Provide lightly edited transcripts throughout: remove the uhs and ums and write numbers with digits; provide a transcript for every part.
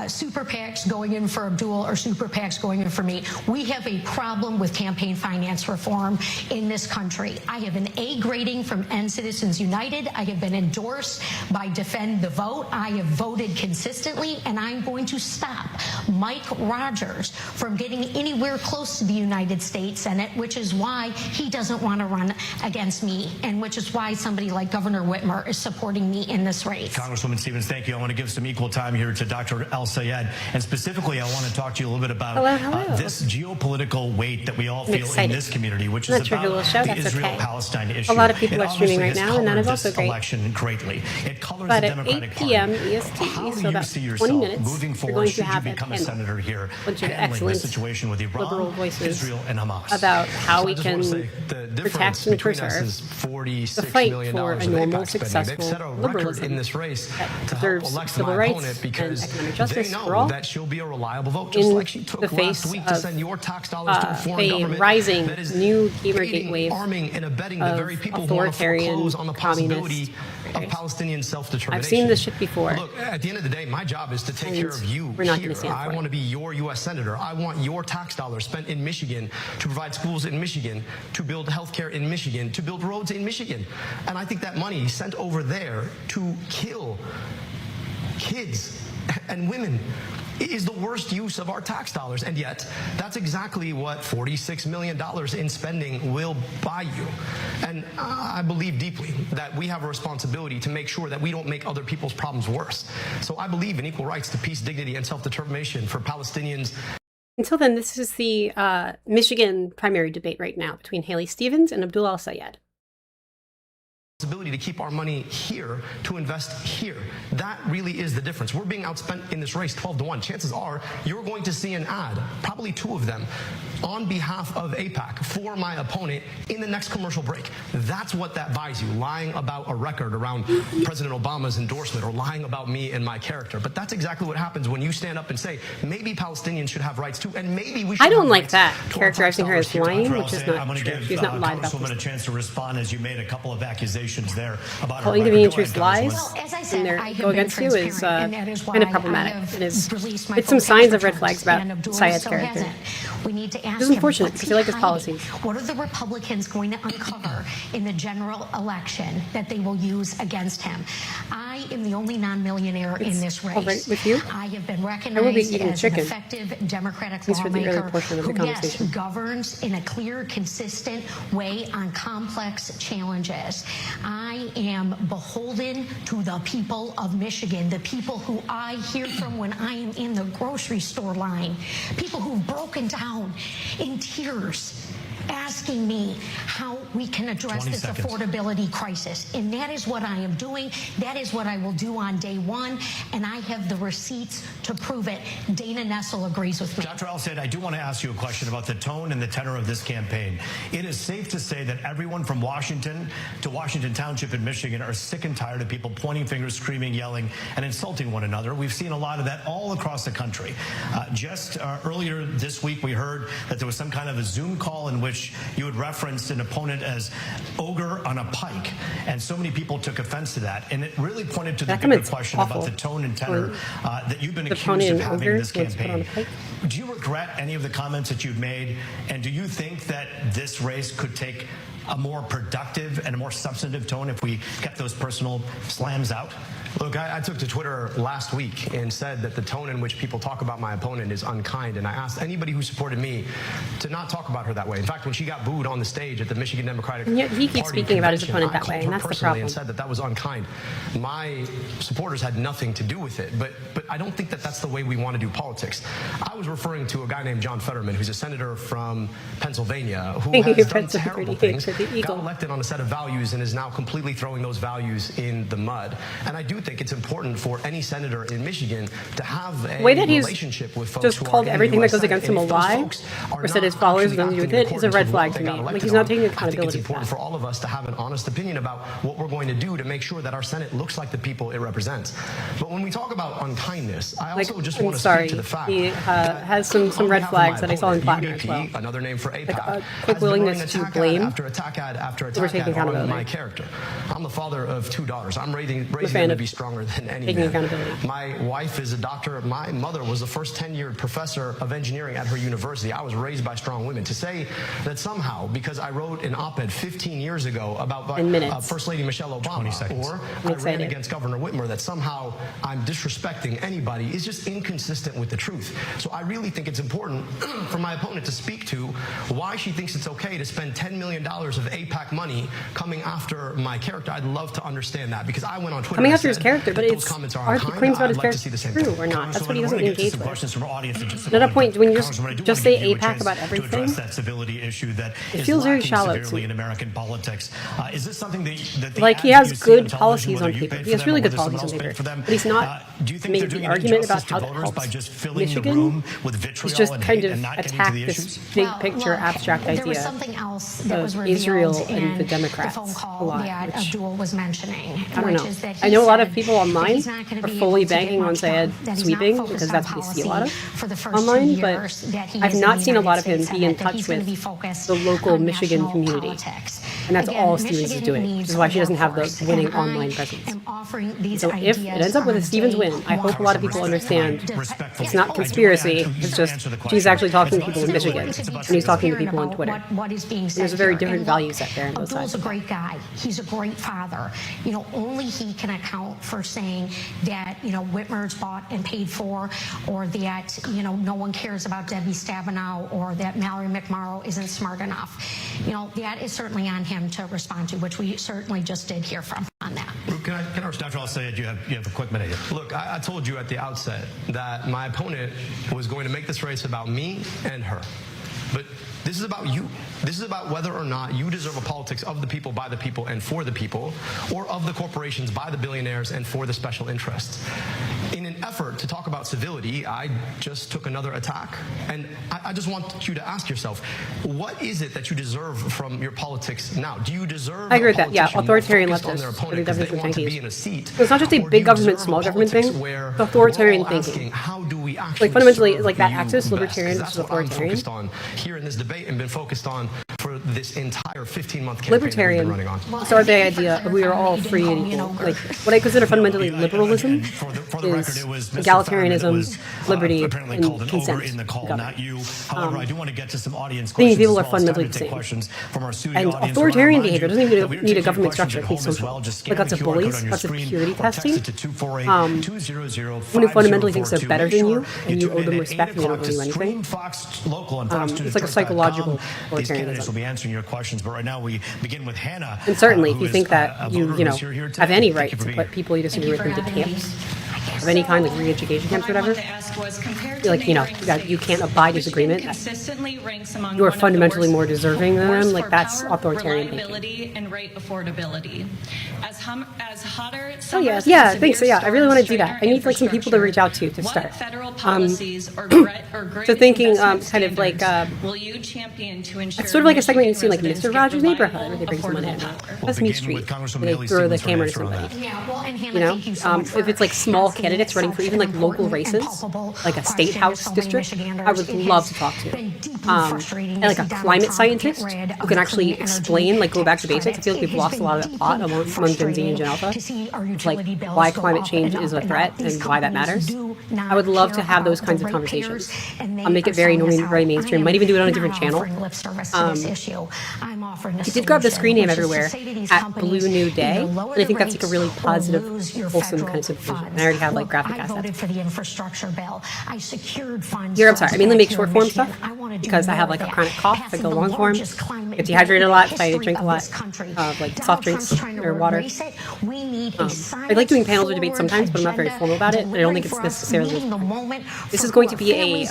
super PACs going in for Abdul or super PACs going in for me. We have a problem with campaign finance reform in this country. I have an A grading from End Citizens United. I have been endorsed by Defend the Vote. I have voted consistently, and I'm going to stop Mike Rogers from getting anywhere close to the United States Senate, which is why he doesn't want to run against me, and which is why somebody like Governor Whitmer is supporting me in this race. Congresswoman Stevens, thank you. I want to give some equal time here to Dr. El-Sayed, and specifically I want to talk to you a little bit about this geopolitical weight that we all feel in this community, which is about the Israel-Palestine issue. A lot of people are streaming right now, and that is also great. Election greatly. It colors but the at Democratic 8 p.m. Party. EST, How so do you about see 20 yourself minutes, moving we're forward going to should you have become a senator here, bunch of handling the situation with Iran, liberal voices Israel, and Hamas? about how we can protect and preserve the fight for a normal, successful liberalism in this race that to help preserves elect civil my rights opponent because and economic justice they know for all that she'll be a reliable vote, just like she took the face last week to send your tax dollars to a foreign government rising that is new Gamergate wave arming and abetting the very people who want to authoritarian foreclose on the possibility of Palestinian self-determination. I've seen this shit before. Look, at the end of the day, my job is to take care of you we're not here. I want to be your U.S. Senator. I want your tax dollars spent in Michigan to provide schools in Michigan, to build health care in Michigan, to build roads in Michigan. And I think that money sent over there to kill kids and women is the worst use of our tax dollars. And yet, that's exactly what $46 million in spending will buy you. And I believe deeply that we have a responsibility to make sure that we don't make other people's problems worse. So I believe in equal rights to peace, dignity, and self-determination for Palestinians. Until then, this is the Michigan primary debate right now between Haley Stevens and Abdul El-Sayed. Ability to keep our money here, to invest here. That really is the difference. We're being outspent in this race 12-1. Chances are you're going to see an ad, probably 2 of them, on behalf of AIPAC for my opponent in the next commercial break. That's what that buys you, lying about a record around President Obama's endorsement or lying about me and my character. But that's exactly what happens when you stand up and say, maybe Palestinians should have rights too, and maybe we should. I don't like that, characterizing her as lying, which is not I'm going to true. give She's not lied about Congresswoman a chance to respond, as you made a couple of accusations there about calling her the record. truth lies and go against you is kind of problematic. It's some signs of red flags about Sayed's character. We need to ask This is unfortunate because I like his policies. What are the Republicans going to uncover in the general election that they will use against him? I am the only non-millionaire in this race. All right with you? I have been recognized as an effective Democratic lawmaker who, yes, governs in a clear, consistent way on complex challenges. I am beholden to the people of Michigan, the people who I hear from when I am in the grocery store line, people who've broken down in tears asking me how we can address this affordability crisis. And that is what I am doing. That is what I will do on day one. And I have the receipts to prove it. Dana Nessel agrees with me. Dr. El-Sayed, I do want to ask you a question about the tone and the tenor of this campaign. It is safe to say that everyone from Washington to Washington Township in Michigan are sick and tired of people pointing fingers, screaming, yelling, and insulting one another. We've seen a lot of that all across the country. Just earlier this week, we heard that there was some kind of a Zoom call in which you had referenced an opponent as ogre on a pike, and so many people took offense to that, and it really pointed to the bigger question about the tone and tenor that you've been accused of having in this campaign. Do you regret any of the comments that you've made, and do you think that this race could take a more productive and a more substantive tone if we kept those personal slams out? Look, I took to Twitter last week and said that the tone in which people talk about my opponent is unkind, and I asked anybody who supported me to not talk about her that way. In fact, when she got booed on the stage at the Michigan Democratic Party, he keeps speaking about his opponent that way, and that's the problem. And said that that was unkind. My supporters had nothing to do with it, but I don't think that that's the way we want to do politics. I was referring to a guy named John Fetterman, who's a senator from Pennsylvania, who has done terrible things, got elected on a set of values, and is now completely throwing those values in the mud. And I do think it's important for any senator in Michigan to have a relationship with folks just who called are everything that goes Senate. against him a lie, or said his followers have nothing to do with it, is a red flag to me. Like, he's not taking accountability. I think it's important for all of us to have an honest opinion about what we're going to do to make sure that our Senate looks like the people it represents. But when we talk about unkindness, I also also just I'm want to sorry. speak to the fact He has some red flags that I saw in Platinum as well. Another name for APAC, Like quick willingness to blame after attack overtaking accountability. my character. I'm the father of 2 daughters. I'm raising fan them to of be stronger than any taking man. accountability. My wife is a doctor. My mother was the first tenured professor of engineering at her university. I was raised by strong women. To say that somehow, because I wrote an op-ed 15 years ago about First Lady Michelle Obama, or I ran against Governor Whitmer, that somehow I'm disrespecting anybody is just inconsistent with the truth. So I really think it's important for my opponent to speak to why she thinks it's okay to spend $10 million of APAC money coming after my character. I'd love to understand that, because I went on Twitter. Coming after his character, but are the claims about his character true or not? That's what he doesn't engage with. At a point, when you just say APAC about everything, it feels very shallow to me. In American politics, is this something that like he has good policies on paper? He has really good policies on paper, but he's not making the argument about how that helps Michigan. He's just kind of attacked this big picture abstract idea was something else that was of Israel in and the Democrats the phone a call lot. that Abdul was mentioning. I don't know. I know a lot of people online are fully banking on Sayed sweeping because that's what we see a lot of online, but I've not seen a lot of him be in touch with the local Michigan community. And that's all Stevens is doing, which is why she doesn't have the winning online presence. So if it ends up with a Stevens win, I hope a lot of people understand it's not conspiracy, it's just she's actually talking to people in Michigan, and he's talking to people on Twitter. There's a very different value set there on both sides. Abdul's a great guy. He's a great father. Only he can account for saying that, Whitmer's bought and paid for, or that, no one cares about Debbie Stabenow, or that Mallory McMorrow isn't smart enough. That is certainly on him to respond to, which we certainly just did hear from on that. Can I Dr. I'll say it. You have a quick minute here. Look, I told you at the outset that my opponent was going to make this race about me and her. But this is about you. This is about whether or not you deserve a politics of the people, by the people, and for the people, or of the corporations, by the billionaires, and for the special interests. In an effort to talk about civility, I just took another attack. And I just want you to ask yourself, what is it that you deserve from your politics now? Do you deserve I agree with that. Yeah, authoritarian leftists are the definition of tankies. So it's not just a big government, small government thing. It's authoritarian thinking. How do we actually like fundamentally, like that axis, libertarian versus authoritarian. Focused on here in this debate and been focused on for this entire 15th-month campaign libertarian we've been running on. So the idea of we are all free and equal. Like what I consider fundamentally liberalism is egalitarianism, liberty, and consent. However, I do want to get to some audience questions. People are well fundamentally the same. And authoritarian behavior doesn't even need a government structure. It needs social. Like lots of bullies, lots of purity testing. Who fundamentally thinks they're better than you, and you owe them respect and they don't owe you anything. It's like a psychological authoritarianism. Will be answering your questions, but right now we begin with Hannah. And certainly, if you think that you have any right to put people you disagree with into camps of any kind, like re-education camps or whatever, you can't abide disagreement. You're fundamentally more deserving than them. Like that's authoritarian thinking. And rate affordability. Oh yeah, thanks. So yeah, I really want to do that. I need like some people to reach out to start. Federal policies So thinking kind of like will you champion to ensure it's sort of like a segment you see like Mr. Rogers' Neighborhood, where they bring someone in. That's Me Street. They throw the camera to somebody. Yeah, well, and Hannah, if it's like small candidates running for even like local races, like a state house district, I would love to talk to. And like a climate scientist who can actually explain, like go back to basics. I feel like we've lost a lot of that plot among Gen Z and Gen Alpha, like why climate change is a threat and why that matters. I would love to have those kinds of conversations. I'll make it very mainstream. Might even do it on a different channel. He did grab the screen name everywhere at Blue New Day, and I think that's like a really positive, wholesome kind of subdivision. And I already have like graphic assets. Here, I'm sorry, I mainly make short form stuff because I have like a chronic cough. I go long form. I get dehydrated a lot, so I drink a lot of like soft drinks or water. I like doing panels or debates sometimes, but I'm not very formal about it. And I don't think it's necessarily. This is going to be a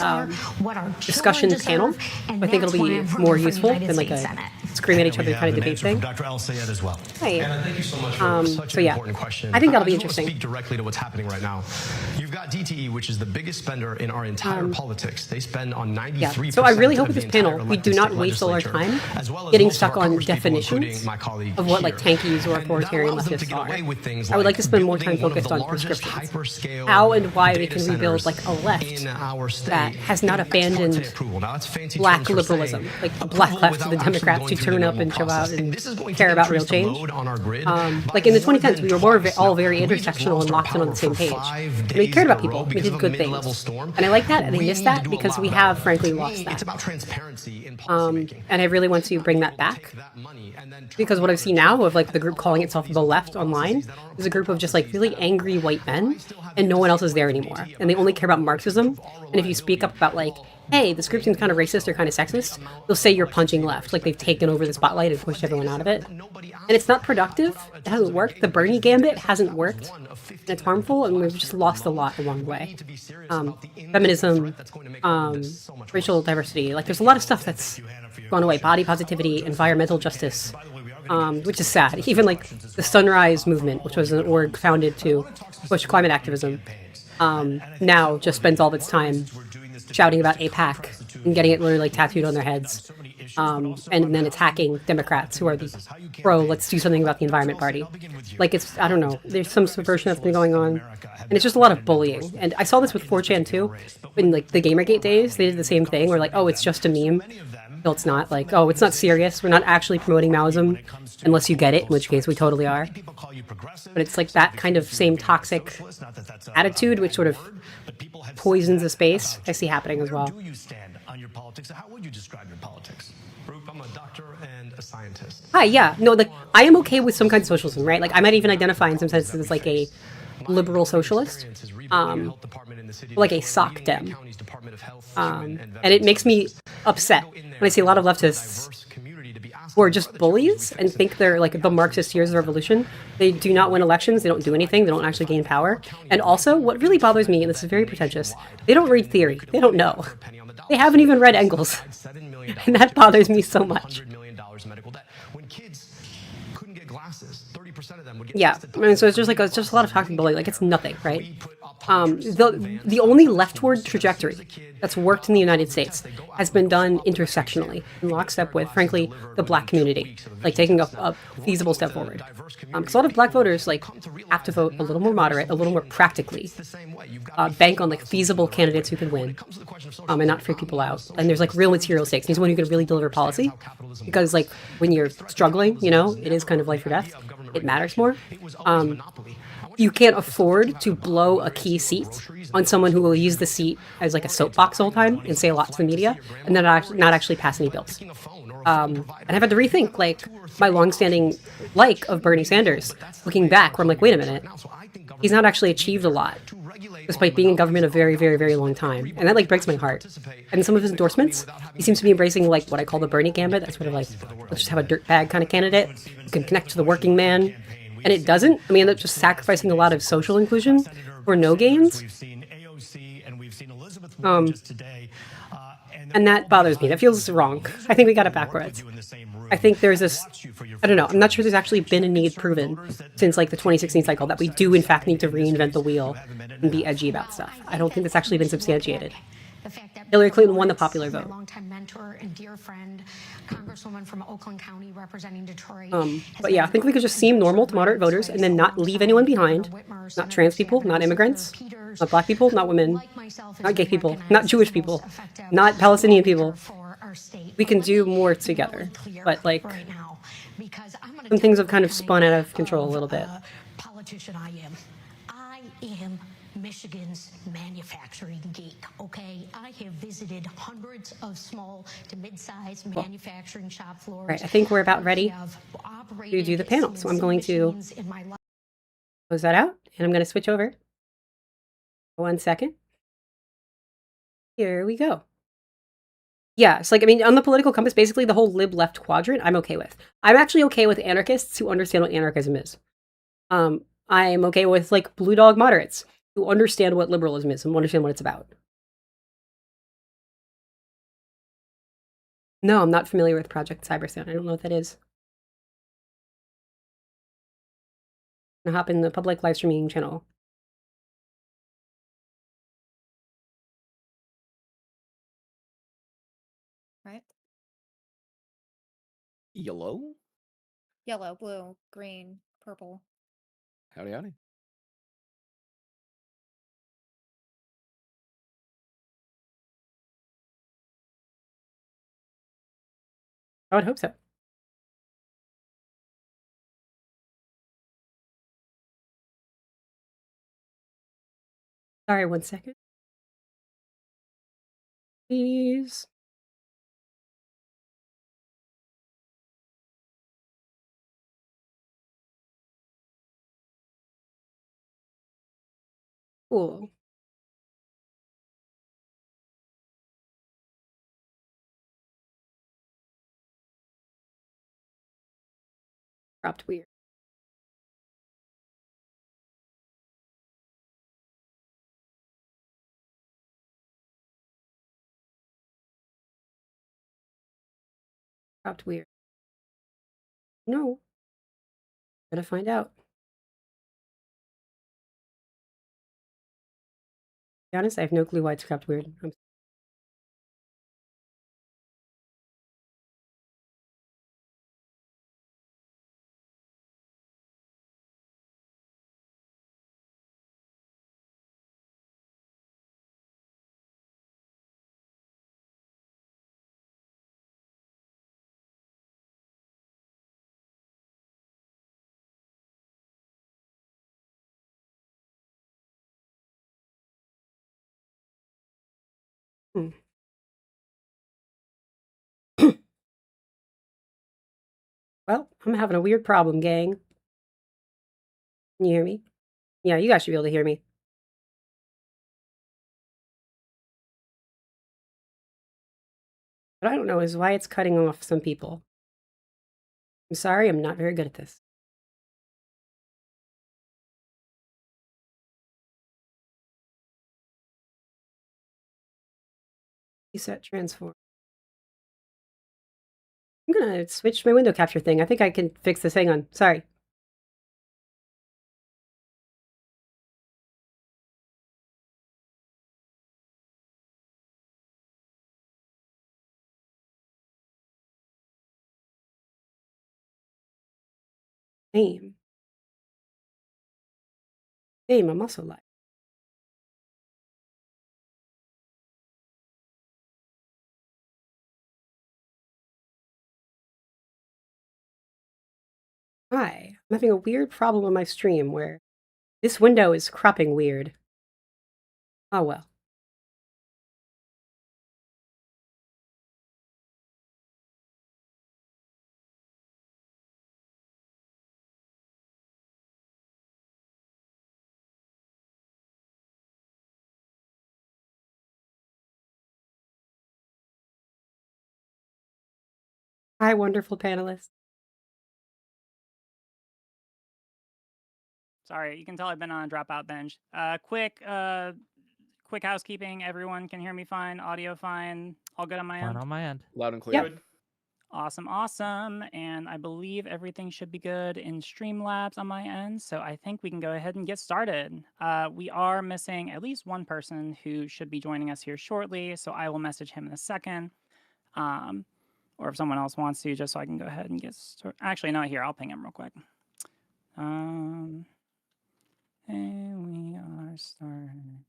discussion panel. I think it'll be more useful than like a scream at each other We kind of have an debate answer from thing. Dr. El-Sayed as well. Hi. Anna, thank you so much for such So an yeah, important question. I think that'll be just want to interesting. speak directly to what's happening right now. You've got DTE, which is the biggest spender in our entire politics. They spend on 93%. Yeah. So I really hope of with the this panel entire we do elected not state waste all our legislature, time as well as getting most of stuck our on congresspeople, definitions including my colleague of what like here. tankies or And that authoritarian allows them to leftists get are. away with things I would like to spend more building time one of focused the on largest prescriptions. hyperscale How and why we data can rebuild centers like a left in our state that has not in ex abandoned parte approval. Now, that's fancy black terms for liberalism, saying like the approval black left of the without actually Democrats going who through the turn up normal and show process. out and this is going to care about real increase the change. load on our grid Like in the by 2010s, we were more than all twice. very Now, we just intersectional lost and our locked in on the power same for page. 5 And we days cared in about a people. row We because did of a good mid-level things. storm. And I like that. And I We miss need to that do a because lot we better. have frankly To lost me, that. It's about transparency in policymaking. And I really want to bring that back because what I've seen now of like the group calling itself the left online is a group of just like really angry white men and no one else is there anymore. And they only care about Marxism. And if you speak up about like, hey, this group seems kind of racist or kind of sexist, they'll say you're punching left. Like they've taken over the spotlight and pushed everyone out of it. And it's not productive. It hasn't worked. The Bernie gambit hasn't worked. And it's harmful and we've just lost a lot along the way. Feminism, racial diversity, like there's a lot of stuff that's gone away. Body positivity, environmental justice, which is sad. Even like the Sunrise Movement, which was an org founded to push climate activism, now just spends all of its time shouting about APAC and getting it literally like tattooed on their heads, and then attacking Democrats who are the let's do something about the environment party. Like it's, I don't know, there's some subversion that's been going on, and it's just a lot of bullying. And I saw this with 4chan too, in like the Gamergate days, they did the same thing where like, oh, it's just a meme. No, it's not. Like, oh, it's not serious. We're not actually promoting Maoism unless you get it, in which case we totally are. But it's like that kind of same toxic attitude, which sort of poisons the space, I see happening as well. Where do you stand on your politics? How would you describe your politics? I'm a doctor and a scientist. Hi, yeah. No, like, I am okay with some kind of socialism, right? Like, I might even identify in some senses as like a liberal socialist, like a sock dem. And it makes me upset when I see a lot of leftists who are just bullies and think they're like the Marxist years of revolution. They do not win elections. They don't do anything. They don't actually gain power. And also, what really bothers me, and this is very pretentious, they don't read theory. They don't know. They haven't even read Engels. And that bothers me so much. Yeah, I mean, so it's just like it's just a lot of toxic bullying. Like it's nothing, right? The only leftward trajectory that's worked in the United States has been done intersectionally, in lockstep with, frankly, the black community, like taking a feasible step forward. Because a lot of black voters like have to vote a little more moderate, a little more practically, bank on like feasible candidates who can win, and not freak people out. And there's like real material stakes. He's one who could really deliver policy, because like when you're struggling, you know, it is kind of life or death. It matters more. You can't afford to blow a key seat on someone who will use the seat as like a soapbox all the time and say a lot to the media and then not actually pass any bills. And I've had to rethink like my longstanding like of Bernie Sanders. Looking back, where I'm like, wait a minute, he's not actually achieved a lot, despite being in government a very, very, very long time. And that like breaks my heart. And some of his endorsements, he seems to be embracing like what I call the Bernie gambit. That's sort of like, let's just have a dirtbag kind of candidate who can connect to the working man. And it doesn't. I mean, end up just sacrificing a lot of social inclusion for no gains. And that bothers me. That feels wrong. I think we got it backwards. I think there's this, I don't know, I'm not sure there's actually been a need proven since like the 2016 cycle that we do in fact need to reinvent the wheel and be edgy about stuff. I don't think that's actually been substantiated. Hillary Clinton won the popular vote. Longtime mentor and dear friend, Congresswoman from Oakland County representing Detroit. But yeah, I think we could just seem normal to moderate voters and then not leave anyone behind. Not trans people, not immigrants, not black people, not women, not gay people, not Jewish people, not Palestinian people. We can do more together. But like, some things have kind of spun out of control a little bit. Politician I am Michigan's manufacturing geek, okay? I have visited hundreds of small to mid-sized manufacturing shop floors. Right, I think we're about ready to do the panel. So I'm going to close that out, and I'm going to switch over. 1 second. Here we go. Yeah, it's like, I mean, on the political compass, basically the whole lib-left quadrant, I'm okay with. I'm actually okay with anarchists who understand what anarchism is. I'm okay with, like, blue dog moderates who understand what liberalism is and understand what it's about. No, I'm not familiar with Project Cybersound. I don't know what that is. I'm gonna hop in the public live streaming channel. Right? Yellow? Yellow, blue, green, purple. Howdy, howdy. I would hope so. Sorry, 1 second. Please. Cool. Dropped weird. Dropped weird. No. Gotta find out. To be honest, I have no clue why it's dropped weird. Hmm. Well, I'm having a weird problem, gang. Can you hear me? Yeah, you guys should be able to hear me. What I don't know is why it's cutting off some people. I'm sorry, I'm not very good at this. Reset transform. I'm gonna switch my window capture thing. I think I can fix this. Hang on. Sorry. Damn. Damn, I'm also live. Hi. I'm having a weird problem on my stream where this window is cropping weird. Oh well. Hi, wonderful panelists. Sorry, you can tell I've been on a dropout bench. Quick housekeeping. Everyone can hear me fine. Audio fine. All good on my end? Fine on my end. Loud and clear. Yep. Awesome. And I believe everything should be good in Streamlabs on my end. So I think we can go ahead and get started. We are missing at least one person who should be joining us here shortly. So I will message him in a second. Or if someone else wants to, just so I can go ahead and get started. Actually, no, here, I'll ping him real quick. And we are starting.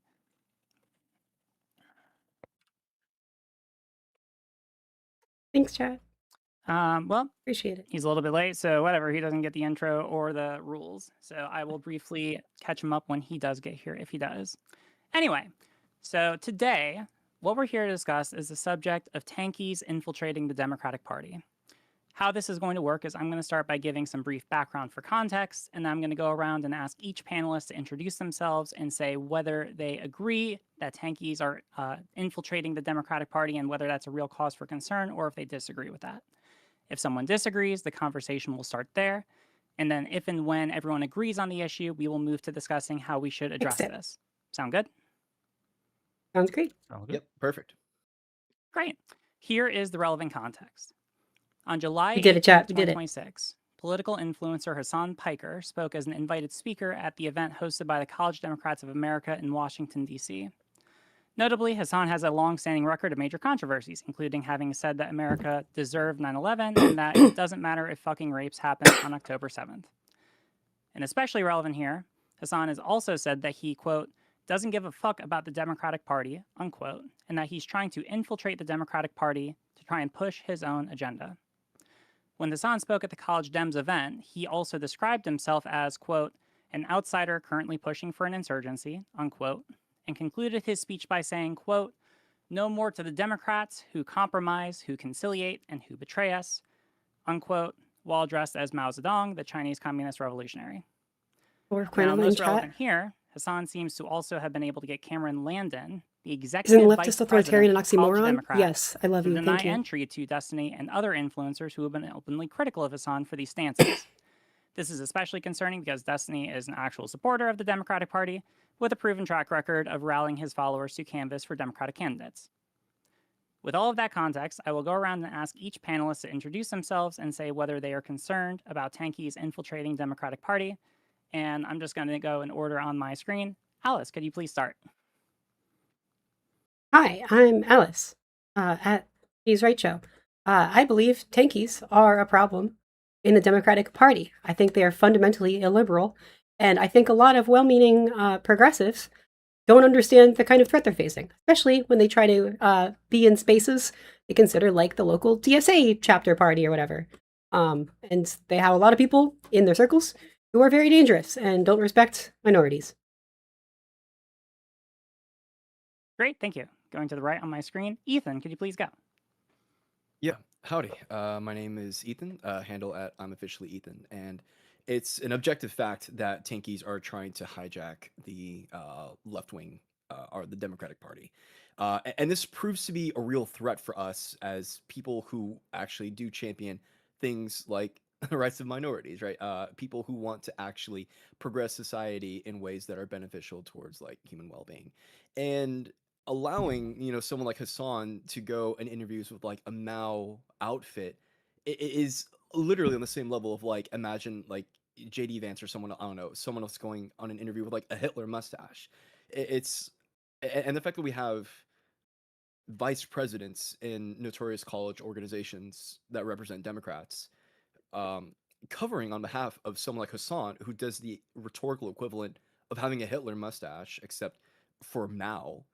Thanks, Chad. Well, appreciate it. He's a little bit late, so whatever. He doesn't get the intro or the rules. So I will briefly catch him up when he does get here, if he does. Anyway, so today, what we're here to discuss is the subject of tankies infiltrating the Democratic Party. How this is going to work is I'm going to start by giving some brief background for context, and then I'm going to go around and ask each panelist to introduce themselves and say whether they agree that tankies are infiltrating the Democratic Party and whether that's a real cause for concern or if they disagree with that. If someone disagrees, the conversation will start there. And then if and when everyone agrees on the issue, we will move to discussing how we should address this. Sound good? Sounds great. Yep, perfect. Great. Here is the relevant context. On July We did it, chat. 18th, We did it. 2026, political influencer Hassan Piker spoke as an invited speaker at the event hosted by the College Democrats of America in Washington, D.C. Notably, Hassan has a long-standing record of major controversies, including having said that America deserved 9/11 and that it doesn't matter if fucking rapes happen on October 7th. And especially relevant here, Hassan has also said that he, quote, doesn't give a fuck about the Democratic Party, unquote, and that he's trying to infiltrate the Democratic Party to try and push his own agenda. When Hassan spoke at the College Dems event, he also described himself as, quote, an outsider currently pushing for an insurgency, unquote, and concluded his speech by saying, quote, no more to the Democrats who compromise, who conciliate, and who betray us, unquote, while dressed as Mao Zedong, the Chinese Communist revolutionary. Now, most relevant here, Hassan seems to also have been able to get Cameron Landon, the executive vice president of College Democrats, yes, I love you. to deny Thank you. entry to Destiny and other influencers who have been openly critical of Hassan for these stances. This is especially concerning because Destiny is an actual supporter of the Democratic Party with a proven track record of rallying his followers to canvass for Democratic candidates. With all of that context, I will go around and ask each panelist to introduce themselves and say whether they are concerned about Tankies infiltrating Democratic Party. And I'm just going to go in order on my screen. Alice, could you please start? Hi, I'm Alice at He's Right Show. I believe Tankies are a problem in the Democratic Party. I think they are fundamentally illiberal, and I think a lot of well-meaning progressives don't understand the kind of threat they're facing, especially when they try to be in spaces they consider like the local DSA chapter party or whatever. And they have a lot of people in their circles who are very dangerous and don't respect minorities. Great, thank you. Going to the right on my screen, Ethan, could you please go? Yeah, howdy. My name is Ethan, handle at I'm officially Ethan, and it's an objective fact that Tankies are trying to hijack the left wing or the Democratic Party. And this proves to be a real threat for us as people who actually do champion things like the rights of minorities, right? People who want to actually progress society in ways that are beneficial towards like human well-being. And allowing, someone like Hassan to go in interviews with like a Mao outfit is literally on the same level of like, imagine like JD Vance or someone, I don't know, someone else going on an interview with like a Hitler mustache. And the fact that we have vice presidents in notorious college organizations that represent Democrats covering on behalf of someone like Hassan, who does the rhetorical equivalent of having a Hitler mustache, except for Mao,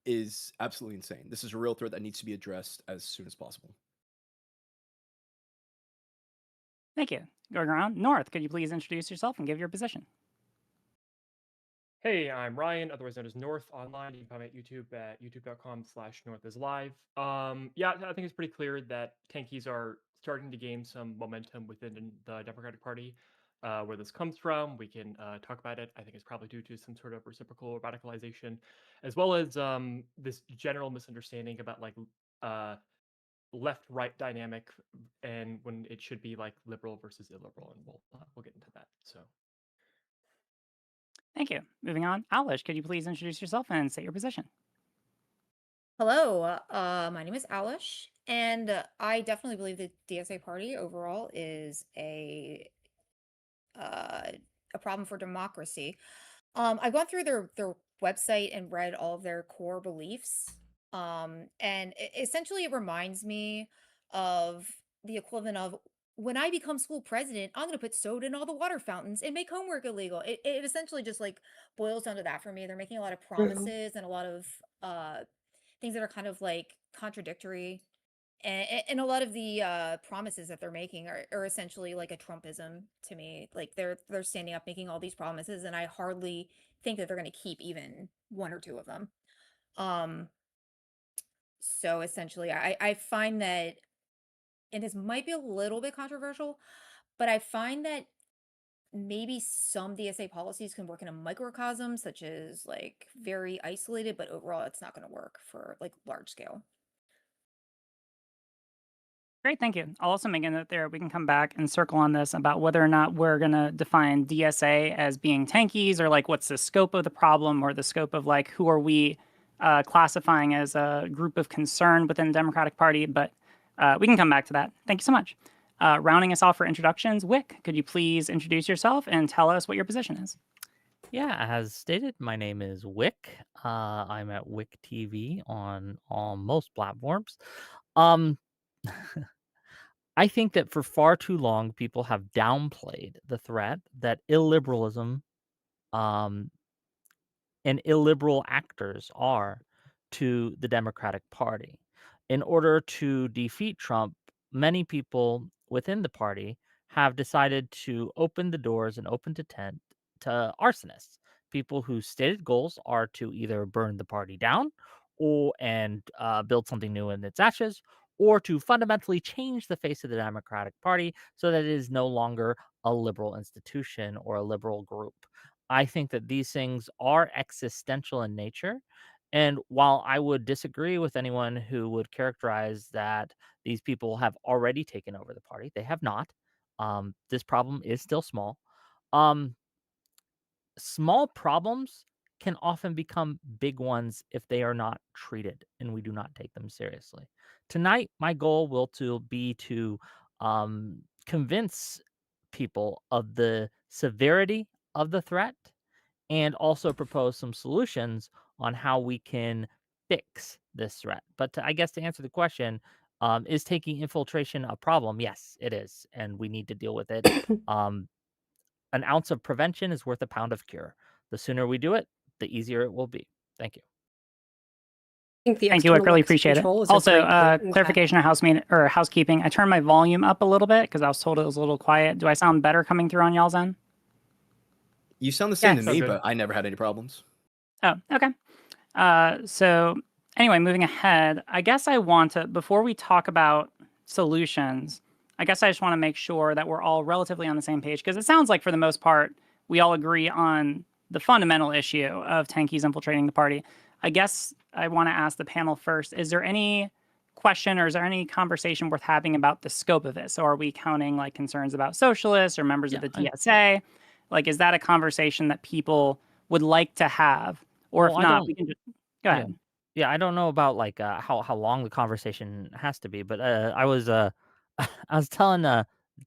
is absolutely insane. This is a real threat that needs to be addressed as soon as possible. Thank you. Going around, North, could you please introduce yourself and give your position? Hey, I'm Ryan, otherwise known as North Online. You can find me at YouTube at youtube.com/NorthIsLive. Yeah, I think it's pretty clear that Tankies are starting to gain some momentum within the Democratic Party. Where this comes from, we can talk about it. I think it's probably due to some sort of reciprocal radicalization, as well as this general misunderstanding about like left-right dynamic, and when it should be like liberal versus illiberal, and we'll get into that. So. Thank you. Moving on, Alish, could you please introduce yourself and state your position? Hello, my name is Alish, and I definitely believe the DSA party overall is a problem for democracy. I've gone through their website and read all of their core beliefs, and essentially it reminds me of the equivalent of when I become school president, I'm going to put soda in all the water fountains and make homework illegal. It essentially just like boils down to that for me. They're making a lot of promises and a lot of things that are kind of like contradictory. And a lot of the promises that they're making are essentially like a Trumpism to me. Like they're standing up making all these promises, and I hardly think that they're going to keep even one or two of them. So essentially, I find that, and this might be a little bit controversial, but I find that maybe some DSA policies can work in a microcosm, such as like very isolated, but overall it's not going to work for like large scale. Great, thank you. I'll also make a note there. We can come back and circle on this about whether or not we're going to define DSA as being Tankies, or like what's the scope of the problem, or the scope of like who are we classifying as a group of concern within the Democratic Party, but we can come back to that. Thank you so much. Rounding us off for introductions, Wick, could you please introduce yourself and tell us what your position is? Yeah, as stated, my name is Wick. I'm at Wick TV on most platforms. Um, I think that for far too long, people have downplayed the threat that illiberalism um, and illiberal actors are to the Democratic Party. In order to defeat Trump, many people within the party have decided to open the doors and open to tent to arsonists, people whose stated goals are to either burn the party down or build something new in its ashes, or to fundamentally change the face of the Democratic Party so that it is no longer a liberal institution or a liberal group. I think that these things are existential in nature. And while I would disagree with anyone who would characterize that these people have already taken over the party, they have not. This problem is still small. Um, Small problems can often become big ones if they are not treated and we do not take them seriously. Tonight, my goal will to be to convince people of the severity of the threat and also propose some solutions on how we can fix this threat. But I guess to answer the question, is taking infiltration a problem? Yes, it is, and we need to deal with it. An ounce of prevention is worth a pound of cure. The sooner we do it, the easier it will be. Thank you. I think the Thank you, I external really links appreciate it. control is a Also, great point in chat. clarification of housekeeping. I turned my volume up a little bit because I was told it was a little quiet. Do I sound better coming through on y'all's end? You sound the same to so me, good. but I never had any problems. Oh, okay. So anyway, moving ahead, I guess I want to, before we talk about solutions, I guess I just want to make sure that we're all relatively on the same page, because it sounds like for the most part, we all agree on the fundamental issue of tankies infiltrating the party. I guess I want to ask the panel first, is there any question or is there any conversation worth having about the scope of it? So are we counting like concerns about socialists or members of the DSA? Like, is that a conversation that people would like to have? Or if not, we can just go ahead. Yeah, I don't know about like how long the conversation has to be, but I was I was telling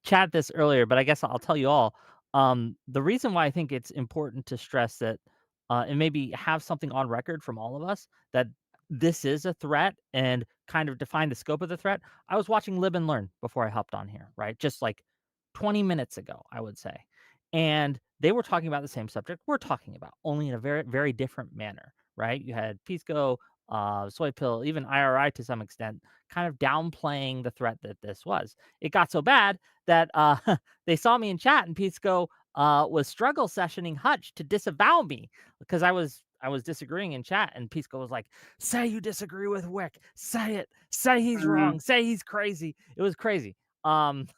chat this earlier, but I guess I'll tell you all. The reason why I think it's important to stress that and maybe have something on record from all of us that this is a threat and kind of define the scope of the threat. I was watching Live and Learn before I hopped on here, right? Just like 20 minutes ago, I would say. And they were talking about the same subject we're talking about, only in a very, very different manner, right? You had Pisco, Soy Pill, even IRI to some extent, kind of downplaying the threat that this was. It got so bad that they saw me in chat and Pisco was struggle sessioning Hutch to disavow me because I was disagreeing in chat, and Pisco was like, "Say you disagree with Wick. Say it. Say he's wrong. Say he's crazy." It was crazy. And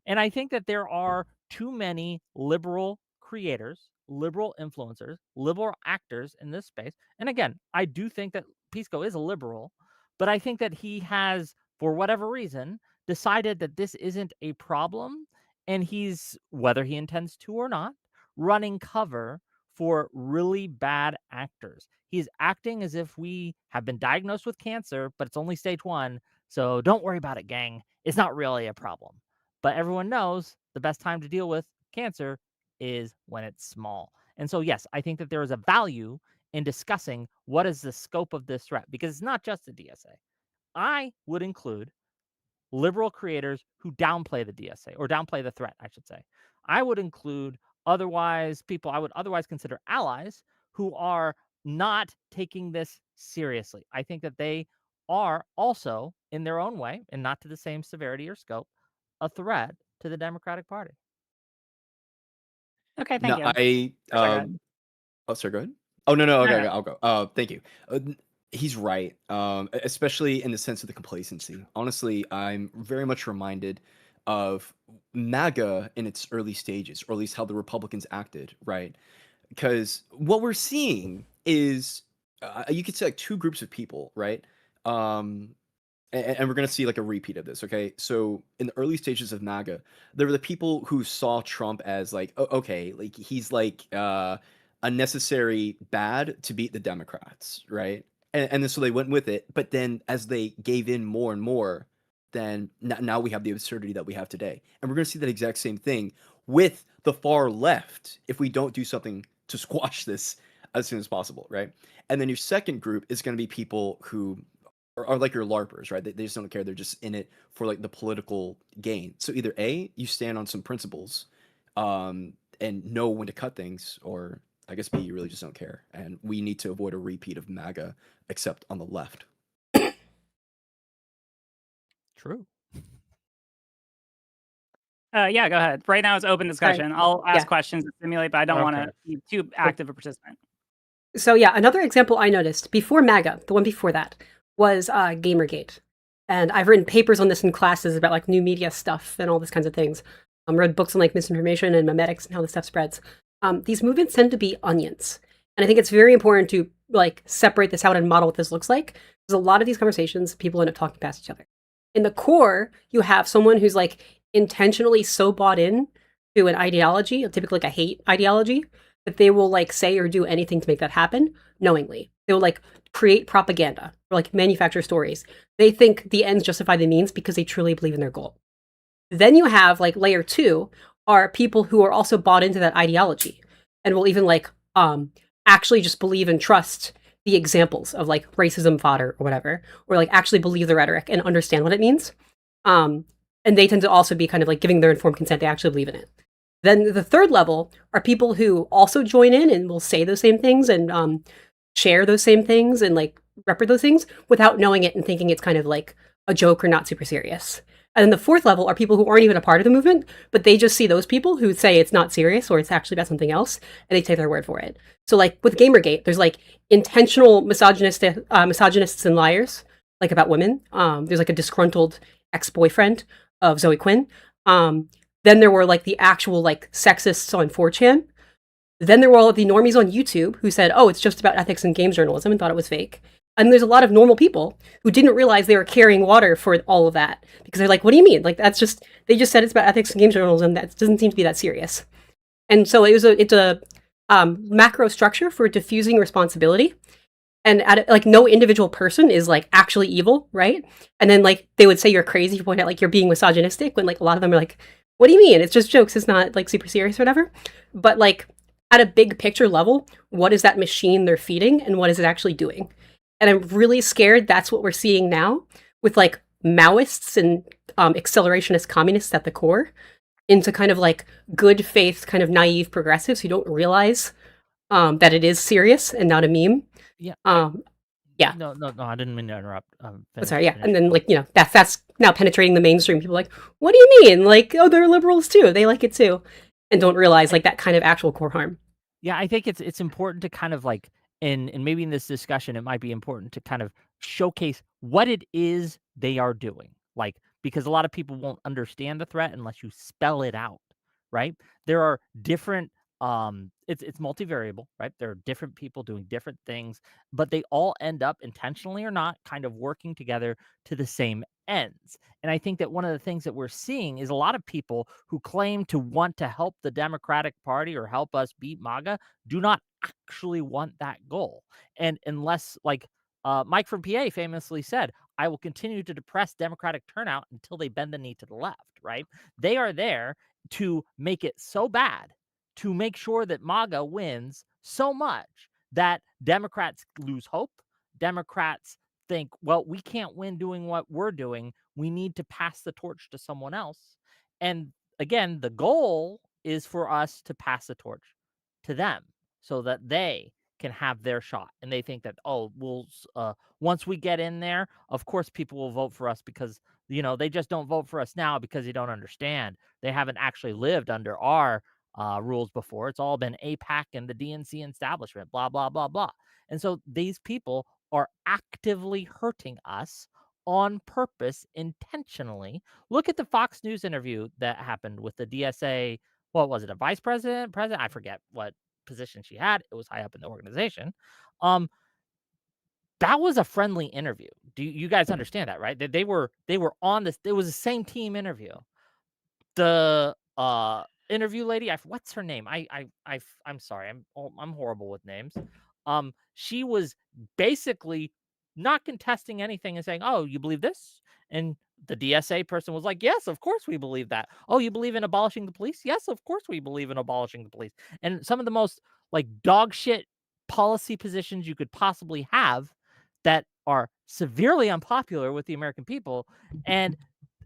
I think that there are too many liberal creators, liberal influencers, liberal actors in this space. And again, I do think that Pisco is a liberal, but I think that he has, for whatever reason, decided that this isn't a problem. And he's, whether he intends to or not, running cover for really bad actors. He's acting as if we have been diagnosed with cancer, but it's only stage 1. So don't worry about it, gang. It's not really a problem. But everyone knows the best time to deal with cancer is when it's small. And so, yes, I think that there is a value in discussing what is the scope of this threat, because it's not just the DSA. I would include liberal creators who downplay the DSA, or downplay the threat, I should say. I would include people I would otherwise consider allies who are not taking this seriously. I think that they are also, in their own way, and not to the same severity or scope, a threat to the Democratic Party. Okay, thank you. Oh, sorry, go ahead. Oh, no, No, okay, no. I'll go. Thank you. He's right, especially in the sense of the complacency. Honestly, I'm very much reminded of MAGA in its early stages, or at least how the Republicans acted, right? Because what we're seeing is, you could say like 2 groups of people, right? And we're gonna see like a repeat of this, okay? So in the early stages of MAGA, there were the people who saw Trump as like, okay, like he's like a necessary bad to beat the Democrats, right? And then so they went with it. But then as they gave in more and more, then now we have the absurdity that we have today. And we're going to see that exact same thing with the far left if we don't do something to squash this as soon as possible, right? And then your second group is going to be people who are like your LARPers, right? They just don't care. They're just in it for like the political gain. So either A, you stand on some principles and know when to cut things, or I guess B, you really just don't care. And we need to avoid a repeat of MAGA, except on the left. True. Yeah, go ahead. Right now it's open discussion. I'll ask questions and simulate, but I don't want to be too active a participant. So yeah, another example I noticed before MAGA, the one before that, was Gamergate. And I've written papers on this in classes about like new media stuff and all these kinds of things. Read books on like misinformation and memetics and how this stuff spreads. These movements tend to be onions. And I think it's very important to like separate this out and model what this looks like. Because a lot of these conversations, people end up talking past each other. In the core, you have someone who's like intentionally so bought in to an ideology, typically like a hate ideology, that they will like say or do anything to make that happen knowingly. They will like create propaganda or like manufacture stories. They think the ends justify the means because they truly believe in their goal. Then you have like layer 2 are people who are also bought into that ideology and will even like actually just believe and trust the examples of like racism fodder or whatever, or like actually believe the rhetoric and understand what it means. And they tend to also be kind of like giving their informed consent. They actually believe in it. Then the third level are people who also join in and will say those same things and share those same things and like represent those things without knowing it and thinking it's kind of like a joke or not super serious. And then the fourth level are people who aren't even a part of the movement, but they just see those people who say it's not serious or it's actually about something else, and they take their word for it. So like with Gamergate, there's like intentional misogynists and liars, like about women. There's like a disgruntled ex-boyfriend of Zoe Quinn. Then there were like the actual like sexists on 4chan. Then there were all of the normies on YouTube who said, oh, it's just about ethics and games journalism and thought it was fake. And there's a lot of normal people who didn't realize they were carrying water for all of that because they're like, what do you mean? Like, that's just, they just said it's about ethics and games journalism. That doesn't seem to be that serious. And so it's a macro structure for diffusing responsibility. And like no individual person is like actually evil, right? And then like they would say you're crazy, you point out like you're being misogynistic when like a lot of them are like, what do you mean? It's just jokes. It's not like super serious or whatever. But like at a big picture level, what is that machine they're feeding and what is it actually doing? And I'm really scared that's what we're seeing now with like Maoists and accelerationist communists at the core into kind of like good faith, kind of naive progressives who don't realize that it is serious and not a meme. Yeah. Yeah. No, I didn't mean to interrupt. Sorry, yeah. And then like, you know, that's now penetrating the mainstream. People are like, what do you mean? Like, oh, they're liberals too. They like it too. And don't realize like that kind of actual core harm. Yeah, I think it's important to kind of like and maybe in this discussion it might be important to kind of showcase what it is they are doing. Like because a lot of people won't understand the threat unless you spell it out, right? There are different it's multivariable, right? There are different people doing different things, but they all end up intentionally or not kind of working together to the same ends. And I think that one of the things that we're seeing is a lot of people who claim to want to help the Democratic Party or help us beat MAGA do not actually want that goal. And unless like Mike from PA famously said, I will continue to depress Democratic turnout until they bend the knee to the left, right? They are there to make it so bad, to make sure that MAGA wins so much that Democrats lose hope. Democrats think, well, we can't win doing what we're doing. We need to pass the torch to someone else. And again, the goal is for us to pass the torch to them so that they can have their shot. And they think that, oh, we'll once we get in there, of course people will vote for us because, you know, they just don't vote for us now because they don't understand. They haven't actually lived under our rules before. It's all been APAC and the DNC establishment, blah, blah, blah, blah. And so these people are actively hurting us on purpose, intentionally. Look at the Fox News interview that happened with the DSA. What was it? A vice president? President? I forget what position she had. It was high up in the organization. That was a friendly interview. Do you guys understand that, right? They were on this. It was the same team interview. The interview lady, what's her name? I'm sorry. I'm horrible with names. She was basically not contesting anything and saying, "Oh, you believe this?" And the DSA person was like, "Yes, of course we believe that." "Oh, you believe in abolishing the police?" "Yes, of course we believe in abolishing the police." And some of the most like dog shit policy positions you could possibly have that are severely unpopular with the American people. And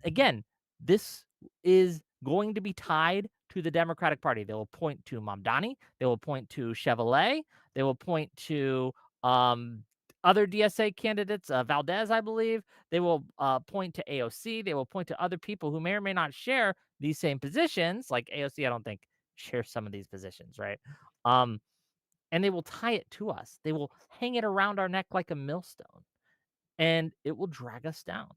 again, this is going to be tied to the Democratic Party. They will point to Mamdani, they will point to Chevrolet, they will point to um, other DSA candidates, Valdez, I believe. They will point to AOC. They will point to other people who may or may not share these same positions. Like AOC, I don't think shares some of these positions, right? And they will tie it to us. They will hang it around our neck like a millstone, and it will drag us down.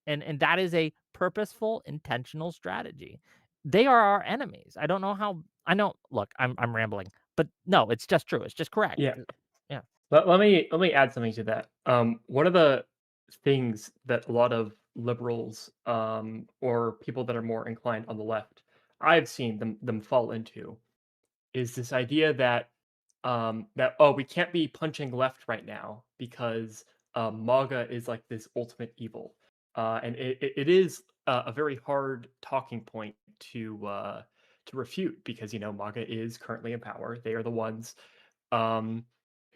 And that is a purposeful, intentional strategy. They are our enemies. I don't know how. I know. Look, I'm rambling, but no, it's just true. It's just correct. Yeah. Yeah. Let me add something to that. One of the things that a lot of liberals or people that are more inclined on the left, I've seen them fall into, is this idea that oh, we can't be punching left right now because MAGA is like this ultimate evil, and it is a very hard talking point to refute because MAGA is currently in power. They are the ones um,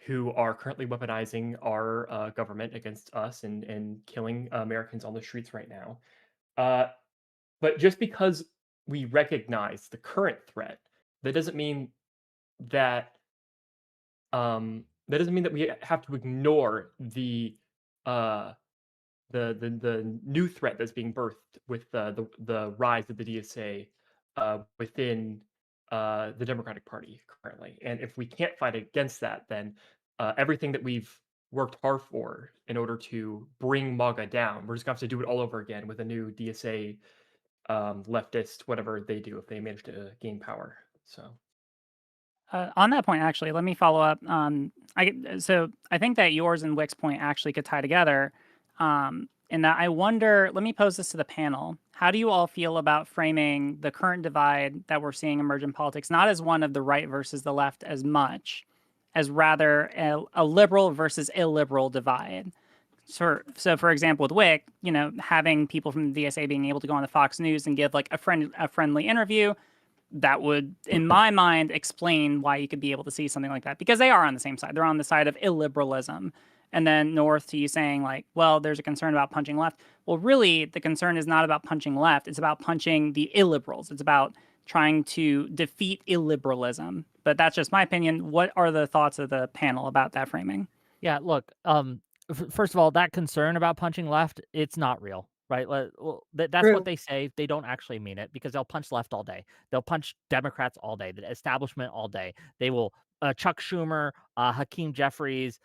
who are currently weaponizing our government against us and killing Americans on the streets right now. Uh, but just because we recognize the current threat, that doesn't mean that that doesn't mean that we have to ignore uh, the new threat that's being birthed with the rise of the DSA within the Democratic Party currently. And if we can't fight against that, then everything that we've worked hard for in order to bring MAGA down, we're just gonna have to do it all over again with a new DSA leftist, whatever they do if they manage to gain power. So. On that point, actually, let me follow up. So I think that yours and Wick's point actually could tie together. In that I wonder, let me pose this to the panel. How do you all feel about framing the current divide that we're seeing emerge in politics, not as one of the right versus the left as much, as rather a liberal versus illiberal divide? So for example, with Wick, having people from the DSA being able to go on the Fox News and give like a friendly interview, that would, in my mind, explain why you could be able to see something like that, because they are on the same side. They're on the side of illiberalism. And then North, to you saying like, well, there's a concern about punching left. Well, really, the concern is not about punching left. It's about punching the illiberals. It's about trying to defeat illiberalism. But that's just my opinion. What are the thoughts of the panel about that framing? Yeah, look, first of all, that concern about punching left, it's not real, right? That's True. what they say. They don't actually mean it because they'll punch left all day. They'll punch Democrats all day, the establishment all day. They will, Chuck Schumer, Hakeem Jeffries,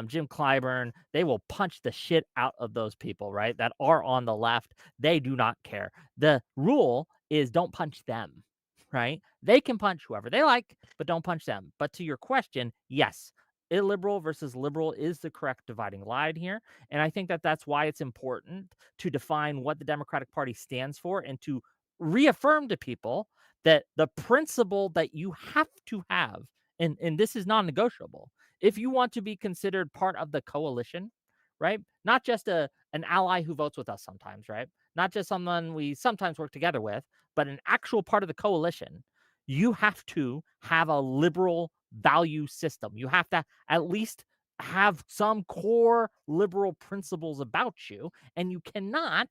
Jim Clyburn, they will punch the shit out of those people, right? That are on the left. They do not care. The rule is don't punch them, right? They can punch whoever they like, but don't punch them. But to your question, yes, illiberal versus liberal is the correct dividing line here. And I think that that's why it's important to define what the Democratic Party stands for and to reaffirm to people that the principle that you have to have, and this is non-negotiable, if you want to be considered part of the coalition, right? Not just an ally who votes with us sometimes, right? Not just someone we sometimes work together with, but an actual part of the coalition, you have to have a liberal value system. You have to at least have some core liberal principles about you, and you cannot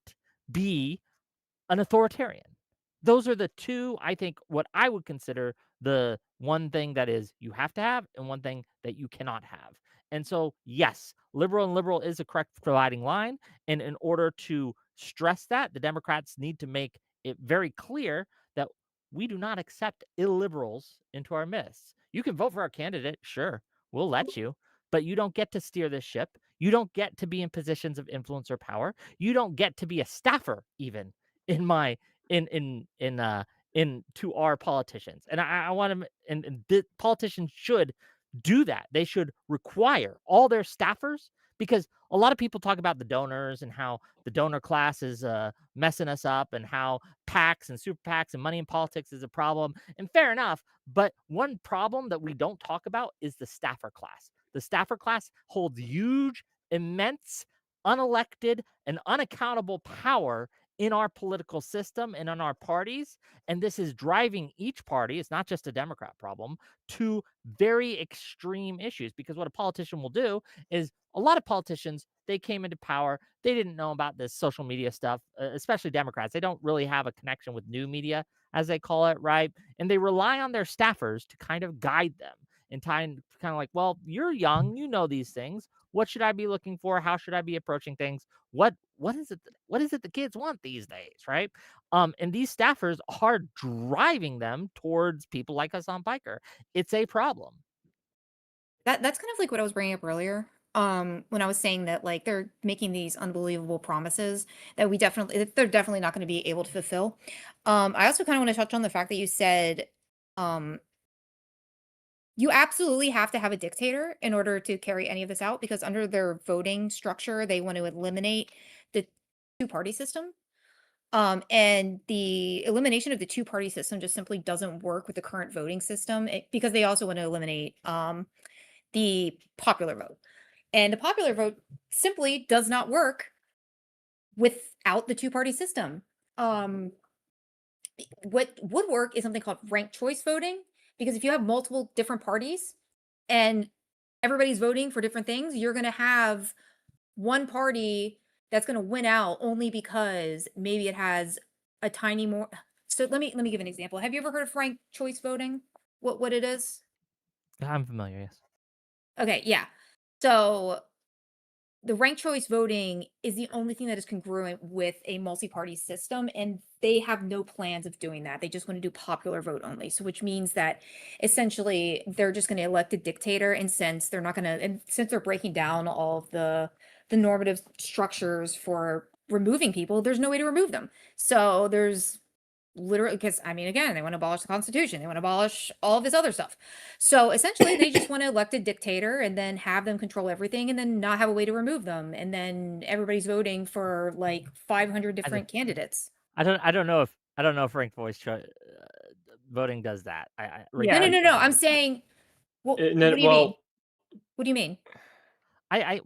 be an authoritarian. Those are the two, I think, what I would consider the one thing that is you have to have and one thing that you cannot have. And so, yes, liberal and liberal is a correct dividing line. And in order to stress that, the Democrats need to make it very clear that we do not accept illiberals into our midst. You can vote for our candidate, sure, we'll let you, but you don't get to steer this ship. You don't get to be in positions of influence or power. You don't get to be a staffer, even in my in to our politicians. And I want to, and the politicians should do that. They should require all their staffers, because a lot of people talk about the donors and how the donor class is messing us up and how PACs and super PACs and money in politics is a problem. And fair enough. But one problem that we don't talk about is the staffer class. The staffer class holds huge immense, unelected, and unaccountable power in our political system and in our parties. And this is driving each party, it's not just a Democrat problem, to very extreme issues. Because what a politician will do is a lot of politicians, they came into power, they didn't know about this social media stuff, especially Democrats. They don't really have a connection with new media, as they call it, right? And they rely on their staffers to kind of guide them and kind of like, well, you're young, you know these things. What should I be looking for? How should I be approaching things? What is it the kids want these days, right? And these staffers are driving them towards people like Hassan Piker. It's a problem. That's kind of like what I was bringing up earlier. When I was saying that like they're making these unbelievable promises that they're definitely not going to be able to fulfill. I also kind of want to touch on the fact that you said um you absolutely have to have a dictator in order to carry any of this out because under their voting structure, they want to eliminate the two-party system. And the elimination of the two-party system just simply doesn't work with the current voting system because they also want to eliminate the popular vote. And the popular vote simply does not work without the two-party system. What would work is something called ranked choice voting, because if you have multiple different parties and everybody's voting for different things, you're going to have one party that's going to win out only because maybe it has a tiny more. So let me give an example. Have you ever heard of ranked choice voting? What it is? I'm familiar, yes. Okay, yeah. So the ranked choice voting is the only thing that is congruent with a multi-party system, and they have no plans of doing that. They just want to do popular vote only. So which means that essentially they're just going to elect a dictator, and since they're not going to, and since they're breaking down all of the normative structures for removing people, there's no way to remove them. So there's literally, because I mean, again, they want to abolish the Constitution, they want to abolish all of this other stuff. So essentially, they just want to elect a dictator and then have them control everything, and then not have a way to remove them, and then everybody's voting for like 500 I don't, different candidates. I don't know if ranked voting does that. No, Yeah. no, no, no. I'm saying, well, No, what do you mean? well, What do you mean? I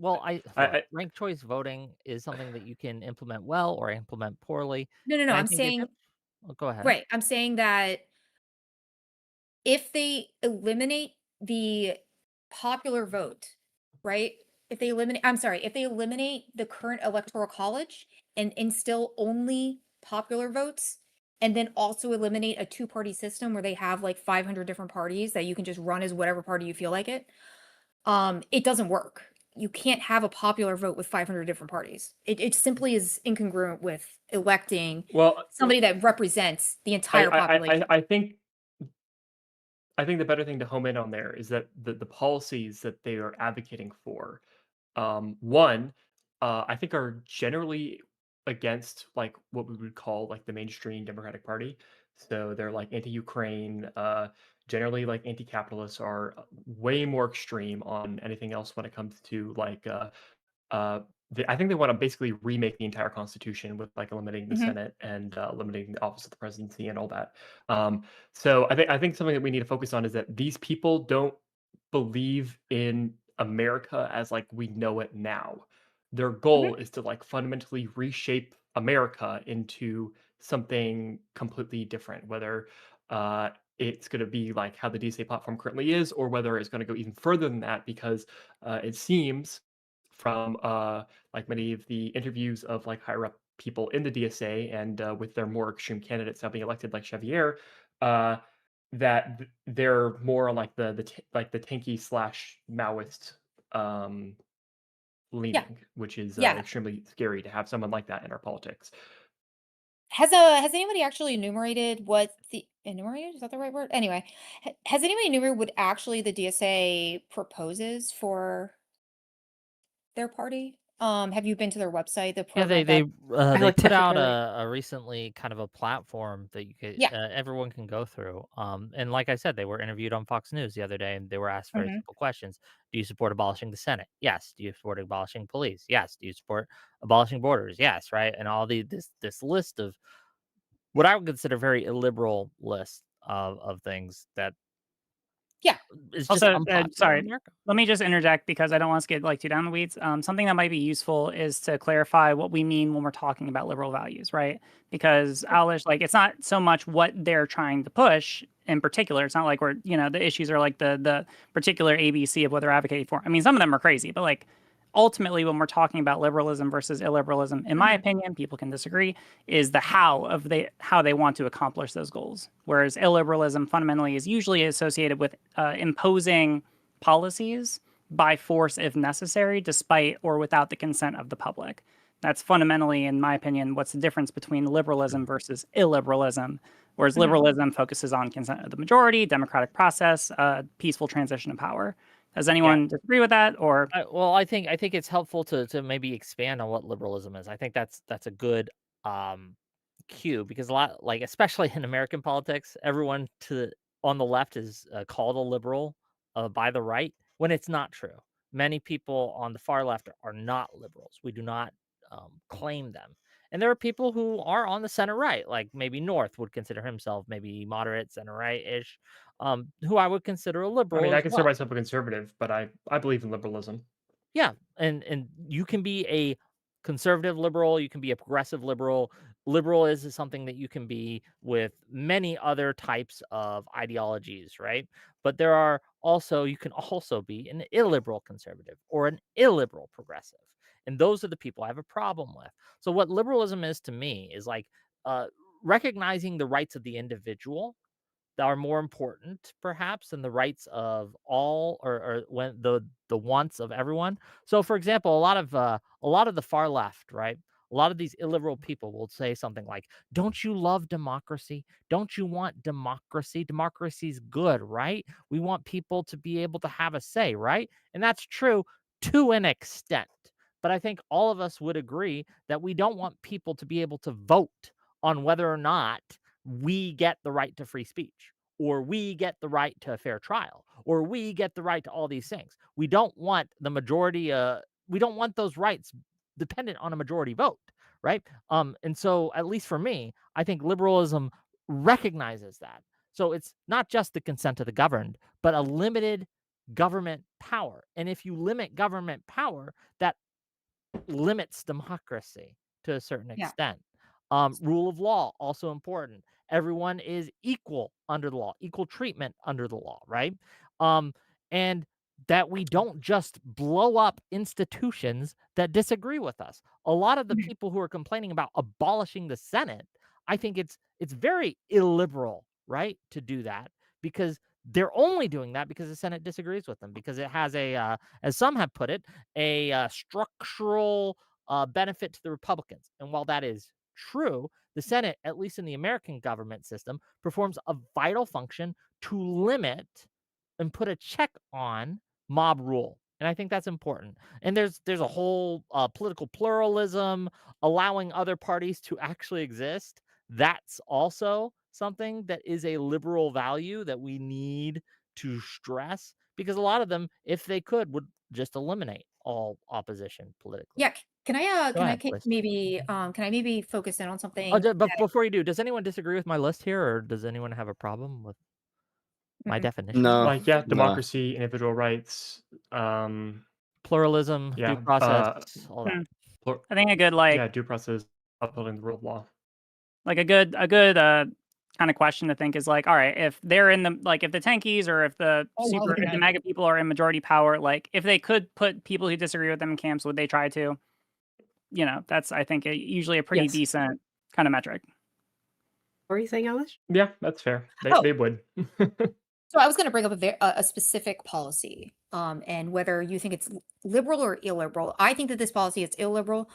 Ranked choice voting is something that you can implement well or implement poorly. No, no, no. And I I'm think saying, go ahead. right. I'm saying that if they eliminate the popular vote, right? If they eliminate the current electoral college and instill only popular votes, and then also eliminate a two-party system where they have like 500 different parties that you can just run as whatever party you feel like it doesn't work. You can't have a popular vote with 500 different parties. It simply is incongruent with electing well, somebody that represents the I entire I I population. I I think I think the better thing to home in on there is that the policies that they are advocating for, one, I think are generally against like what we would call like the mainstream Democratic Party. So they're like anti-Ukraine, generally like anti-capitalists are way more extreme on anything else when it comes to like uh, I think they want to basically remake the entire Constitution with like eliminating the Mhm. Senate and eliminating the office of the presidency and all that. Um, so I think something that we need to focus on is that these people don't believe in America as like we know it now. Their Mhm. goal is to like fundamentally reshape America into something completely different, whether uh, it's going to be like how the DSA platform currently is, or whether it's going to go even further than that, because it seems from like many of the interviews of like higher up people in the DSA and with their more extreme candidates now being elected, like Xavier, uh, that they're more on like like the tanky slash Maoist um, Yeah. leaning, which is Yeah. extremely scary to have someone like that in our politics. Has anybody actually enumerated what the enumerated? Is that the right word? Anyway, has anybody enumerated what actually the DSA proposes for their party? Have you been to their website, the Yeah, program that I they looked put at it out earlier. a recently kind of a platform that you could yeah. everyone can go through. And like I said, they were interviewed on Fox News the other day, and they were asked very Mhm. simple questions: do you support abolishing the Senate? Yes. Do you support abolishing police? Yes. Do you support abolishing borders? Yes. Right. And all this list of what I would consider very illiberal list of things that Yeah. is just Also, unpopular in sorry, America. let me just interject because I don't want us to get like too down the weeds. Something that might be useful is to clarify what we mean when we're talking about liberal values, right? Because Alish, like, it's not so much what they're trying to push in particular. It's not like we're, the issues are like the particular ABC of what they're advocating for. I mean, some of them are crazy, but like ultimately, when we're talking about liberalism versus illiberalism, in my opinion, people can disagree, is the how they want to accomplish those goals. Whereas illiberalism fundamentally is usually associated with imposing policies by force if necessary, despite or without the consent of the public. That's fundamentally, in my opinion, what's the difference between liberalism versus illiberalism. Whereas liberalism focuses on consent of the majority, democratic process, peaceful transition of power. Does anyone disagree with that, or? Well, I think it's helpful to maybe expand on what liberalism is. I think that's a good cue, because a lot, like, especially in American politics, everyone on the left is called a liberal by the right, when it's not true. Many people on the far left are not liberals. We do not claim them. And there are people who are on the center right, like maybe North would consider himself maybe moderate, center right-ish, who I would consider a I liberal mean, as I consider well. myself a conservative, but I believe in liberalism. Yeah, and you can be a conservative liberal, you can be a progressive liberal. Liberal is something that you can be with many other types of ideologies, right? But you can also be an illiberal conservative or an illiberal progressive. And those are the people I have a problem with. So what liberalism is to me is like uh, recognizing the rights of the individual that are more important perhaps than the rights of all, or when the wants of everyone. So for example, a lot of the far left, right? A lot of these illiberal people will say something like, "Don't you love democracy? Don't you want democracy? Democracy's good, right? We want people to be able to have a say, right?" And that's true to an extent. But I think all of us would agree that we don't want people to be able to vote on whether or not we get the right to free speech, or we get the right to a fair trial, or we get the right to all these things. We don't want the majority, we don't want those rights dependent on a majority vote, right? And so, at least for me, I think liberalism recognizes that. So it's not just the consent of the governed, but a limited government power. And if you limit government power, that limits democracy to a certain Yeah. extent. Rule of law, also important. Everyone is equal under the law, equal treatment under the law, right? And that we don't just blow up institutions that disagree with us. A lot of the people who are complaining about abolishing the Senate, I think it's very illiberal, right, to do that, because they're only doing that because the Senate disagrees with them, because it has as some have put it, a structural benefit to the Republicans. And while that is true, the Senate, at least in the American government system, performs a vital function to limit and put a check on mob rule. And I think that's important. And there's a whole political pluralism, allowing other parties to actually exist. That's also something that is a liberal value that we need to stress, because a lot of them, if they could, would just eliminate all opposition politically. Yeah. Can I Go ahead, please. can I maybe focus in on something But before you do, does anyone disagree with my list here, or does anyone have a problem with my definition? No, Like, yeah, no. democracy, individual rights, Pluralism, yeah, due process, all that. I think a good due process, upholding the rule of law. like a good kind of question to think is like, all right, if they're in if the tankies or if the the MAGA people are in majority power, like if they could put people who disagree with them in camps, would they try to? That's, I think, usually a pretty decent kind of metric. What were you saying, Alish? Yeah, that's fair. They would. So I was going to bring up a specific policy, and whether you think it's liberal or illiberal. I think that this policy is illiberal.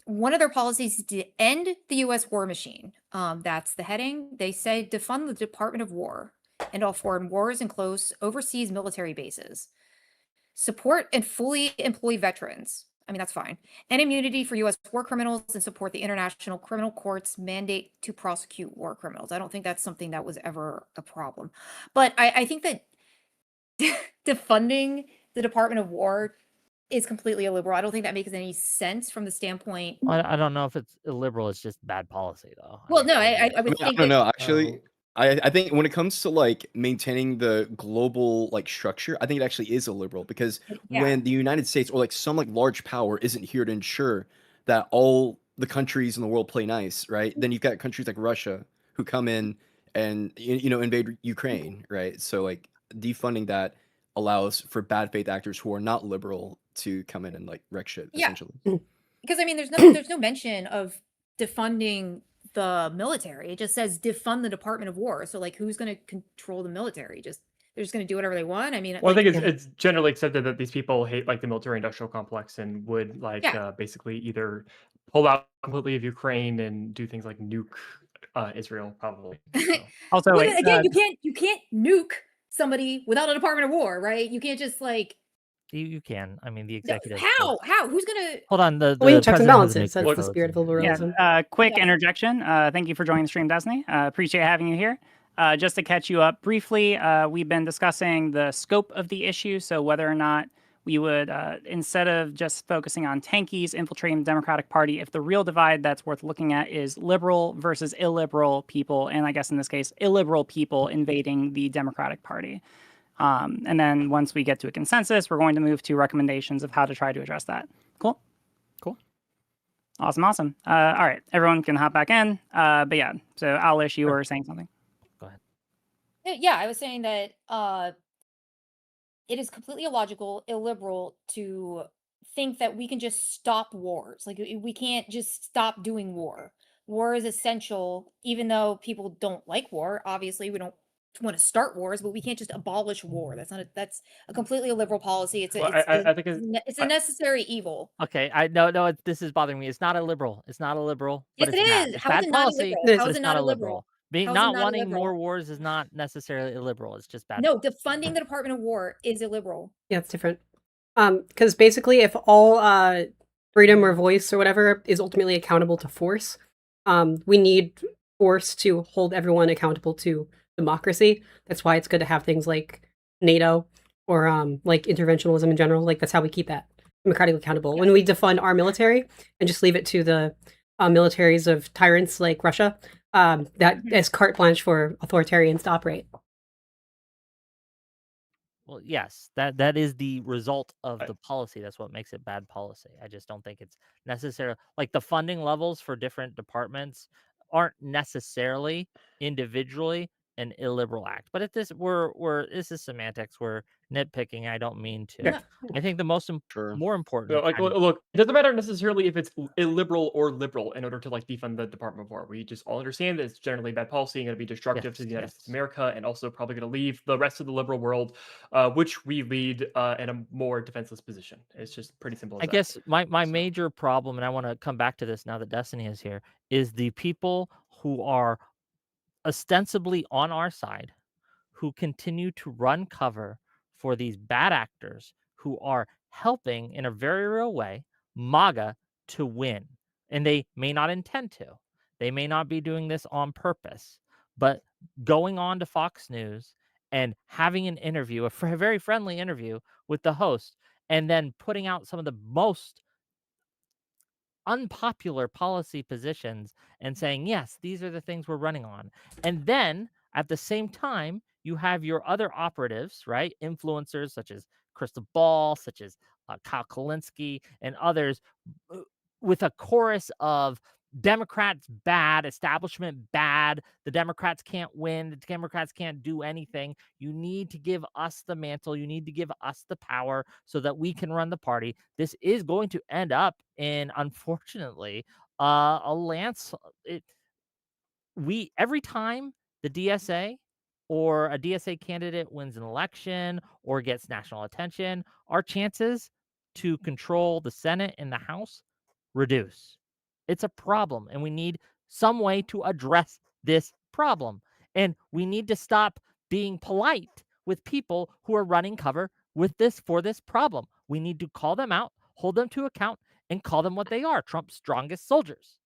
One of their policies is to end the U.S. war machine. That's the heading. They say defund the Department of War and all foreign wars and close overseas military bases. Support and fully employ veterans. I mean, that's fine. And immunity for U.S. war criminals, and support the International Criminal Court's mandate to prosecute war criminals. I don't think that's something that was ever a problem. But I think that defunding the Department of War is completely illiberal. I don't think that makes any sense from the standpoint. I don't know if it's illiberal. It's just bad policy, though. Well, no, I would I think don't that know. Actually, I think when it comes to like maintaining the global like structure, I think it actually is illiberal because Yeah. when the United States or like some like large power isn't here to ensure that all the countries in the world play nice, right? Then you've got countries like Russia who come in and invade Ukraine, right? So like defunding that allows for bad faith actors who are not liberal to come in and like wreck shit Yeah. essentially. Because I mean, there's no mention of defunding the military. It just says defund the Department of War. So like, who's going to control the military? They're just going to do whatever they want. I mean, Well, I like, think it's generally accepted that these people hate like the military industrial complex and would like Yeah. basically either pull out completely of Ukraine and do things like nuke Israel, probably. So. Also, well, wait, again, you can't nuke somebody without a Department of War, right? You can't just like. You can. I mean, the executive. How? Who's gonna? Hold on. The We need checks and president has a balances. nuclear That's the codes spirit of and- liberalism. Yeah, quick Yeah. interjection. Thank you for joining the stream, Destiny. Appreciate having you here. Just to catch you up briefly, we've been discussing the scope of the issue, so whether or not we would, instead of just focusing on tankies infiltrating the Democratic Party, if the real divide that's worth looking at is liberal versus illiberal people, and I guess in this case, illiberal people invading the Democratic Party. And then once we get to a consensus, we're going to move to recommendations of how to try to address that. Cool? Cool. Awesome. All right, everyone can hop back in. But yeah, so Alish, you were saying something. Go ahead. Yeah, I was saying that it is completely illogical, illiberal to think that we can just stop wars. Like we can't just stop doing war. War is essential, even though people don't like war. Obviously, we don't want to start wars, but we can't just abolish war. That's a completely illiberal policy. It's Well, I think it's a necessary evil. Okay, this is bothering me. It's not a liberal. It's not a liberal. Yes, But it it's bad. is. It's How is bad it not policy. illiberal? But How is it's it not not a illiberal? liberal. Being How is it not not wanting illiberal? more wars is not necessarily illiberal. It's just bad. No, defunding the Department of War is illiberal. Yeah, it's different. Because basically, if all freedom or voice or whatever is ultimately accountable to force, we need force to hold everyone accountable to democracy. That's why it's good to have things like NATO or like interventionism in general. Like that's how we keep that democratically accountable. When we defund our military and just leave it to the militaries of tyrants like Russia, that is carte blanche for authoritarians to operate. Well, yes, that is the result of the policy. That's what makes it bad policy. I just don't think it's necessary. Like the funding levels for different departments aren't necessarily individually an illiberal act. But if this this is semantics. We're nitpicking. I don't mean to. Yeah. I think the most more important. Like, look, it doesn't matter necessarily if it's illiberal or liberal in order to like defund the Department of War. We just all understand that it's generally bad policy and going to be destructive to the United States of America, and also probably going to leave the rest of the liberal world, which we lead in a more defenseless position. It's just pretty simple. I guess my major problem, and I want to come back to this now that Destiny is here, is the people who are ostensibly on our side, who continue to run cover for these bad actors who are helping in a very real way MAGA to win. And they may not intend to. They may not be doing this on purpose. But going on to Fox News and having an interview, a very friendly interview with the host, and then putting out some of the most unpopular policy positions and saying, yes, these are the things we're running on. And then at the same time, you have your other operatives, right? Influencers such as Crystal Ball, such as Kyle Kalinske and others with a chorus of Democrats bad, establishment bad, the Democrats can't win, the Democrats can't do anything. You need to give us the mantle. You need to give us the power so that we can run the party. This is going to end up in, unfortunately, a lance. Every time the DSA or a DSA candidate wins an election or gets national attention, our chances to control the Senate and the House reduce. It's a problem, and we need some way to address this problem. And we need to stop being polite with people who are running cover for this problem. We need to call them out, hold them to account, and call them what they are, Trump's strongest soldiers.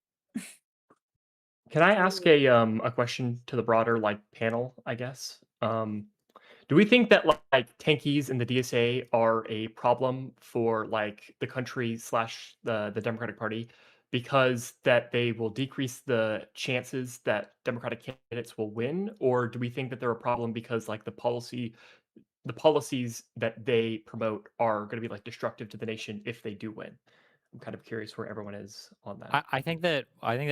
Can I ask a question to the broader panel, I guess? Do we think that tankies and the DSA are a problem for the country / the Democratic Party? because that they will decrease the chances that Democratic candidates will win, or do we think that they're a problem because like the policies that they promote are going to be like destructive to the nation if they do win? I'm kind of curious where everyone is on that. I think that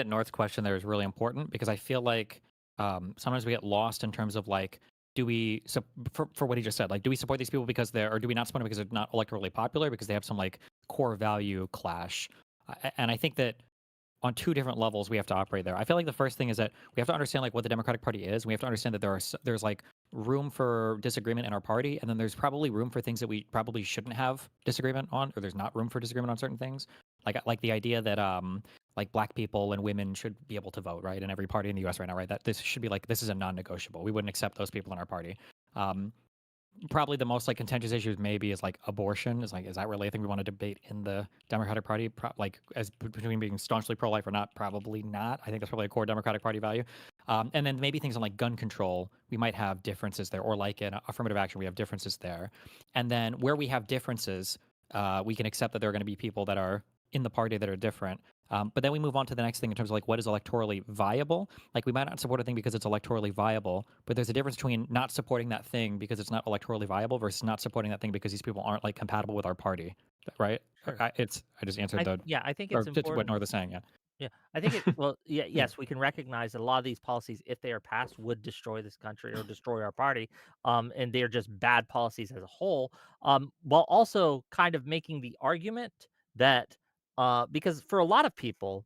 North's question there is really important because I feel like sometimes we get lost in terms of like, do we for what he just said, like, do we support these people because they're, or do we not support them because they're not electorally popular because they have some like core value clash? And I think that on two different levels we have to operate there. I feel like the first thing is that we have to understand like what the Democratic Party is. We have to understand that there's like room for disagreement in our party, and then there's probably room for things that we probably shouldn't have disagreement on, or there's not room for disagreement on certain things. Like the idea that like black people and women should be able to vote, right? In every party in the US right now, right? That this should be like, this is a non-negotiable. We wouldn't accept those people in our party. Probably the most like contentious issues maybe is like abortion. Is like, is that really a thing we want to debate in the Democratic Party? Like as between being staunchly pro-life or not? Probably not. I think that's probably a core Democratic Party value. And then maybe things on like gun control, we might have differences there, or like in affirmative action, we have differences there. And then where we have differences, we can accept that there are going to be people that are in the party that are different. But then we move on to the next thing in terms of like what is electorally viable. Like we might not support a thing because it's electorally viable, but there's a difference between not supporting that thing because it's not electorally viable versus not supporting that thing because these people aren't like compatible with our party, right? Sure. I just answered the Yeah, I think or it's important. what North is saying. Yeah. Yeah, I think it. Well, yeah, yes, we can recognize that a lot of these policies, if they are passed, would destroy this country or destroy our party. And they're just bad policies as a whole. While also kind of making the argument that, because for a lot of people,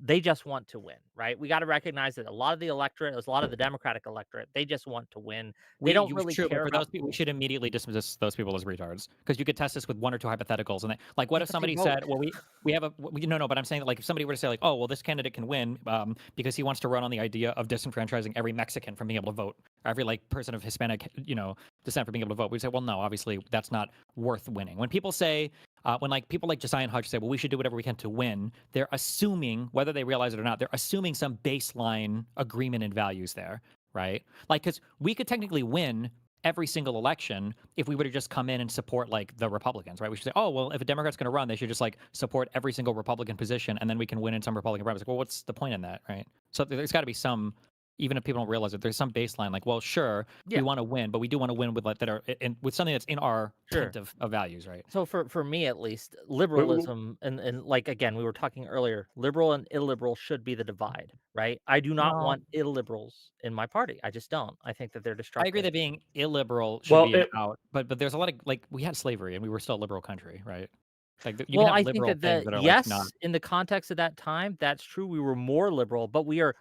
they just want to win, right? We got to recognize that a lot of the electorate, a lot of the Democratic electorate, they just want to win. They don't really true, care but for about those people, we should immediately dismiss those people as retards, because you could test this with one or two hypotheticals, and like, what if but they somebody said, vote. well, we have no, but I'm saying that like if somebody were to say like, oh, well, this candidate can win because he wants to run on the idea of disenfranchising every Mexican from being able to vote, or every like person of Hispanic descent from being able to vote, we'd say, well, no, obviously that's not worth winning. When people say when like people like Josiah and Hutch say, well, we should do whatever we can to win, they're assuming, whether they realize it or not, they're assuming some baseline agreement and values there, right? Like, because we could technically win every single election if we were to just come in and support like the Republicans, right? We should say, oh, well, if a Democrat's going to run, they should just like support every single Republican position, and then we can win in some Republican primaries. Like, well, what's the point in that, right? So there's got to be some, even if people don't realize it, there's some baseline. Like, well, sure, we want to win, but we do want to win with like that are with something that's in our tent of values, right? So for me at least, liberalism and like again, we were talking earlier, liberal and illiberal should be the divide, right? I do not want illiberals in my party. I just don't. I think that they're destructive. I agree that being illiberal should be an out, but there's a lot of like, we had slavery and we were still a liberal country, right? Like you can have I liberal think that things that are yes, like not. in the context of that time, that's true. We were more liberal, but we are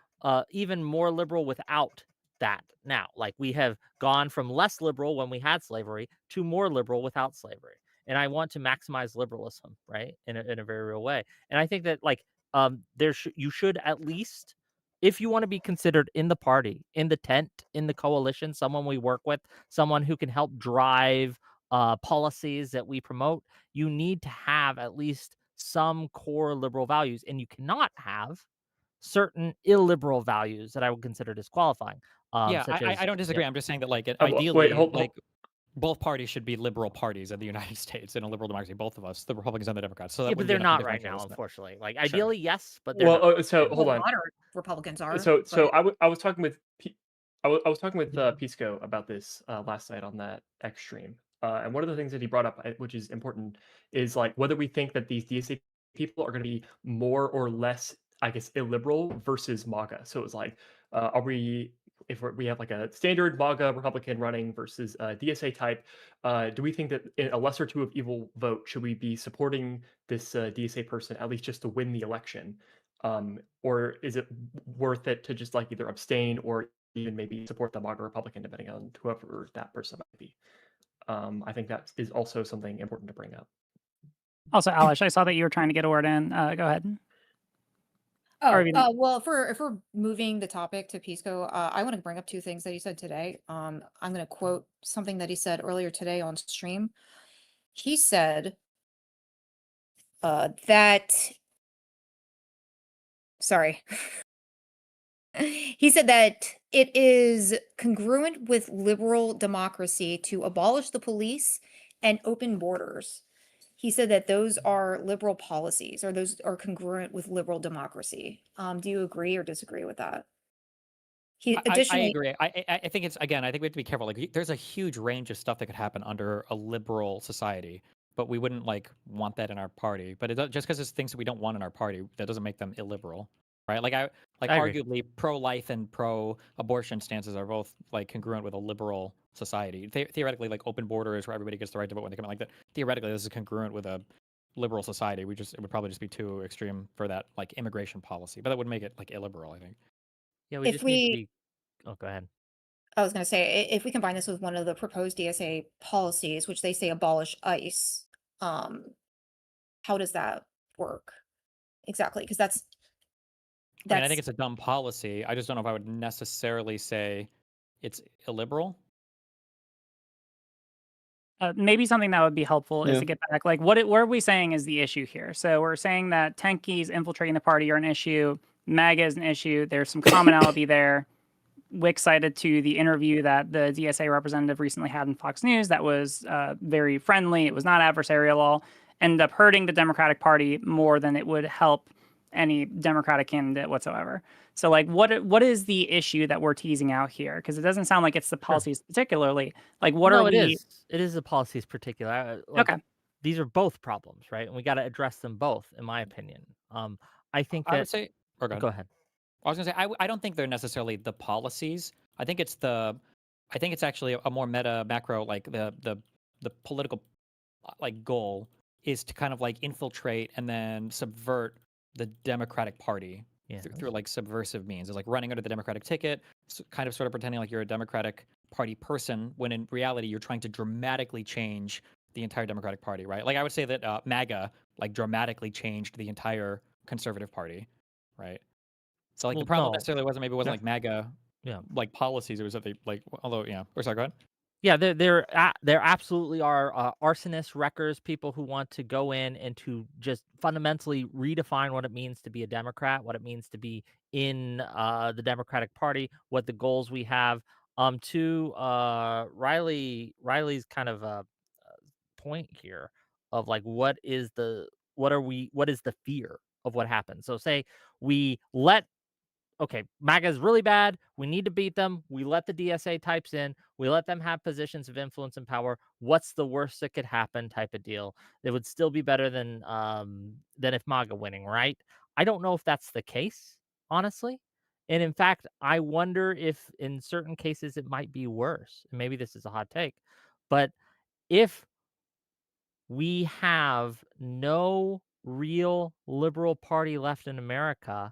even more liberal without that now. Like we have gone from less liberal when we had slavery to more liberal without slavery. And I want to maximize liberalism, right, in a very real way. And I think that like you should at least, if you want to be considered in the party, in the tent, in the coalition, someone we work with, someone who can help drive policies that we promote, you need to have at least some core liberal values, and you cannot have certain illiberal values that I would consider disqualifying. I don't disagree. Yeah. I'm just saying that like ideally, like both parties should be liberal parties in the United States in a liberal democracy. Both of us, the Republicans and the Democrats. So that but they're not right now, unfortunately. Like ideally, yes, but they're not. So hold on. Moderate Republicans are. So I was talking with I was talking with Pisco about this last night on that X stream. And one of the things that he brought up, which is important, is like whether we think that these DSA people are going to be more or less, I guess, illiberal versus MAGA. So it was like, are we, if we have like a standard MAGA Republican running versus a DSA type, do we think that in a lesser two of evil vote, should we be supporting this DSA person at least just to win the election? Or is it worth it to just like either abstain or even maybe support the MAGA Republican, depending on whoever that person might be? I think that is also something important to bring up. Also, Alish, I saw that you were trying to get a word in. Go ahead. Well, if we're moving the topic to Pisco, I want to bring up two things that he said today. I'm going to quote something that he said earlier today on stream. He said that, sorry. He said that it is congruent with liberal democracy to abolish the police and open borders. he said that those are liberal policies, or those are congruent with liberal democracy. Do you agree or disagree with that? He I additionally, agree. I think it's, again, I think we have to be careful. Like, there's a huge range of stuff that could happen under a liberal society, but we wouldn't like want that in our party. But just because it's things that we don't want in our party, that doesn't make them illiberal, right? Like I agree. arguably pro-life and pro-abortion stances are both like congruent with a liberal society. Theoretically, like open borders where everybody gets the right to vote when they come in, like that. Theoretically, this is congruent with a liberal society. It would probably just be too extreme for that like immigration policy, but that would make it like illiberal, I think. Yeah, we if just need to we, be. Oh, go ahead. I was going to say, if we combine this with one of the proposed DSA policies, which they say abolish ICE, how does that work exactly? Because I mean, I think that's it's a dumb policy. I just don't know if I would necessarily say it's illiberal. Maybe something that would be helpful is Yeah. to get back, like, what are we saying is the issue here? So we're saying that tankies infiltrating the party are an issue, MAGA is an issue, there's some commonality there. Wick cited to the interview that the DSA representative recently had in Fox News that was very friendly. It was not adversarial at all. Ended up hurting the Democratic Party more than it would help any Democratic candidate whatsoever. So, like, what is the issue that we're teasing out here? Because it doesn't sound like it's the policies particularly. Like, what No, are it we? is. It is the policies particular. Like, Okay. these are both problems, right? And we got to address them both, in my opinion. I think I would that. say, or go Go ahead. ahead. I was gonna say, I don't think they're necessarily the policies. I think it's actually a more meta macro, like the political like goal is to kind of like infiltrate and then subvert the Democratic Party Yeah. through like subversive means. It's like running under the Democratic ticket, kind of sort of pretending like you're a Democratic Party person, when in reality you're trying to dramatically change the entire Democratic Party, right? Like I would say that MAGA like dramatically changed the entire Conservative Party, right? So like the Well, problem no. necessarily wasn't Yeah. like MAGA Yeah. like policies. It was that they like, although yeah. Or sorry, go ahead. Yeah, there absolutely are arsonists, wreckers, people who want to go in and to just fundamentally redefine what it means to be a Democrat, what it means to be in the Democratic Party, what the goals we have. To Riley's kind of point here of like what is the fear of what happens. So say we let okay, MAGA is really bad. We need to beat them. We let the DSA types in. We let them have positions of influence and power. What's the worst that could happen? Type of deal. It would still be better than if MAGA winning, right? I don't know if that's the case, honestly. And in fact, I wonder if in certain cases it might be worse. And maybe this is a hot take, but if we have no real liberal party left in America,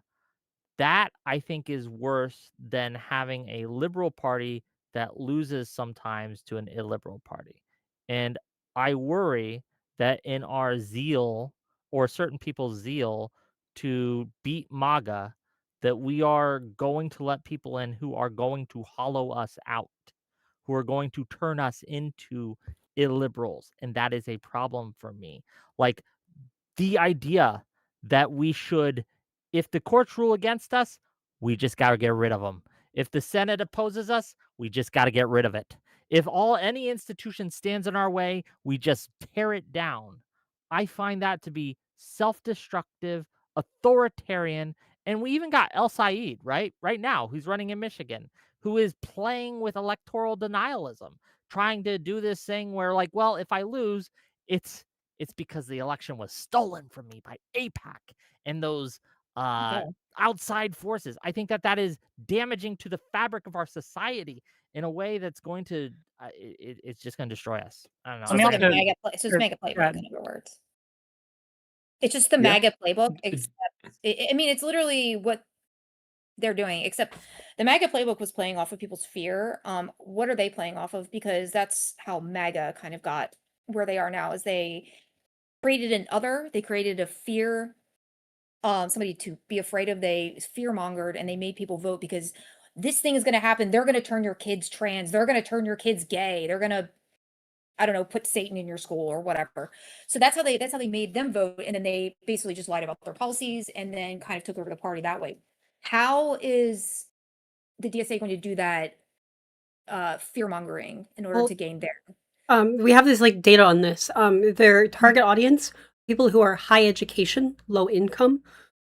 that I think is worse than having a liberal party that loses sometimes to an illiberal party. And I worry that in our zeal, or certain people's zeal, to beat MAGA, that we are going to let people in who are going to hollow us out, who are going to turn us into illiberals. And that is a problem for me. Like, the idea that we should, if the courts rule against us, we just got to get rid of them. If the Senate opposes us, we just got to get rid of it. If any institution stands in our way, we just tear it down. I find that to be self-destructive, authoritarian, and we even got El Said, right now, who's running in Michigan, who is playing with electoral denialism, trying to do this thing where, like, well, if I lose, it's because the election was stolen from me by AIPAC and those outside forces. I think that is damaging to the fabric of our society in a way that's going to it's just going to destroy us. I don't know. So it's like a MAGA play. So it's MAGA playbook, in other words. It's just the MAGA playbook, except I mean, it's literally what they're doing, except the MAGA playbook was playing off of people's fear. What are they playing off of? Because that's how MAGA kind of got where they are now, is they created they created a fear, somebody to be afraid of. They fear mongered and they made people vote because this thing is going to happen. They're going to turn your kids trans. They're going to turn your kids gay. They're going to, I don't know, put Satan in your school or whatever. So that's how they made them vote. And then they basically just lied about their policies and then kind of took over the party that way. How is the DSA going to do that fear mongering in order to gain there? We have this like data on this. Their target audience, people who are high education, low income.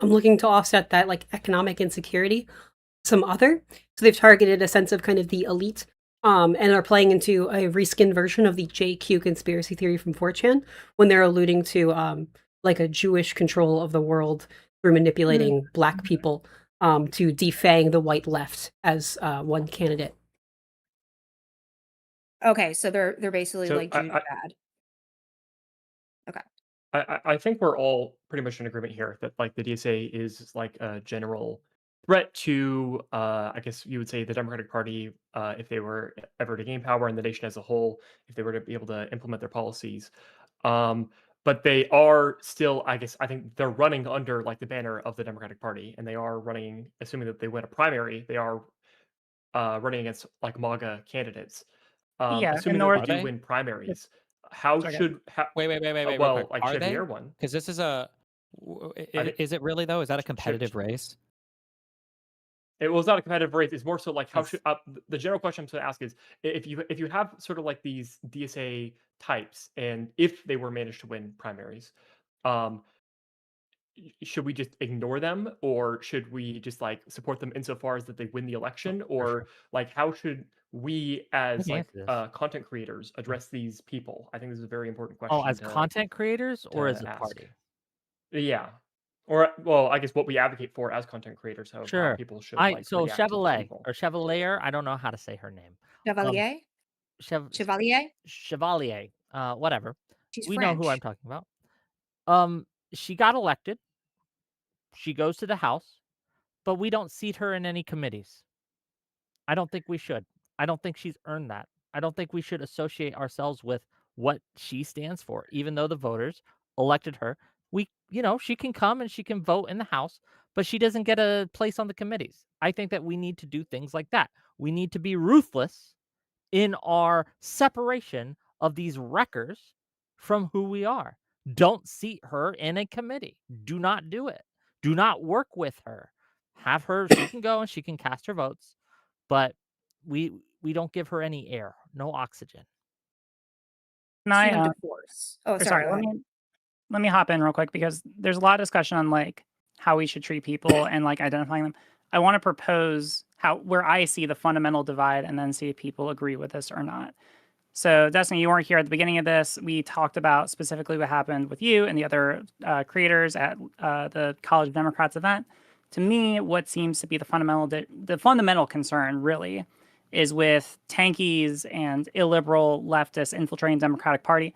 I'm looking to offset that like economic insecurity, some other. So they've targeted a sense of kind of the elite, and are playing into a reskinned version of the JQ conspiracy theory from 4chan when they're alluding to like a Jewish control of the world through manipulating black people to defang the white left as one candidate. Okay, so they're basically So like Jews bad. Okay. I think we're all pretty much in agreement here that like the DSA is like a general threat to I guess you would say the Democratic Party if they were ever to gain power and the nation as a whole if they were to be able to implement their policies. But they are still, I guess, I think they're running under like the banner of the Democratic Party, and they are running, assuming that they win a primary, they are running against like MAGA candidates. Yeah, in Assuming that they order. do they? win primaries, how Sorry, should Wait, real quick. well like Are they? Chevalier won. Because this is a. I think Is it really though? Is that a Ch- competitive race? it was not a competitive race. It's more so like how 'Cause- should the general question I'm going to ask is if you have sort of like these DSA types, and if they were managed to win primaries, um, should we just ignore them, or should we just like support them insofar as that they win the election, For or sure. like how should we I as can like answer this. content creators address these people? I think this is a very important Oh, question as content creators or as to a ask. party? Yeah. Or well, I guess what we advocate for as content creators, how Sure. people should like So react to these Chevalier people. or Chevalier, I don't know how to say her name. Um, Chevalier? Chev Chevalier? Chevalier, whatever. She's We know who I'm French. talking about. She got elected. She goes to the House, but we don't seat her in any committees. I don't think we should. I don't think she's earned that. I don't think we should associate ourselves with what she stands for, even though the voters elected her. She can come and she can vote in the House, but she doesn't get a place on the committees. I think that we need to do things like that. We need to be ruthless in our separation of these wreckers from who we are. Don't seat her in a committee. Do not do it. Do not work with her. Have her, she can go and she can cast her votes, but we don't give her any air, no oxygen. Can So I, you want to force. Oh, or sorry, sorry, go ahead. let me hop in real quick because there's a lot of discussion on like how we should treat people and like identifying them. I want to propose where I see the fundamental divide and then see if people agree with this or not. So, Destiny, you weren't here at the beginning of this. We talked about specifically what happened with you and the other creators at the College of Democrats event. To me, what seems to be the fundamental concern really is with tankies and illiberal leftists infiltrating the Democratic Party.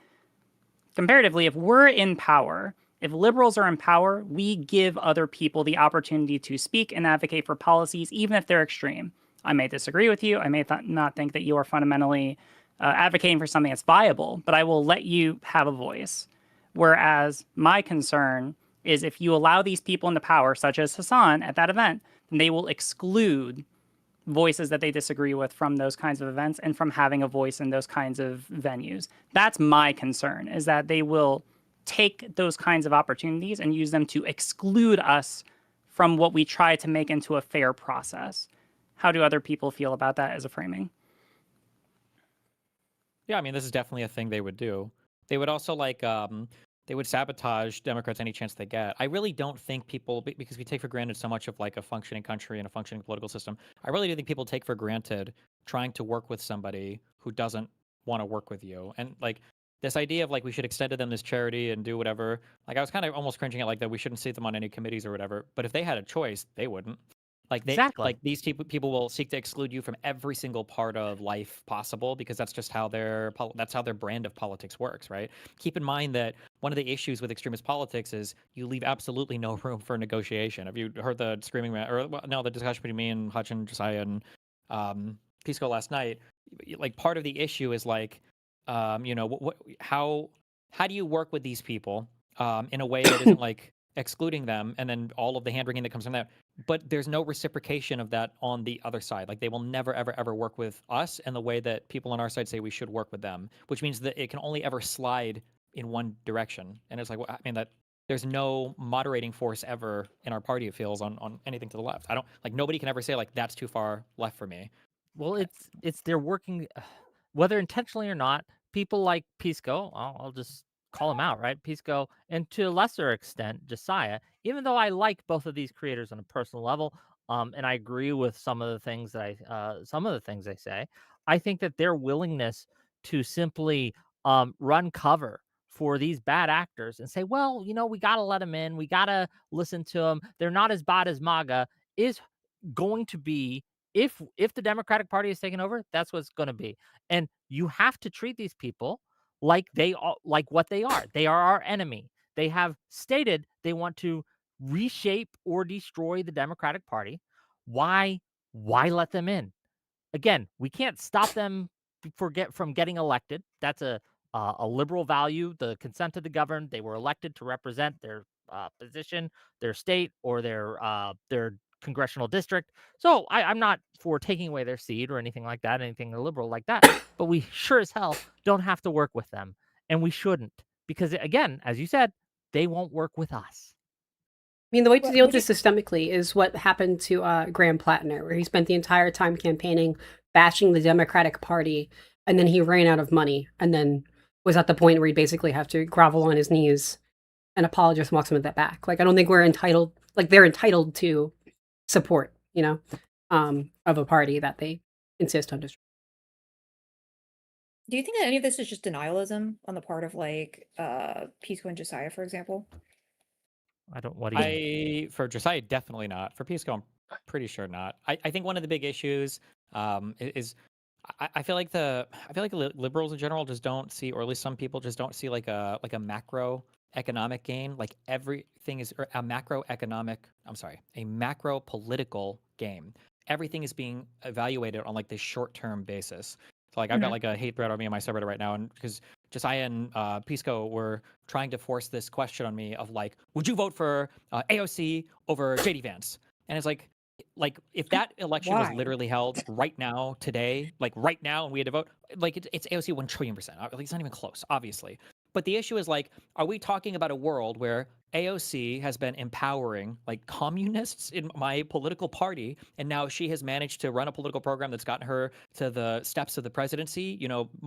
Comparatively, if we're in power, if liberals are in power, we give other people the opportunity to speak and advocate for policies, even if they're extreme. I may disagree with you. I may not think that you are fundamentally advocating for something that's viable, but I will let you have a voice. Whereas my concern is if you allow these people into power, such as Hassan at that event, then they will exclude voices that they disagree with from those kinds of events and from having a voice in those kinds of venues. That's my concern, is that they will take those kinds of opportunities and use them to exclude us from what we try to make into a fair process. How do other people feel about that as a framing? Yeah, I mean, this is definitely a thing they would do. They would also they would sabotage Democrats any chance they get. I really don't think people, because we take for granted so much of like a functioning country and a functioning political system. I really do think people take for granted trying to work with somebody who doesn't want to work with you. And like this idea of like we should extend to them this charity and do whatever. Like I was kind of almost cringing at like that we shouldn't seat them on any committees or whatever. But if they had a choice, they wouldn't. Like Exactly. these people will seek to exclude you from every single part of life possible because that's just how that's how their brand of politics works, right? Keep in mind that one of the issues with extremist politics is you leave absolutely no room for negotiation. Have you heard the the discussion between me and Hutch and Josiah and Pisco last night? Like part of the issue is like, how do you work with these people in a way that isn't like excluding them and then all of the hand wringing that comes from that, but there's no reciprocation of that on the other side. Like they will never ever ever work with us in the way that people on our side say we should work with them, which means that it can only ever slide in one direction. And it's like, well, I mean, that there's no moderating force ever in our party, it feels, on anything to the left. I don't like, nobody can ever say like that's too far left for me. Well, it's they're working, whether intentionally or not. people like Pisco, I'll just call him out, right? Pisco, and to a lesser extent, Josiah, even though I like both of these creators on a personal level, and I agree with some of the things that some of the things they say, I think that their willingness to simply run cover for these bad actors and say, well, we got to let them in. We got to listen to them. They're not as bad as MAGA is going to be if the Democratic Party is taken over, that's what it's going to be. And you have to treat these people like they are, like what they are. They are our enemy. They have stated they want to reshape or destroy the Democratic Party. Why let them in? Again, we can't stop them from getting elected. That's a liberal value, the consent of the governed. They were elected to represent their position, their state, or their congressional district. So I'm not for taking away their seat or anything like that, anything liberal like that. But we sure as hell don't have to work with them, and we shouldn't, because again, as you said, they won't work with us. I mean, the way to deal with this systemically is what happened to Graham Plattner, where he spent the entire time campaigning, bashing the Democratic Party, and then he ran out of money, and then was at the point where he basically have to grovel on his knees and apologize and walk some of that back. Like, I don't think we're entitled, like they're entitled to support, of a party that they insist on destroying. Do you think that any of this is just denialism on the part of Pisco and Josiah, for example? I don't. What do you mean? For Josiah, definitely not. For Pisco, I'm pretty sure not. I think one of the big issues is I feel like liberals in general just don't see, or at least some people just don't see like a macro economic gain. Like everything is a macroeconomic. I'm sorry, a macro political game. Everything is being evaluated on like this short term basis. So like I've got like a hate thread on me in my subreddit right now, and because Josiah and Pisco were trying to force this question on me of like, would you vote for AOC over JD Vance? And it's like if that election was literally held right now, today, like right now, and we had to vote, like it's AOC 1,000,000,000%. Like it's not even close, obviously. But the issue is like, are we talking about a world where AOC has been empowering like communists in my political party, and now she has managed to run a political program that's gotten her to the steps of the presidency?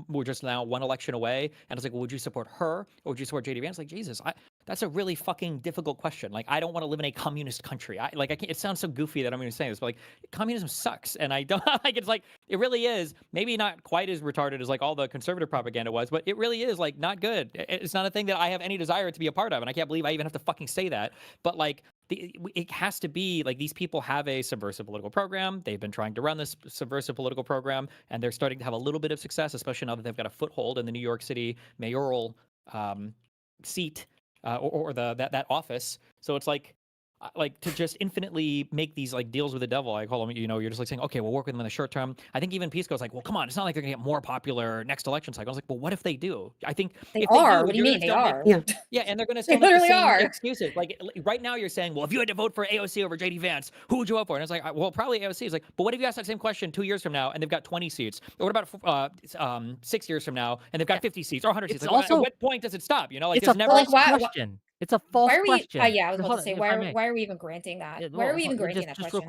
We're just now one election away, and it's like, well, would you support her or would you support JD Vance? Like, Jesus, that's a really fucking difficult question. Like, I don't want to live in a communist country. I can't, it sounds so goofy that I'm even saying this, but like, communism sucks, and I don't like. It's like it really is. Maybe not quite as retarded as like all the conservative propaganda was, but it really is like not good. It's not a thing that I have any desire to be a part of, and I can't believe I even have to fucking say that. But like, it has to be like these people have a subversive political program. They've been trying to run this subversive political program, and they're starting to have a little bit of success, especially now that they've got a foothold in the New York City mayoral seat. Or that office. So it's like to just infinitely make these like deals with the devil. I call them, you're just like saying, okay, we'll work with them in the short term. I think even Pisco's like, well, come on, it's not like they're gonna get more popular next election cycle. I was like, well, what if they do? I think they if are. They do, what do you mean they are? Yeah, and they're gonna they still make the literally same are. excuses. Like right now, you're saying, well, if you had to vote for AOC over JD Vance, who would you vote for? And it's like, well, probably AOC. It's like, but what if you ask that same question 2 years from now and they've got 20 seats? Or what about 6 years from now and they've got 50 seats or 100 seats? Like, also, at what point does it stop? Like, it's a false question. It's a false question. Yeah, I was about to say, why are we even granting that? Why are we even granting that question?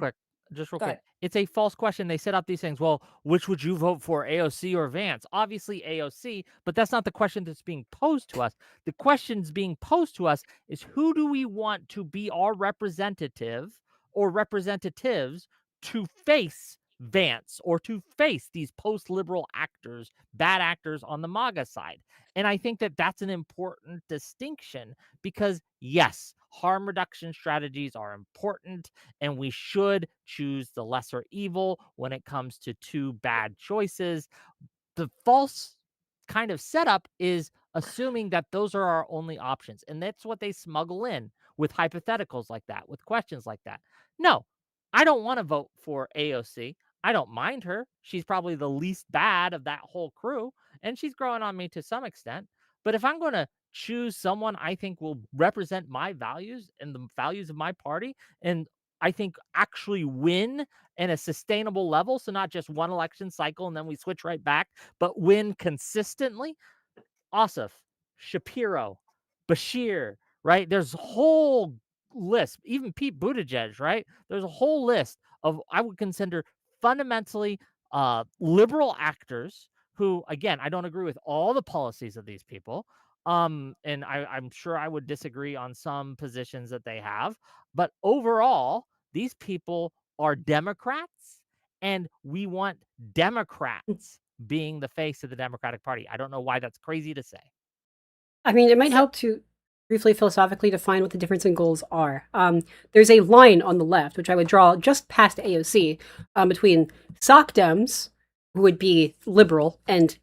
Just real quick. It's a false question. They set up these things. Well, which would you vote for, AOC or Vance? Obviously AOC, but that's not the question that's being posed to us. The questions being posed to us is, who do we want to be our representative or representatives to face Vance or to face these post-liberal actors, bad actors on the MAGA side? And I think that that's an important distinction, because yes, harm reduction strategies are important, and we should choose the lesser evil when it comes to two bad choices. The false kind of setup is assuming that those are our only options. And that's what they smuggle in with hypotheticals like that, with questions like that. No, I don't want to vote for AOC. I don't mind her. She's probably the least bad of that whole crew, and she's growing on me to some extent. But if I'm going to choose someone I think will represent my values and the values of my party, and I think actually win in a sustainable level, so not just one election cycle and then we switch right back, but win consistently, Ossoff, Shapiro, Bashir, right? There's a whole list, even Pete Buttigieg, right? There's a whole list of, I would consider, fundamentally liberal actors who, again, I don't agree with all the policies of these people. And I'm sure I would disagree on some positions that they have. But overall, these people are Democrats, and we want Democrats being the face of the Democratic Party. I don't know why that's crazy to say. I mean, it might help to briefly philosophically define what the difference in goals are. There's a line on the left, which I would draw just past AOC, between Soc Dems, who would be liberal, and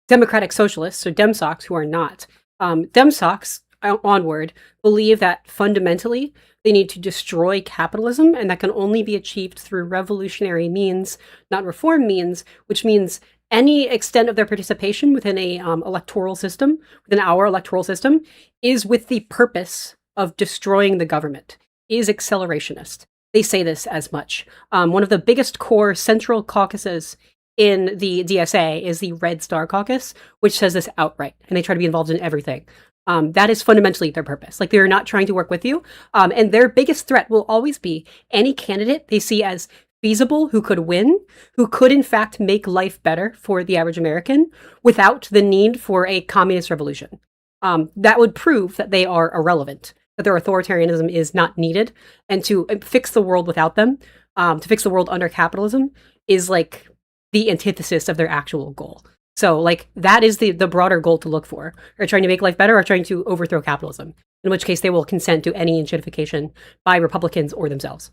Democratic Socialists, so Demsocs, who are not. Demsocs, onward, believe that fundamentally they need to destroy capitalism, and that can only be achieved through revolutionary means, not reform means, which means any extent of their participation within a electoral system, within our electoral system, is with the purpose of destroying the government, is accelerationist. They say this as much. One of the biggest core central caucuses in the DSA is the Red Star Caucus, which says this outright, and they try to be involved in everything. That is fundamentally their purpose. Like, they're not trying to work with you. And their biggest threat will always be any candidate they see as feasible, who could win, who could in fact make life better for the average American without the need for a communist revolution. That would prove that they are irrelevant, that their authoritarianism is not needed, and to fix the world without them, to fix the world under capitalism, is like the antithesis of their actual goal. So, like, that is the broader goal to look for. Are trying to make life better, or trying to overthrow capitalism, in which case they will consent to any enshittification by Republicans or themselves.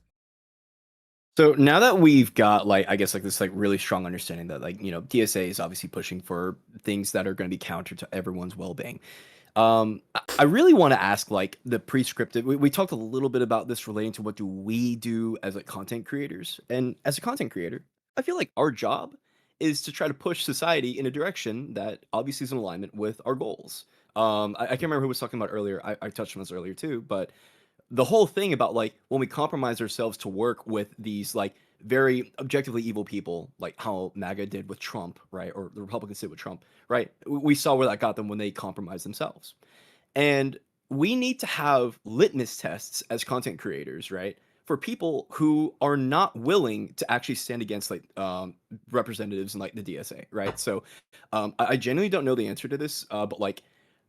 So now that we've got, like, I guess, like, this, like, really strong understanding that, like, you know, DSA is obviously pushing for things that are going to be counter to everyone's well-being. I really want to ask, like, the prescriptive. We talked a little bit about this relating to what do we do as, like, content creators. And as a content creator, I feel like our job is to try to push society in a direction that obviously is in alignment with our goals. I can't remember who was talking about earlier. I touched on this earlier too, but the whole thing about, like, when we compromise ourselves to work with these, like, very objectively evil people, like how MAGA did with Trump, right? Or the Republicans did with Trump, right? We saw where that got them when they compromised themselves. And we need to have litmus tests as content creators, right? For people who are not willing to actually stand against, like, representatives in, like, the DSA, right? So I genuinely don't know the answer to this, but, like,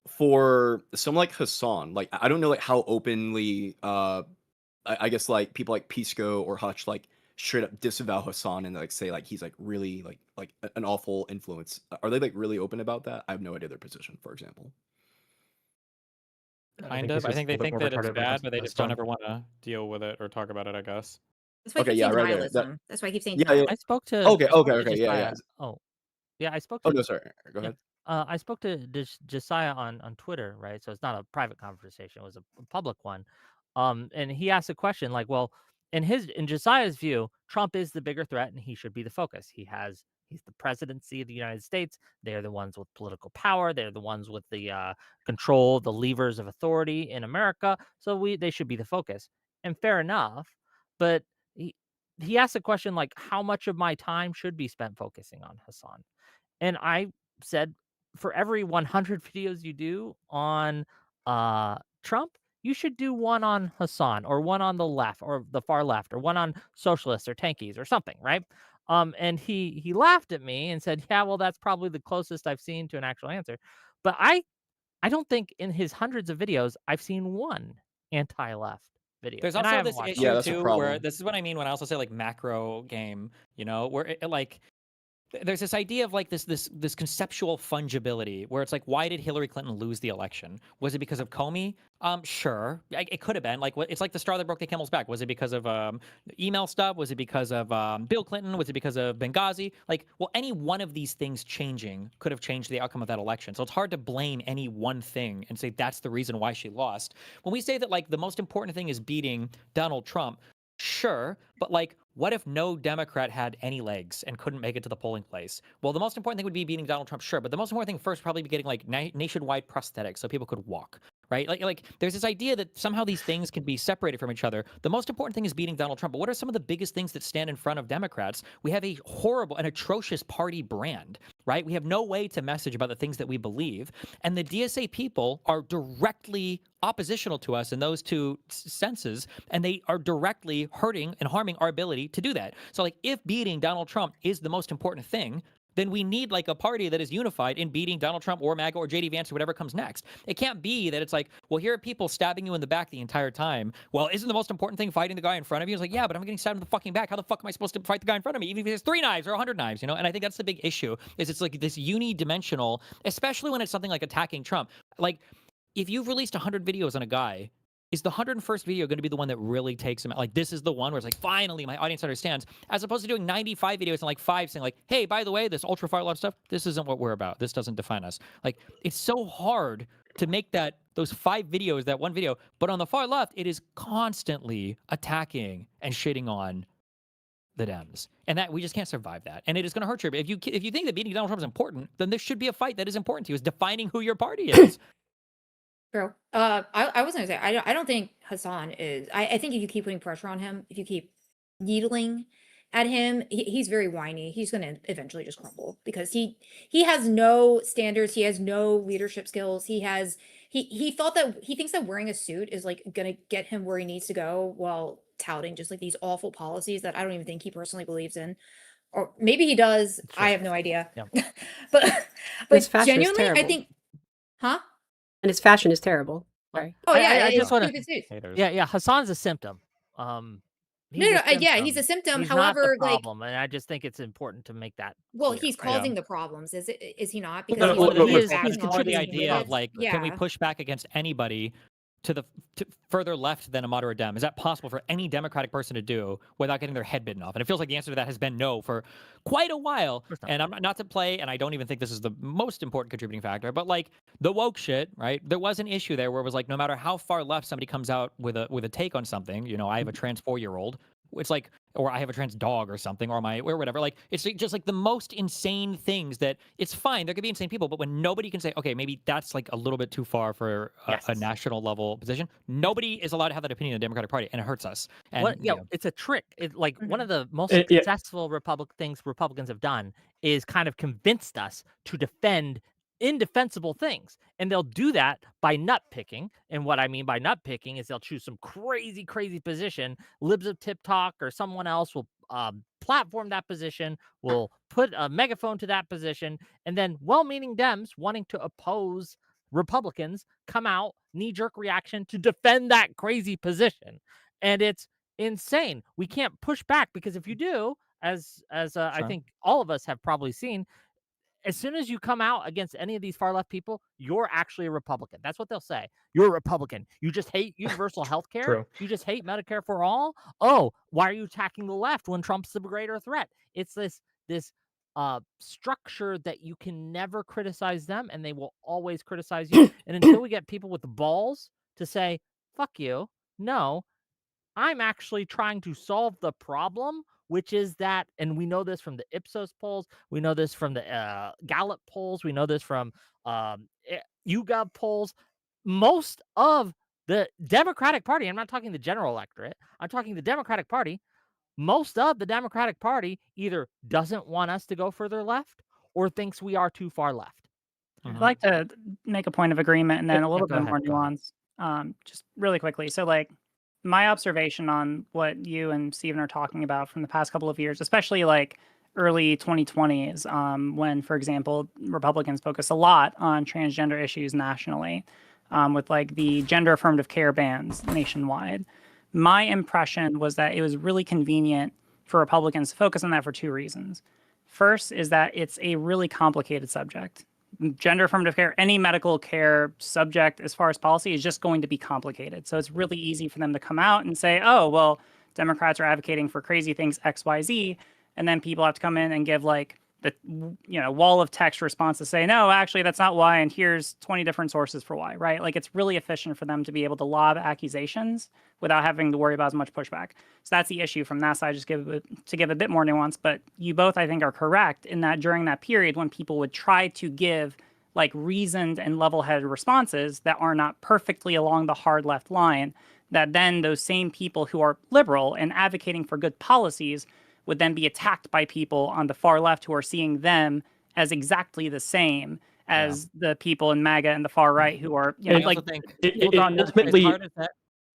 for someone like Hassan, like, I don't know, like, how openly I guess, like, people like Pisco or Hutch, like, straight up disavow Hassan and, like, say, like, he's, like, really, like an awful influence. Are they, like, really open about that? I have no idea their position, for example. Kind of. I think they think that it's bad, but they just don't ever want to deal with it or talk about it, I guess. That's why I Okay, keep yeah, saying right, denialism. That's why I keep saying yeah, yeah. denialism. I spoke to Okay, I spoke to okay, yeah, yeah. Josiah. Oh, yeah, I spoke Oh, to no, sorry. Go yeah, ahead. I spoke to Josiah on Twitter, right? So it's not a private conversation; it was a public one. And he asked a question like, "Well, in Josiah's view, Trump is the bigger threat, and he should be the focus. He's the presidency of the United States. They're the ones with political power. They're the ones with the control, the levers of authority in America. So they should be the focus. And fair enough, but he asked a question like, how much of my time should be spent focusing on Hassan? And I said, for every 100 videos you do on Trump, you should do one on Hassan, or one on the left or the far left, or one on socialists or tankies or something, right? And he laughed at me and said, yeah, well, that's probably the closest I've seen to an actual answer. But I don't think in his hundreds of videos I've seen one anti-left video. There's And I also haven't this watched Yeah, issue that's a too, where problem. this is what I mean when I also say, like, macro game, you know, where like there's this idea of, like, this conceptual fungibility where it's like, why did Hillary Clinton lose the election? Was it because of Comey? Sure, it could have been. Like, it's like the straw that broke the camel's back. Was it because of email stuff? Was it because of Bill Clinton? Was it because of Benghazi? Like, well, any one of these things changing could have changed the outcome of that election. So it's hard to blame any one thing and say that's the reason why she lost. When we say that, like, the most important thing is beating Donald Trump, sure, but, like, what if no Democrat had any legs and couldn't make it to the polling place? Well, the most important thing would be beating Donald Trump, sure, but the most important thing first would probably be getting, like, nationwide prosthetics so people could walk, right? Like there's this idea that somehow these things can be separated from each other. The most important thing is beating Donald Trump, but what are some of the biggest things that stand in front of Democrats? We have a horrible and atrocious party brand, right? We have no way to message about the things that we believe, and the DSA people are directly oppositional to us in those two senses, and they are directly hurting and harming our ability to do that. So, like, if beating Donald Trump is the most important thing, then we need like a party that is unified in beating Donald Trump or MAGA or JD Vance or whatever comes next. It can't be that it's like, well, here are people stabbing you in the back the entire time. Well, isn't the most important thing fighting the guy in front of you? It's like, yeah, but I'm getting stabbed in the fucking back. How the fuck am I supposed to fight the guy in front of me, even if he has 3 knives or 100 knives, you know? And I think that's the big issue, is it's like this unidimensional, especially when it's something like attacking Trump. Like, if you've released 100 videos on a guy, is the 101st video going to be the one that really takes him out? Like, this is the one where it's like, finally, my audience understands, as opposed to doing 95 videos and like 5 saying like, hey, by the way, this ultra far left stuff, this isn't what we're about. This doesn't define us. Like, it's so hard to make those 5 videos, that one video, but on the far left, it is constantly attacking and shitting on the Dems, and that we just can't survive that, and it is going to hurt you. If you think that beating Donald Trump is important, then there should be a fight that is important to you, is defining who your party is. True. I was gonna say I don't think Hassan is. I think if you keep putting pressure on him, if you keep needling at him, he's very whiny. He's gonna eventually just crumble because he has no standards. He has no leadership skills. He thinks that wearing a suit is like gonna get him where he needs to go while touting just like these awful policies that I don't even think he personally believes in. Or maybe he does. Sure. I have no idea. Yeah. but His fashion is genuinely, I terrible. think, huh? And his fashion is terrible. Sorry. Oh yeah, I it's just want stupid suits. to. Yeah. Hassan's a symptom. He's No, a no, yeah, he's a symptom. symptom. He's However, not the like, problem, and I just think it's important to make that. well, clear, he's right? causing the problems. Is he not? Because No, he's well, the he most is- bad he's in all contributing these the idea of candidates. like, Can we Yeah. push back against anybody to further left than a moderate Dem? Is that possible for any Democratic person to do without getting their head bitten off? And it feels like the answer to that has been no for quite a while. And I'm not to play, and I don't even think this is the most important contributing factor, but like the woke shit, right? There was an issue there where it was like, no matter how far left somebody comes out with a take on something, you know, I have a trans 4-year-old, it's like, or I have a trans dog or something, or whatever. Like, it's just like the most insane things that it's fine. There could be insane people, but when nobody can say, okay, maybe that's like a little bit too far for a national level position, nobody is allowed to have that opinion in the Democratic Party, and it hurts us. And it's a trick. One of the most Yeah. successful things Republicans have done is kind of convinced us to defend indefensible things, and they'll do that by nut picking. And what I mean by nut picking is they'll choose some crazy position. Libs of Tip Talk or someone else will platform that position, will put a megaphone to that position, and then well-meaning Dems wanting to oppose Republicans come out, knee-jerk reaction to defend that crazy position. And it's insane. We can't push back, because if you do, as I think all of us have probably seen, as soon as you come out against any of these far left people, you're actually a Republican. That's what they'll say. You're a Republican. You just hate universal health care. True. You just hate Medicare for all. Oh, why are you attacking the left when Trump's the greater threat? It's this structure that you can never criticize them, and they will always criticize you. And until we get people with the balls to say, fuck you, no, I'm actually trying to solve the problem, which is that, and we know this from the Ipsos polls, we know this from the Gallup polls, we know this from YouGov polls. Most of the Democratic Party, I'm not talking the general electorate, I'm talking the Democratic Party, most of the Democratic Party either doesn't want us to go further left or thinks we are too far left. I'd like to make a point of agreement and then a little go bit ahead, more go ahead. nuance, just really quickly. So, like, my observation on what you and Stephen are talking about from the past couple of years, especially like early 2020s, when, for example, Republicans focused a lot on transgender issues nationally, with like the gender affirmative care bans nationwide. My impression was that it was really convenient for Republicans to focus on that for 2 reasons. First is that it's a really complicated subject. Gender affirmative care, any medical care subject as far as policy, is just going to be complicated. So it's really easy for them to come out and say, oh, well, Democrats are advocating for crazy things X, Y, Z. And then people have to come in and give like the wall of text response to say, no, actually, that's not why. And here's 20 different sources for why, right? Like, it's really efficient for them to be able to lob accusations without having to worry about as much pushback. So that's the issue from that side, just to give a bit more nuance. But you both, I think, are correct in that during that period when people would try to give like reasoned and level-headed responses that are not perfectly along the hard left line, that then those same people who are liberal and advocating for good policies would then be attacked by people on the far left who are seeing them as exactly the same as the people in MAGA and the far right who are, I like, also think ultimately,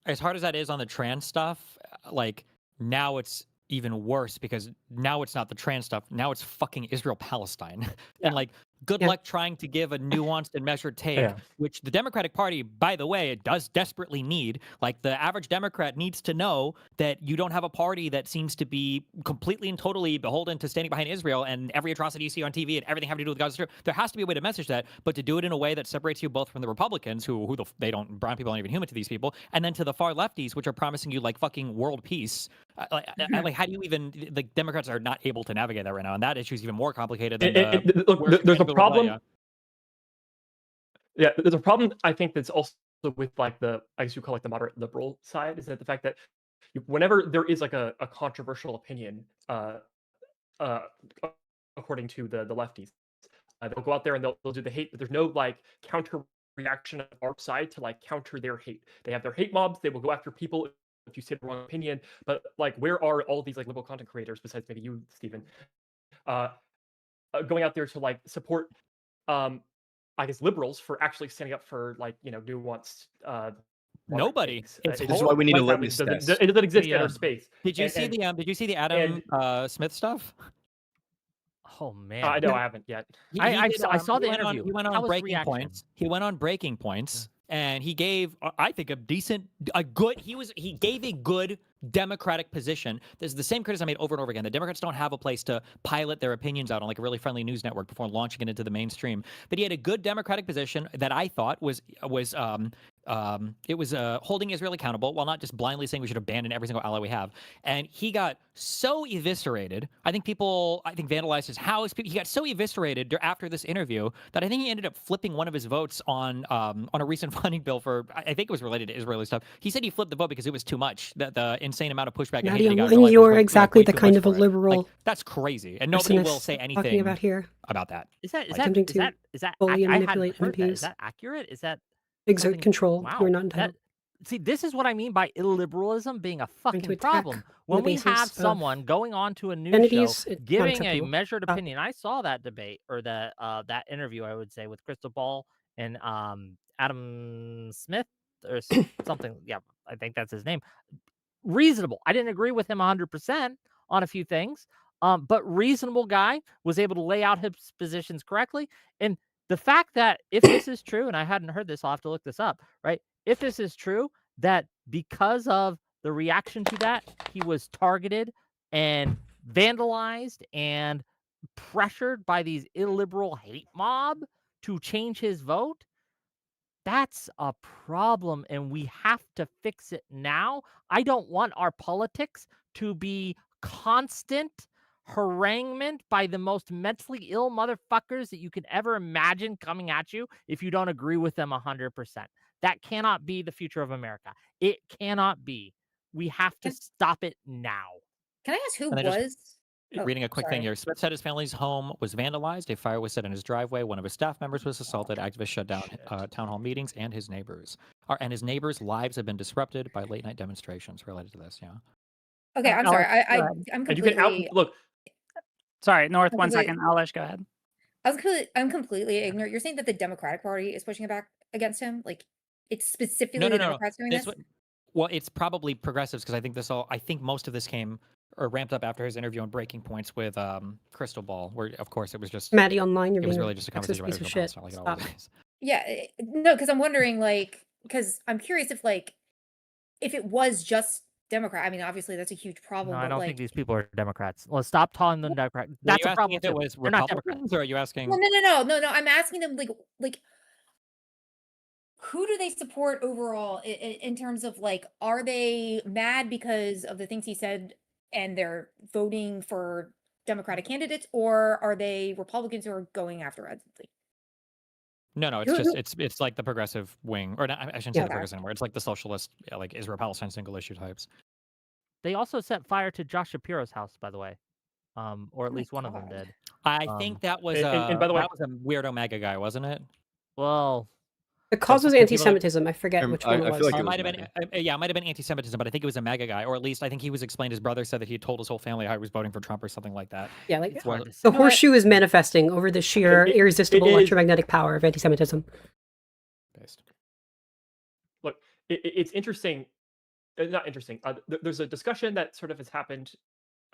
as hard as that is on the trans stuff, like now it's even worse because now it's not the trans stuff. Now it's fucking Israel-Palestine. And like, good Yeah. luck trying to give a nuanced and measured take, Yeah. which the Democratic Party, by the way, it does desperately need. Like, the average Democrat needs to know that you don't have a party that seems to be completely and totally beholden to standing behind Israel and every atrocity you see on TV and everything having to do with Gaza. There has to be a way to message that, but to do it in a way that separates you both from the Republicans, they don't, brown people aren't even human to these people, and then to the far lefties, which are promising you like fucking world peace. Like, how do you even, like, Democrats are not able to navigate that right now, and that issue is even more complicated than Look, there's a problem. Yeah, there's a problem. I think that's also with like I guess you call like the moderate liberal side, is that the fact that whenever there is like a controversial opinion, uh, according to the lefties, they'll go out there and they'll do the hate, but there's no like counter reaction on our side to like counter their hate. They have their hate mobs. They will go after people if you say the wrong opinion. But like, where are all these like liberal content creators besides maybe you, Stephen, going out there to like support, I guess, liberals for actually standing up for like, nuanced. Nobody. This is why we need a litmus test. It doesn't exist in our space. Did you see the Adam Smith stuff? Oh man, I know I haven't yet. I saw the interview. He went on Breaking Points. He went on Breaking Points, and he gave, I think, he gave a good Democratic position. This is the same criticism I made over and over again. The Democrats don't have a place to pilot their opinions out on like a really friendly news network before launching it into the mainstream. But he had a good Democratic position that I thought was holding Israel accountable while not just blindly saying we should abandon every single ally we have. And he got so eviscerated. I think vandalized his house. He got so eviscerated after this interview that I think he ended up flipping one of his votes on a recent funding bill for, I think it was related to Israeli stuff. He said he flipped the vote because it was too much. The insane amount of pushback. And you're exactly the kind of a liberal. Like, that's crazy, and nobody will say anything about here about that. Is that fully manipulate MPs? Is that accurate? Is that exert control? Wow. You're not entitled. See, this is what I mean by illiberalism being a fucking problem. When we have someone going on to a news show giving a measured opinion. I saw that debate or that interview, I would say, with Crystal Ball and Adam Smith or something. Yeah, I think that's his name. Reasonable. I didn't agree with him 100% on a few things, but reasonable guy, was able to lay out his positions correctly. And the fact that if this is true, and I hadn't heard this, I'll have to look this up, right? If this is true, that because of the reaction to that, he was targeted and vandalized and pressured by these illiberal hate mob to change his vote, that's a problem, and we have to fix it now. I don't want our politics to be constant haranguement by the most mentally ill motherfuckers that you could ever imagine coming at you if you don't agree with them 100%. That cannot be the future of America. It cannot be. We have to stop it now. Can I ask who was? Reading a quick thing here. Smith said his family's home was vandalized. A fire was set in his driveway. One of his staff members was assaulted. Activists shut down town hall meetings, and his neighbors' lives have been disrupted by late night demonstrations related to this. Yeah. Okay, I'm sorry. I'm completely look. Sorry, North. 1 second. Alish, go ahead. I'm completely ignorant. You're saying that the Democratic Party is pushing back against him? Like, it's specifically the Democrats doing this? Well, it's probably progressives because I think most of this came or ramped up after his interview on Breaking Points with Crystal Ball, where of course it was just Maddie online. It was really just a conversation about shit. like it always is. Yeah, no, because I'm wondering, like, because I'm curious if it was just Democrat. I mean, obviously that's a huge problem. No, but I don't think these people are Democrats. Let's stop calling them Democrats. That's a problem. If it was Republicans, or are you asking? No. I'm asking them like who do they support overall in terms of like, are they mad because of the things he said and they're voting for Democratic candidates, or are they Republicans who are going after Ed? No, it's like the progressive wing, or not, I shouldn't say the progressive anymore. It's like the socialist, like Israel-Palestine single issue types. They also set fire to Josh Shapiro's house, by the way, or at least one of them did. I think that was and by the way, that was a weirdo MAGA guy, wasn't it? Well, the cause was anti-Semitism. I forget which one it was. It might have been, it might have been anti-Semitism, but I think it was a MAGA guy, or at least I think he was explained. His brother said that he had told his whole family how he was voting for Trump or something like that. Yeah, like the horseshoe is manifesting over the sheer irresistible electromagnetic power of anti-Semitism. Look, it's interesting. Not interesting. There's a discussion that sort of has happened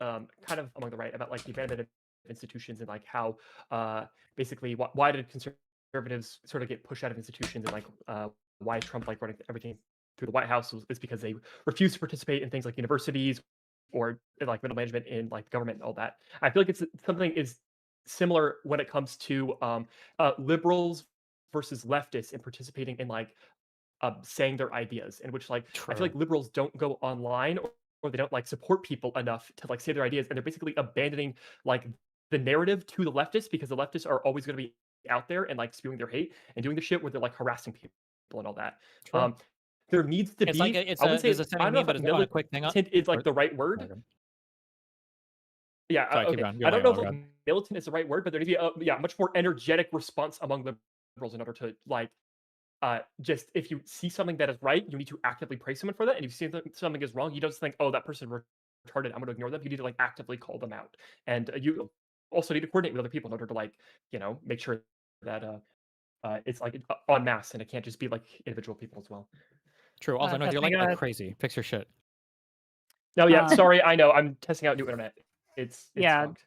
kind of among the right about like the abandonment of institutions and like how basically why did conservatives sort of get pushed out of institutions and like why Trump like running everything through the White House is because they refuse to participate in things like universities or like middle management in like government and all that. I feel like it's something is similar when it comes to liberals versus leftists and participating in like saying their ideas, in which like I feel like liberals don't go online or they don't like support people enough to like say their ideas, and they're basically abandoning like the narrative to the leftists because the leftists are always going to be out there and like spewing their hate and doing the shit where they're like harassing people and all that. True. There needs to It's be. like it's I would a say there's a I don't saying know meme, but if it's on a quick thing up. militant is like Or- the right word. Sorry, Yeah, keep okay. going. You're I don't like, know oh, if like, God. militant is the right word, but there needs to be a much more energetic response among liberals in order to like just if you see something that is right, you need to actively praise someone for that. And if you see something is wrong, you don't just think, oh, that person retarded, I'm going to ignore them. You need to like actively call them out, and you also need to coordinate with other people in order to like make sure that it's like en masse and it can't just be like individual people as well. True. Also, no, you're Testing, like crazy. Fix your shit. No, yeah, sorry, I know I'm testing out new internet. It's yeah, fucked.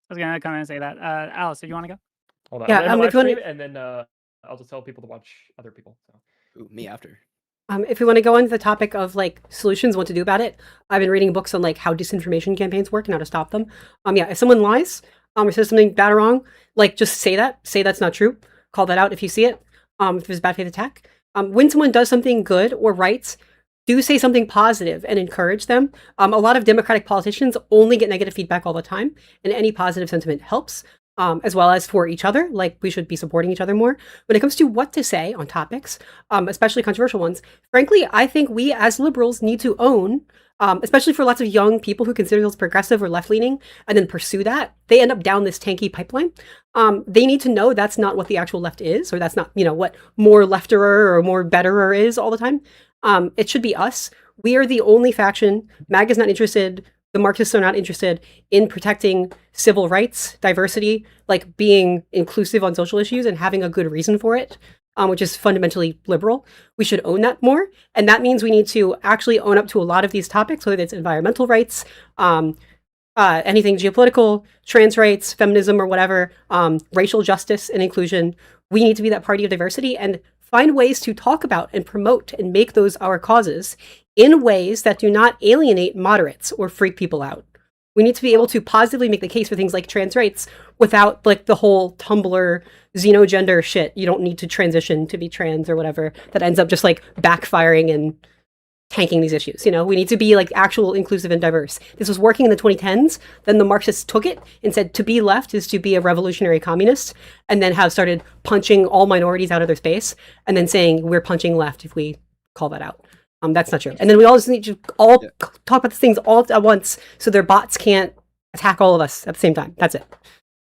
I was gonna come in and say that. Alice, did you want to go? Hold on, Yeah, I'm gonna if live you stream wanna- and then I'll just tell people to watch other people. So. Ooh, me after. If we want to go into the topic of like solutions, what to do about it, I've been reading books on like how disinformation campaigns work and how to stop them. Yeah, if someone lies, or says something bad or wrong, like just say that. Say that's not true. Call that out if you see it. If there's a bad faith attack. When someone does something good or right, do say something positive and encourage them. A lot of Democratic politicians only get negative feedback all the time, and any positive sentiment helps. As well as for each other, like we should be supporting each other more. When it comes to what to say on topics, especially controversial ones, frankly, I think we as liberals need to own, especially for lots of young people who consider themselves progressive or left leaning and then pursue that, they end up down this tanky pipeline. They need to know that's not what the actual left is, or that's not, what more lefterer or more betterer is all the time. It should be us. We are the only faction. MAG is not interested. The Marxists are not interested in protecting civil rights, diversity, like being inclusive on social issues and having a good reason for it, which is fundamentally liberal. We should own that more. And that means we need to actually own up to a lot of these topics, whether it's environmental rights, anything geopolitical, trans rights, feminism, or whatever, racial justice and inclusion. We need to be that party of diversity and find ways to talk about and promote and make those our causes in ways that do not alienate moderates or freak people out. We need to be able to positively make the case for things like trans rights without like the whole Tumblr xenogender shit. You don't need to transition to be trans or whatever that ends up just like backfiring and tanking these issues. We need to be like actual inclusive and diverse. This was working in the 2010s. Then the Marxists took it and said to be left is to be a revolutionary communist, and then have started punching all minorities out of their space and then saying we're punching left if we call that out. That's not true. And then we all just need to talk about these things all at once so their bots can't attack all of us at the same time. That's it.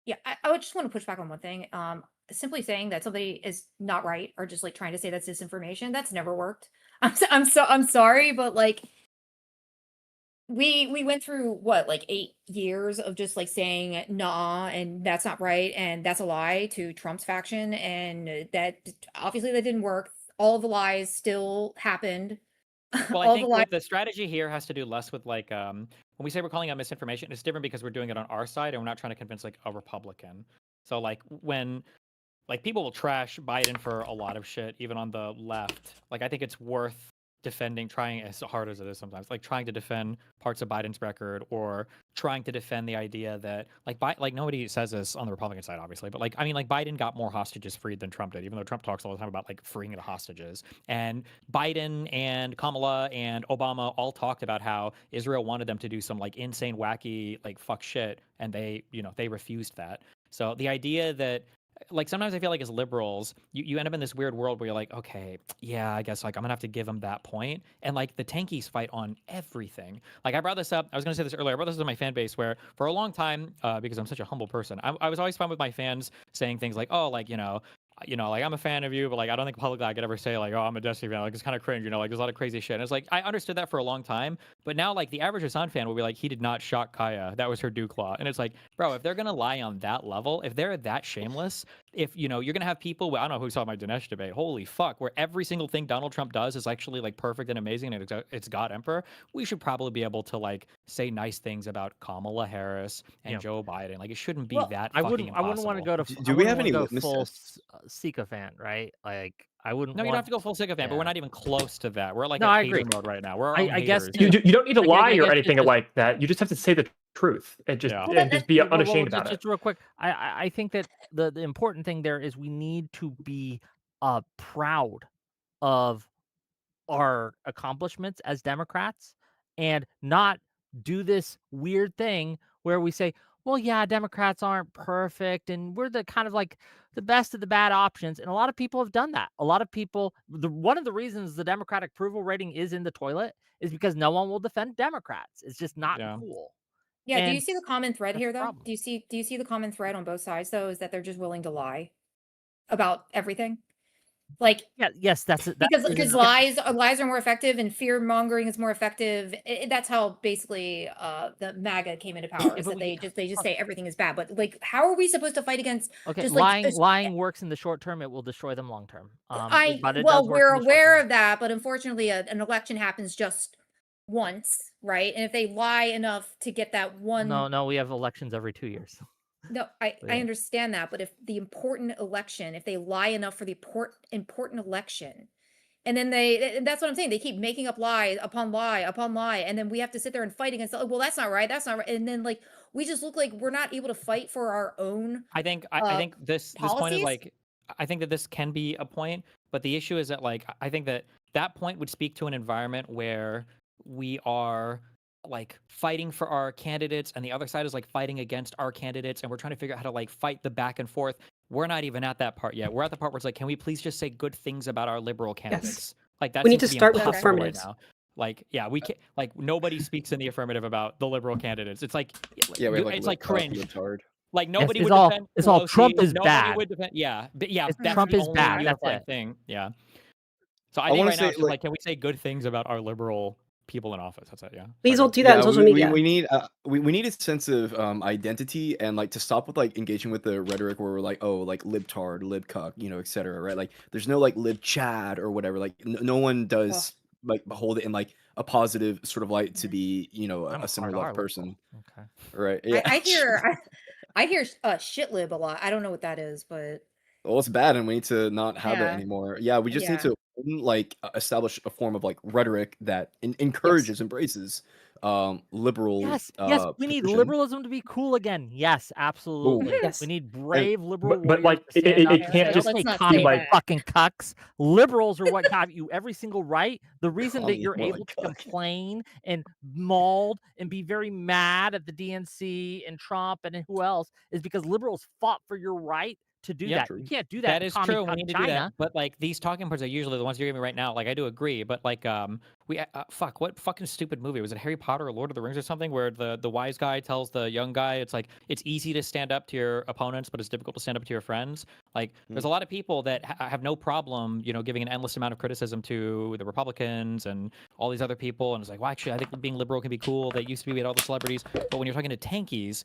Yeah, I would just want to push back on one thing. Simply saying that somebody is not right or just like trying to say that's disinformation, that's never worked. I'm sorry, but like we went through what, like 8 years of just like saying nah and that's not right and that's a lie to Trump's faction, and that obviously that didn't work. All the lies still happened. Well, I All think the lies. the strategy here has to do less with like when we say we're calling out misinformation, it's different because we're doing it on our side and we're not trying to convince like a Republican. So like when like people will trash Biden for a lot of shit, even on the left. Like I think it's worth defending, trying as hard as it is sometimes, like trying to defend parts of Biden's record or trying to defend the idea that like nobody says this on the Republican side, obviously, but like I mean, like Biden got more hostages freed than Trump did, even though Trump talks all the time about like freeing the hostages. And Biden and Kamala and Obama all talked about how Israel wanted them to do some like insane, wacky, like fuck shit, and they refused that. So the idea that like sometimes I feel like as liberals, you end up in this weird world where you're like, okay, yeah, I guess like I'm gonna have to give them that point. And like the tankies fight on everything. Like I brought this up, I was gonna say this earlier, I brought this to my fan base where for a long time, because I'm such a humble person, I was always fine with my fans saying things like, oh, like, you know, like I'm a fan of you, but like I don't think publicly I could ever say like, oh, I'm a Destiny fan. Like it's kind of cringe, you know, like there's a lot of crazy shit. And it's like I understood that for a long time, but now like the average Hassan fan will be like, he did not shock Kaya. That was her Dewclaw. And it's like, bro, if they're gonna lie on that level, if they're that shameless, if you know, you're gonna have people, I don't know who saw my Dinesh debate, holy fuck, where every single thing Donald Trump does is actually like perfect and amazing and it's God Emperor, we should probably be able to like say nice things about Kamala Harris and Joe Biden. Like it shouldn't be that fucking impossible. I wouldn't want to go to. Do we have any litmus full tests? sycophant, right? Like I wouldn't. No, you don't have to go full sycophant, but we're not even close to that. We're like No, at I hater agree. mode right now. We're our I own guess haters. You don't need to lie I or guess anything just- like that. You just have to say the truth and just Yeah. and just be unashamed about it. Just real quick, I think that the important thing there is we need to be proud of our accomplishments as Democrats and not do this weird thing where we say, well, yeah, Democrats aren't perfect and we're the kind of like the best of the bad options. And a lot of people have done that. A lot of people, one of the reasons the Democratic approval rating is in the toilet is because no one will defend Democrats. It's just not cool. Yeah, do you And see the common thread that's here the though? problem. Do you see the common thread on both sides though, is that they're just willing to lie about everything? Like yes, that's it. because lies are more effective and fear mongering is more effective. That's how basically the MAGA came into power. Is that they just say everything is bad. But like, how are we supposed to fight against? Okay, just lying works in the short term. It will destroy them long term. We're aware of that, but unfortunately, an election happens just once, right? And if they lie enough to get that one, no, we have elections every 2 years. no, I understand that, but if the important election, if they lie enough for the important election, and then and that's what I'm saying, they keep making up lie upon lie upon lie, and then we have to sit there and fight against, well, that's not right, and then like we just look like we're not able to fight for our own. I think this point is like, I think that this can be a point, but the issue is that like I think that point would speak to an environment where we are like fighting for our candidates and the other side is like fighting against our candidates and we're trying to figure out how to like fight the back and forth. We're not even at that part yet. We're at the part where it's like, can we please just say good things about our liberal candidates? Like that We need to seems start with impossible right affirmatives. now. Like, yeah, we can't, like nobody speaks in the affirmative about the liberal candidates. It's like, Yeah, we have, it's like cringe. Libtard. Like nobody it's would all- defend it's all Pelosi, Trump is nobody bad. would defend, that's Trump the is only bad, that's unifying it. thing. Yeah. So I I think wanna right now say, it's just like, can we say good things about our liberal people in office? That's it. Yeah. Please Sorry. don't do that on social media. We need we need a sense of identity and like to stop with like engaging with the rhetoric where we're like, oh, like libtard, libcuck, you know, etc. Right? Like there's no like lib chad or whatever. Like no one does like hold it in like a positive sort of light to be, you know, a center left person. Okay. Right? Yeah. I hear shit lib a lot. I don't know what that is, but Well, it's bad, and we need to not have that Yeah. anymore. Yeah, we just need to like establish a form of like rhetoric that encourages, embraces liberal. Yes, we need position. liberalism to be cool again. Yes, absolutely. Yes. We need brave liberal but, warriors like, to stand it up and can't say, just "Okay, Let's not commie say that." fucking cucks. Liberals are what got you every single right. The reason that Commie, you're more able like to cuck. complain and mauled and be very mad at the DNC and Trump and who else is because liberals fought for your right to do Yeah, that. true. You can't do that. That in is commie true. We cuck need to China. do that. But like these talking points are usually the ones you're giving me right now. Like I do agree, but like fuck, what fucking stupid movie was it? Harry Potter or Lord of the Rings or something, where the wise guy tells the young guy, it's like it's easy to stand up to your opponents, but it's difficult to stand up to your friends. Like there's a lot of people that have no problem, you know, giving an endless amount of criticism to the Republicans and all these other people, and it's like, well, actually, I think being liberal can be cool. They used to be with all the celebrities, but when you're talking to tankies,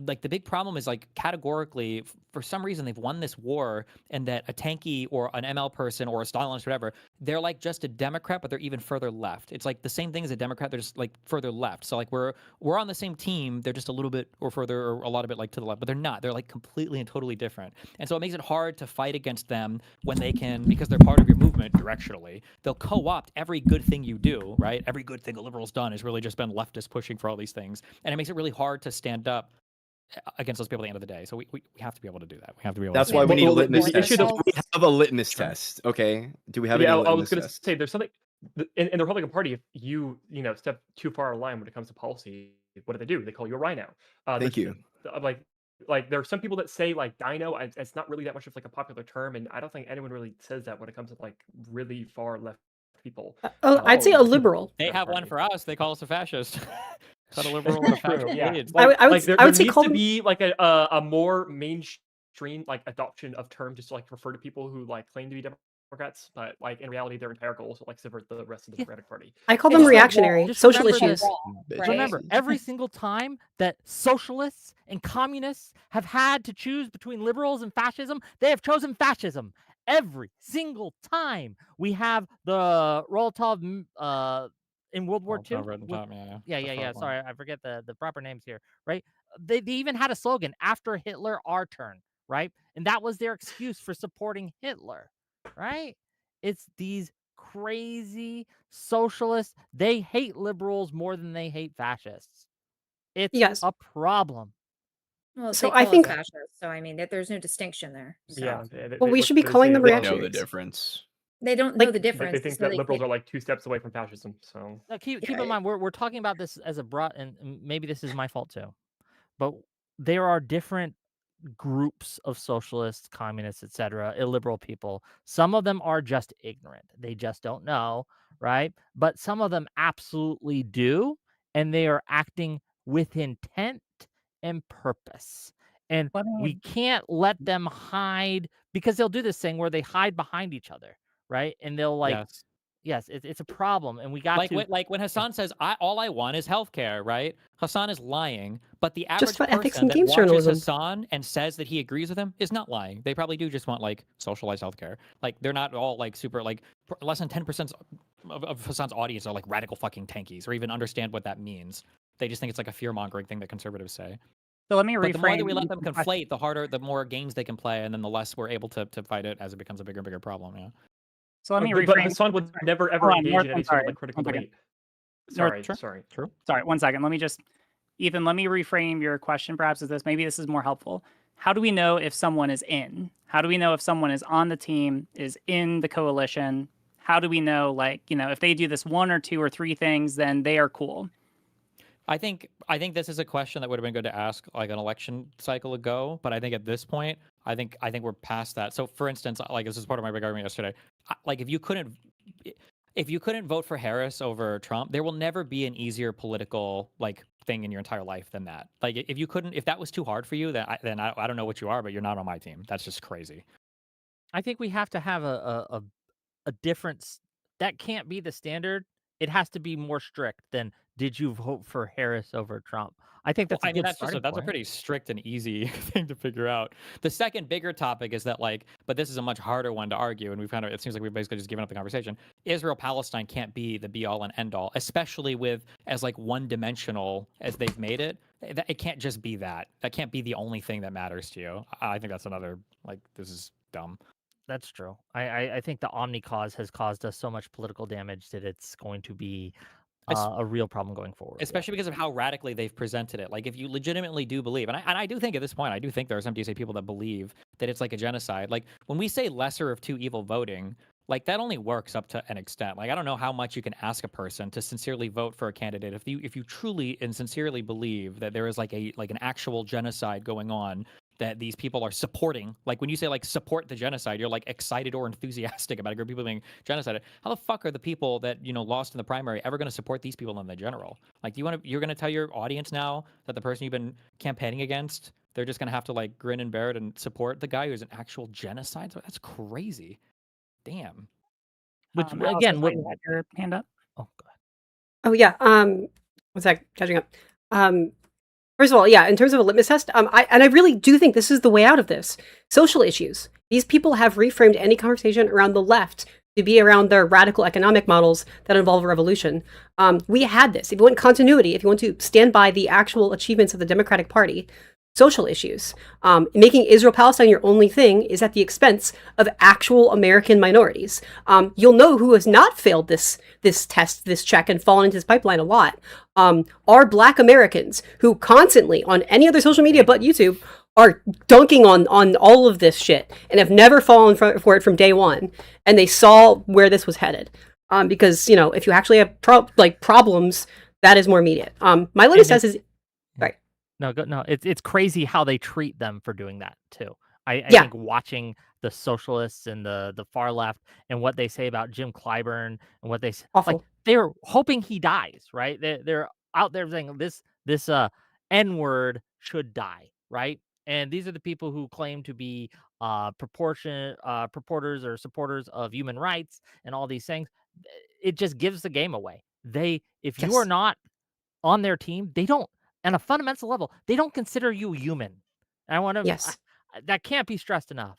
like the big problem is like categorically for some reason they've won this war and that a tanky or an ML person or a Stalinist or whatever, they're like just a Democrat, but they're even further left. It's like the same thing as a Democrat, they're just like further left. So like we're on the same team, they're just a little bit or further or a lot of it like to the left, but they're not. They're like completely and totally different. And so it makes it hard to fight against them when they can, because they're part of your movement directionally, they'll co-opt every good thing you do, right? Every good thing a liberal's done has really just been leftists pushing for all these things. And it makes it really hard to stand up against those people at the end of the day. So we have to be able to do that. We have to be able That's to why we need a litmus the test. issue Do that- we have a litmus test? Okay. Do we have any I litmus was going to test? say there's something in the Republican Party. If you step too far out of line when it comes to policy, what do? They call you a rhino. Thank you. Like there are some people that say like dino. It's not really that much of like a popular term, and I don't think anyone really says that when it comes to like really far left people. I'd say a liberal. They have one for us. They call us a fascist. Not a liberal or a fascist. Yeah. It's I like, would there say needs call to them. be like a more mainstream extreme like adoption of terms just to like refer to people who like claim to be Democrats, but like in reality their entire goal is to like subvert the rest of the Democratic Party. I call It's them just a reactionary wall. Just social remember issues. this. Right? Remember, every single time that socialists and communists have had to choose between liberals and fascism, they have chosen fascism. Every single time. We have the Roltov in World War II. Yeah. Sorry, I forget the proper names here, right? They even had a slogan, after Hitler, our turn, right? And that was their excuse for supporting Hitler, right? It's these crazy socialists. They hate liberals more than they hate fascists. It's Yes. a problem. Well, So they I call think- us fascists, so I mean, there's no distinction there. So. Yeah. Well, we should be calling them They know reactionaries. the difference. They don't Like- know the difference. Like they think so that liberals can't- are like 2 steps away from fascism. So Now, keep in mind, we're talking about this as a broad, and maybe this is my fault too, but there are different groups of socialists, communists, etc., illiberal people. Some of them are just ignorant. They just don't know, right? But some of them absolutely do, and they are acting with intent and purpose. And we can't let them hide, because they'll do this thing where they hide behind each other, right? And they'll like, yes, it's a problem, and we got like when Hassan says, all I want is healthcare," right? Hassan is lying, but the average Just about ethics person and that games watches journalism. Hassan and says that he agrees with him is not lying. They probably do just want like socialized healthcare. Like they're not all like super like less than 10% of Hassan's audience are like radical fucking tankies or even understand what that means. They just think it's like a fear mongering thing that conservatives say. So let me But the more that reframe we let them the question. conflate, the harder, the more games they can play, and then the less we're able to fight it as it becomes a bigger and bigger problem. Yeah. So let me but reframe. Hassan would never ever Hold on, engage North, in I'm any sort of sorry. like critical One second. debate. North, Sorry. True. Sorry, 1 second. Let me just, Ethan, let me reframe your question perhaps as this. Maybe this is more helpful. How do we know if someone is in? How do we know if someone is on the team, is in the coalition? How do we know, like, you know, if they do this 1 or 2 or 3 things, then they are cool? I think this is a question that would have been good to ask like an election cycle ago, but I think at this point, I think we're past that. So, for instance, like this is part of my big argument yesterday. Like if you couldn't vote for Harris over Trump, there will never be an easier political like thing in your entire life than that. Like if that was too hard for you, then I don't know what you are, but you're not on my team. That's just crazy. I think we have to have a difference. That can't be the standard. It has to be more strict than did you vote for Harris over Trump? I think that's That's a pretty strict and easy thing to figure out. The second bigger topic is that like, but this is a much harder one to argue, and it seems like we've basically just given up the conversation. Israel-Palestine can't be the be all and end all, especially with as like one dimensional as they've made it. It can't just be that. That can't be the only thing that matters to you. I think that's another like this is dumb. That's true. I think the Omni cause has caused us so much political damage that it's going to be a real problem going forward. Especially because of how radically they've presented it. Like if you legitimately do believe, and I do think at this point, I do think there are some DSA people that believe that it's like a genocide. Like when we say lesser of two evil voting, like that only works up to an extent. Like I don't know how much you can ask a person to sincerely vote for a candidate if you truly and sincerely believe that there is like an actual genocide going on that these people are supporting. Like when you say like support the genocide, you're like excited or enthusiastic about a group of people being genocided. How the fuck are the people that lost in the primary ever going to support these people in the general? Like you're going to tell your audience now that the person you've been campaigning against, they're just going to have to like grin and bear it and support the guy who's an actual genocide? So that's crazy. Damn. Which Alice, again, you had your hand up. Oh god. Oh yeah. One sec, catching up. First of all, yeah, in terms of a litmus test, I really do think this is the way out of this. Social issues. These people have reframed any conversation around the left to be around their radical economic models that involve a revolution. We had this. If you want continuity, if you want to stand by the actual achievements of the Democratic Party, social issues. Making Israel-Palestine your only thing is at the expense of actual American minorities. You'll know who has not failed this test, this check, and fallen into this pipeline a lot. Are Black Americans who constantly, on any other social media but YouTube, are dunking on all of this shit and have never fallen for it from day one. And they saw where this was headed. Because, if you actually have problems, that is more immediate. My litmus test is... Right. No, it's crazy how they treat them for doing that too. I think watching the socialists and the far left and what they say about Jim Clyburn and what they say, like they're hoping he dies, right? They're out there saying this N-word should die, right? And these are the people who claim to be purporters or supporters of human rights and all these things. It just gives the game away. If you are Yes. not on their team, they don't, on a fundamental level, they don't consider you human. I want to, Yes. that can't be stressed enough.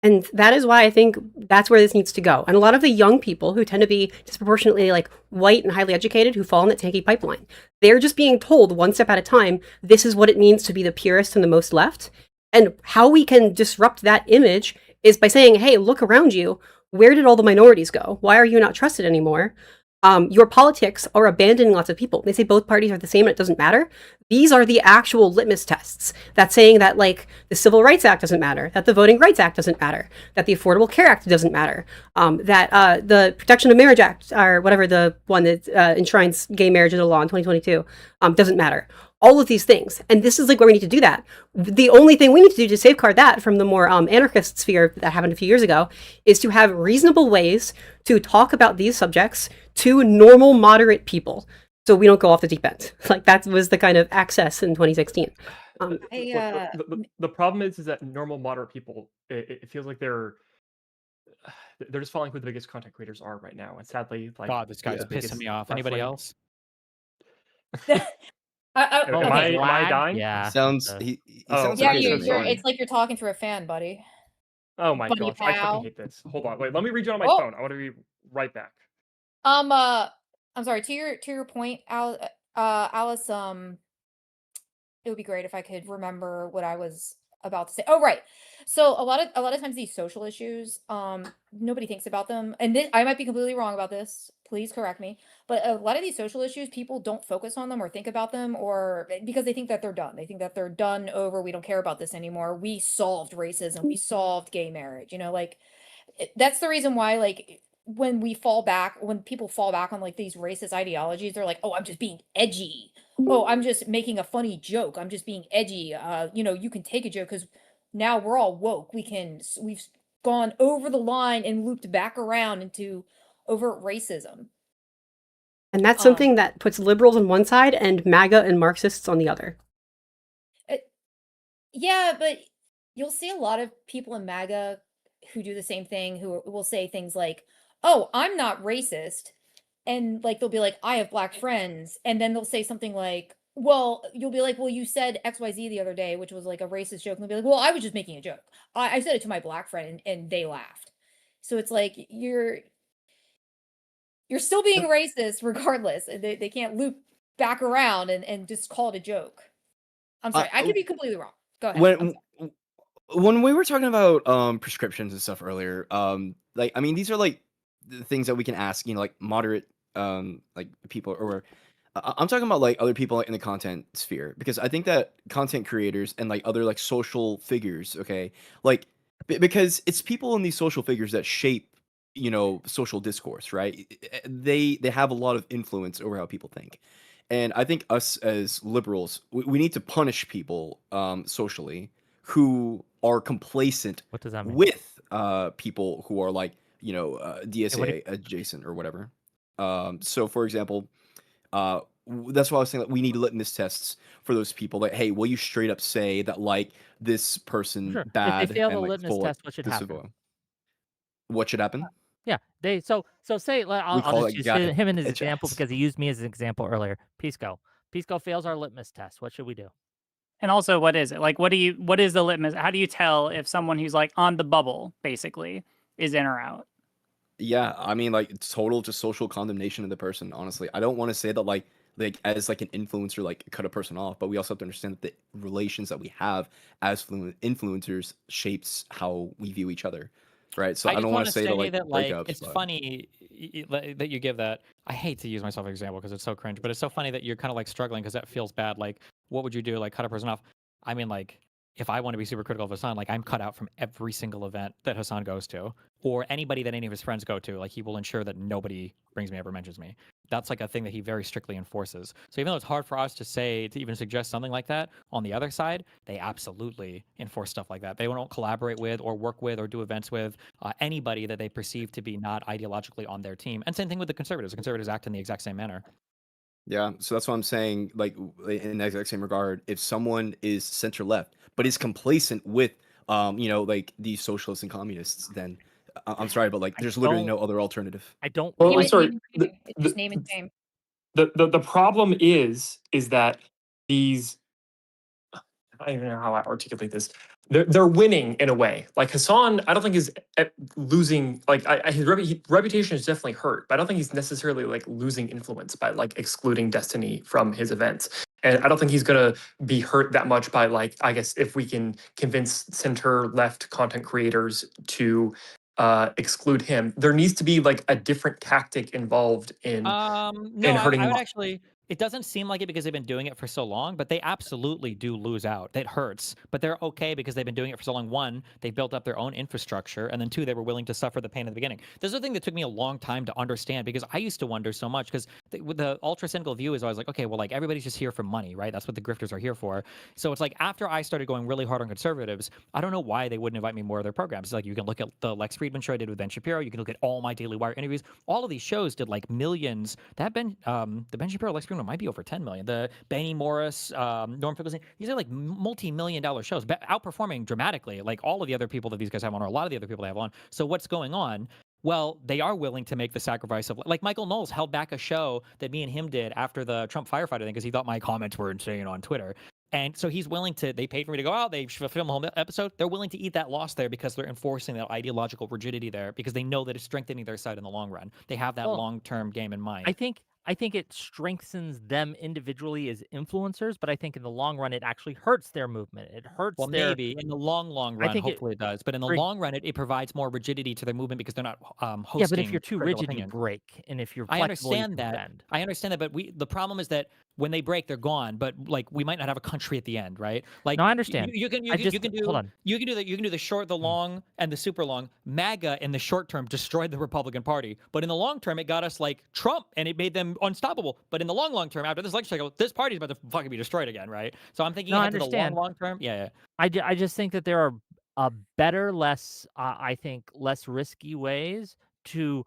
And that is why I think that's where this needs to go. And a lot of the young people who tend to be disproportionately like white and highly educated who fall in that tanky pipeline, they're just being told one step at a time, this is what it means to be the purest and the most left. And how we can disrupt that image is by saying, hey, look around you. Where did all the minorities go? Why are you not trusted anymore? Your politics are abandoning lots of people. They say both parties are the same and it doesn't matter. These are the actual litmus tests that's saying that, like, the Civil Rights Act doesn't matter, that the Voting Rights Act doesn't matter, that the Affordable Care Act doesn't matter, that the Protection of Marriage Act, or whatever the one that enshrines gay marriage as a law in 2022, doesn't matter. All of these things. And this is like where we need to do that. The only thing we need to do to safeguard that from the more anarchist sphere that happened a few years ago is to have reasonable ways to talk about these subjects to normal, moderate people, so we don't go off the deep end. Like that was the kind of access in 2016. The problem is that normal, moderate people, it feels like they're just falling who the biggest content creators are right now, and sadly, like, God, this guy's pissing me off. Anybody else? Am I dying? Yeah. Sounds he sounds Yeah, okay to you're. me. It's like you're talking through a fan, buddy. Oh my Buddy gosh, I pal. fucking hate this. Hold on, wait, let me read you on my Oh. phone. I want to be right back. I'm sorry. To your point, Alice. It would be great if I could remember what I was about to say. Oh, right. So a lot of times these social issues, nobody thinks about them, and I might be completely wrong about this. Please correct me. But a lot of these social issues, people don't focus on them or think about them, or because they think that they're done. They think that they're done over. We don't care about this anymore. We solved racism. We solved gay marriage. Like that's the reason why, like, when people fall back on like these racist ideologies, they're like, oh, I'm just being edgy. Oh, I'm just making a funny joke. I'm just being edgy. You can take a joke because now we're all woke. We've gone over the line and looped back around into overt racism. And that's something that puts liberals on one side and MAGA and Marxists on the other. Yeah, but you'll see a lot of people in MAGA who do the same thing, who will say things like, oh, I'm not racist. And like they'll be like, I have black friends. And then they'll say something like, well, you'll be like, well, you said XYZ the other day, which was like a racist joke. And they'll be like, well, I was just making a joke. I said it to my black friend and they laughed. So it's like you're still being racist regardless. They can't loop back around and just call it a joke. I'm sorry, I could be completely wrong. Go ahead. When we were talking about prescriptions and stuff earlier, like, I mean, these are like the things that we can ask, like moderate like people, or I'm talking about like other people in the content sphere, because I think that content creators and like other like social figures, okay, like because it's people in these social figures that shape social discourse, right? They have a lot of influence over how people think. And I think us as liberals, we need to punish people socially who are complacent What does that mean? with people who are like Hey, DSA adjacent or whatever. So for example, that's why I was saying that we need litmus tests for those people. Like, hey, will you straight up say that like this person Sure. If bad they fail the and like litmus full like test, what should this happen? what should happen? Yeah, so say We I'll call just it use guy him in his bitch example ass. because he used me as an example earlier. Pisco fails our litmus test. What should we do? And also, what is it? Like, what is the litmus? How do you tell if someone who's like on the bubble, basically, is in or out? Yeah, I mean, like total just social condemnation of the person. Honestly, I don't want to say that like as like an influencer like cut a person off, but we also have to understand that the relations that we have as influencers shapes how we view each other, right? So I I just don't want want to to say that say like that like breakups, it's but funny that you give that. I hate to use myself as an example because it's so cringe, but it's so funny that you're kind of like struggling because that feels bad. Like, what would you do? Like, cut a person off? I mean, like, if I want to be super critical of Hassan, like, I'm cut out from every single event that Hassan goes to, or anybody that any of his friends go to. Like, he will ensure that nobody brings me up or mentions me. That's like a thing that he very strictly enforces. So even though it's hard for us to even suggest something like that, on the other side, they absolutely enforce stuff like that. They won't collaborate with or work with or do events with anybody that they perceive to be not ideologically on their team. And same thing with the conservatives. The conservatives act in the exact same manner. Yeah, so that's what I'm saying. Like in the exact same regard, if someone is center left but is complacent with, like these socialists and communists, then I'm sorry, but like I there's literally don't. no other alternative. I don't Well, Name I'm like. it, name sorry. it, name it. It's just name and shame. The problem is that these I don't even know how I articulate this. They're winning in a way. Like Hassan, I don't think is losing. Like his reputation is definitely hurt, but I don't think he's necessarily like losing influence by like excluding Destiny from his events. And I don't think he's gonna be hurt that much by like, I guess, if we can convince center left content creators to exclude him. There needs to be like a different tactic involved in No, hurting I him. would actually. It doesn't seem like it because they've been doing it for so long, but they absolutely do lose out. That hurts, but they're okay because they've been doing it for so long. One, they built up their own infrastructure, and then two, they were willing to suffer the pain at the beginning. This is the thing that took me a long time to understand because I used to wonder so much because with the ultra cynical view is always like, okay, well, like everybody's just here for money, right? That's what the grifters are here for. So it's like after I started going really hard on conservatives, I don't know why they wouldn't invite me more of their programs. It's like you can look at the Lex Friedman show I did with Ben Shapiro. You can look at all my Daily Wire interviews. All of these shows did like millions. The Ben Shapiro Lex Friedman might be over 10 million. The Benny Morris, Norm Finkelstein, these are like multi-million dollar shows, outperforming dramatically like all of the other people that these guys have on, or a lot of the other people they have on. So what's going on? Well, they are willing to make the sacrifice of like Michael Knowles held back a show that me and him did after the Trump firefighter thing because he thought my comments were insane on Twitter. And so he's willing to, they paid for me to go out, they film a whole episode. They're willing to eat that loss there because they're enforcing that ideological rigidity there because they know that it's strengthening their side in the long run. They have that long-term game in mind. I think it strengthens them individually as influencers, but I think in the long run it actually hurts their movement. It hurts their. Maybe in the long run, hopefully it does. But in the long run, it provides more rigidity to their movement because they're not hosting. Yeah, but if you're too rigid, opinion. you break, and if you're I flexible, understand that. bend. I understand that, but the problem is that when they break, they're gone. But like we might not have a country at the end, right? Like no, I understand. You can do hold on. You can do the short, the long, and the super long. MAGA in the short term destroyed the Republican Party, but in the long term, it got us like Trump, and it made them unstoppable. But in the long term, after this election cycle, this party's about to fucking be destroyed again, right? So I'm thinking ahead to the long term. Yeah. I just think that there are better, less I think less risky ways to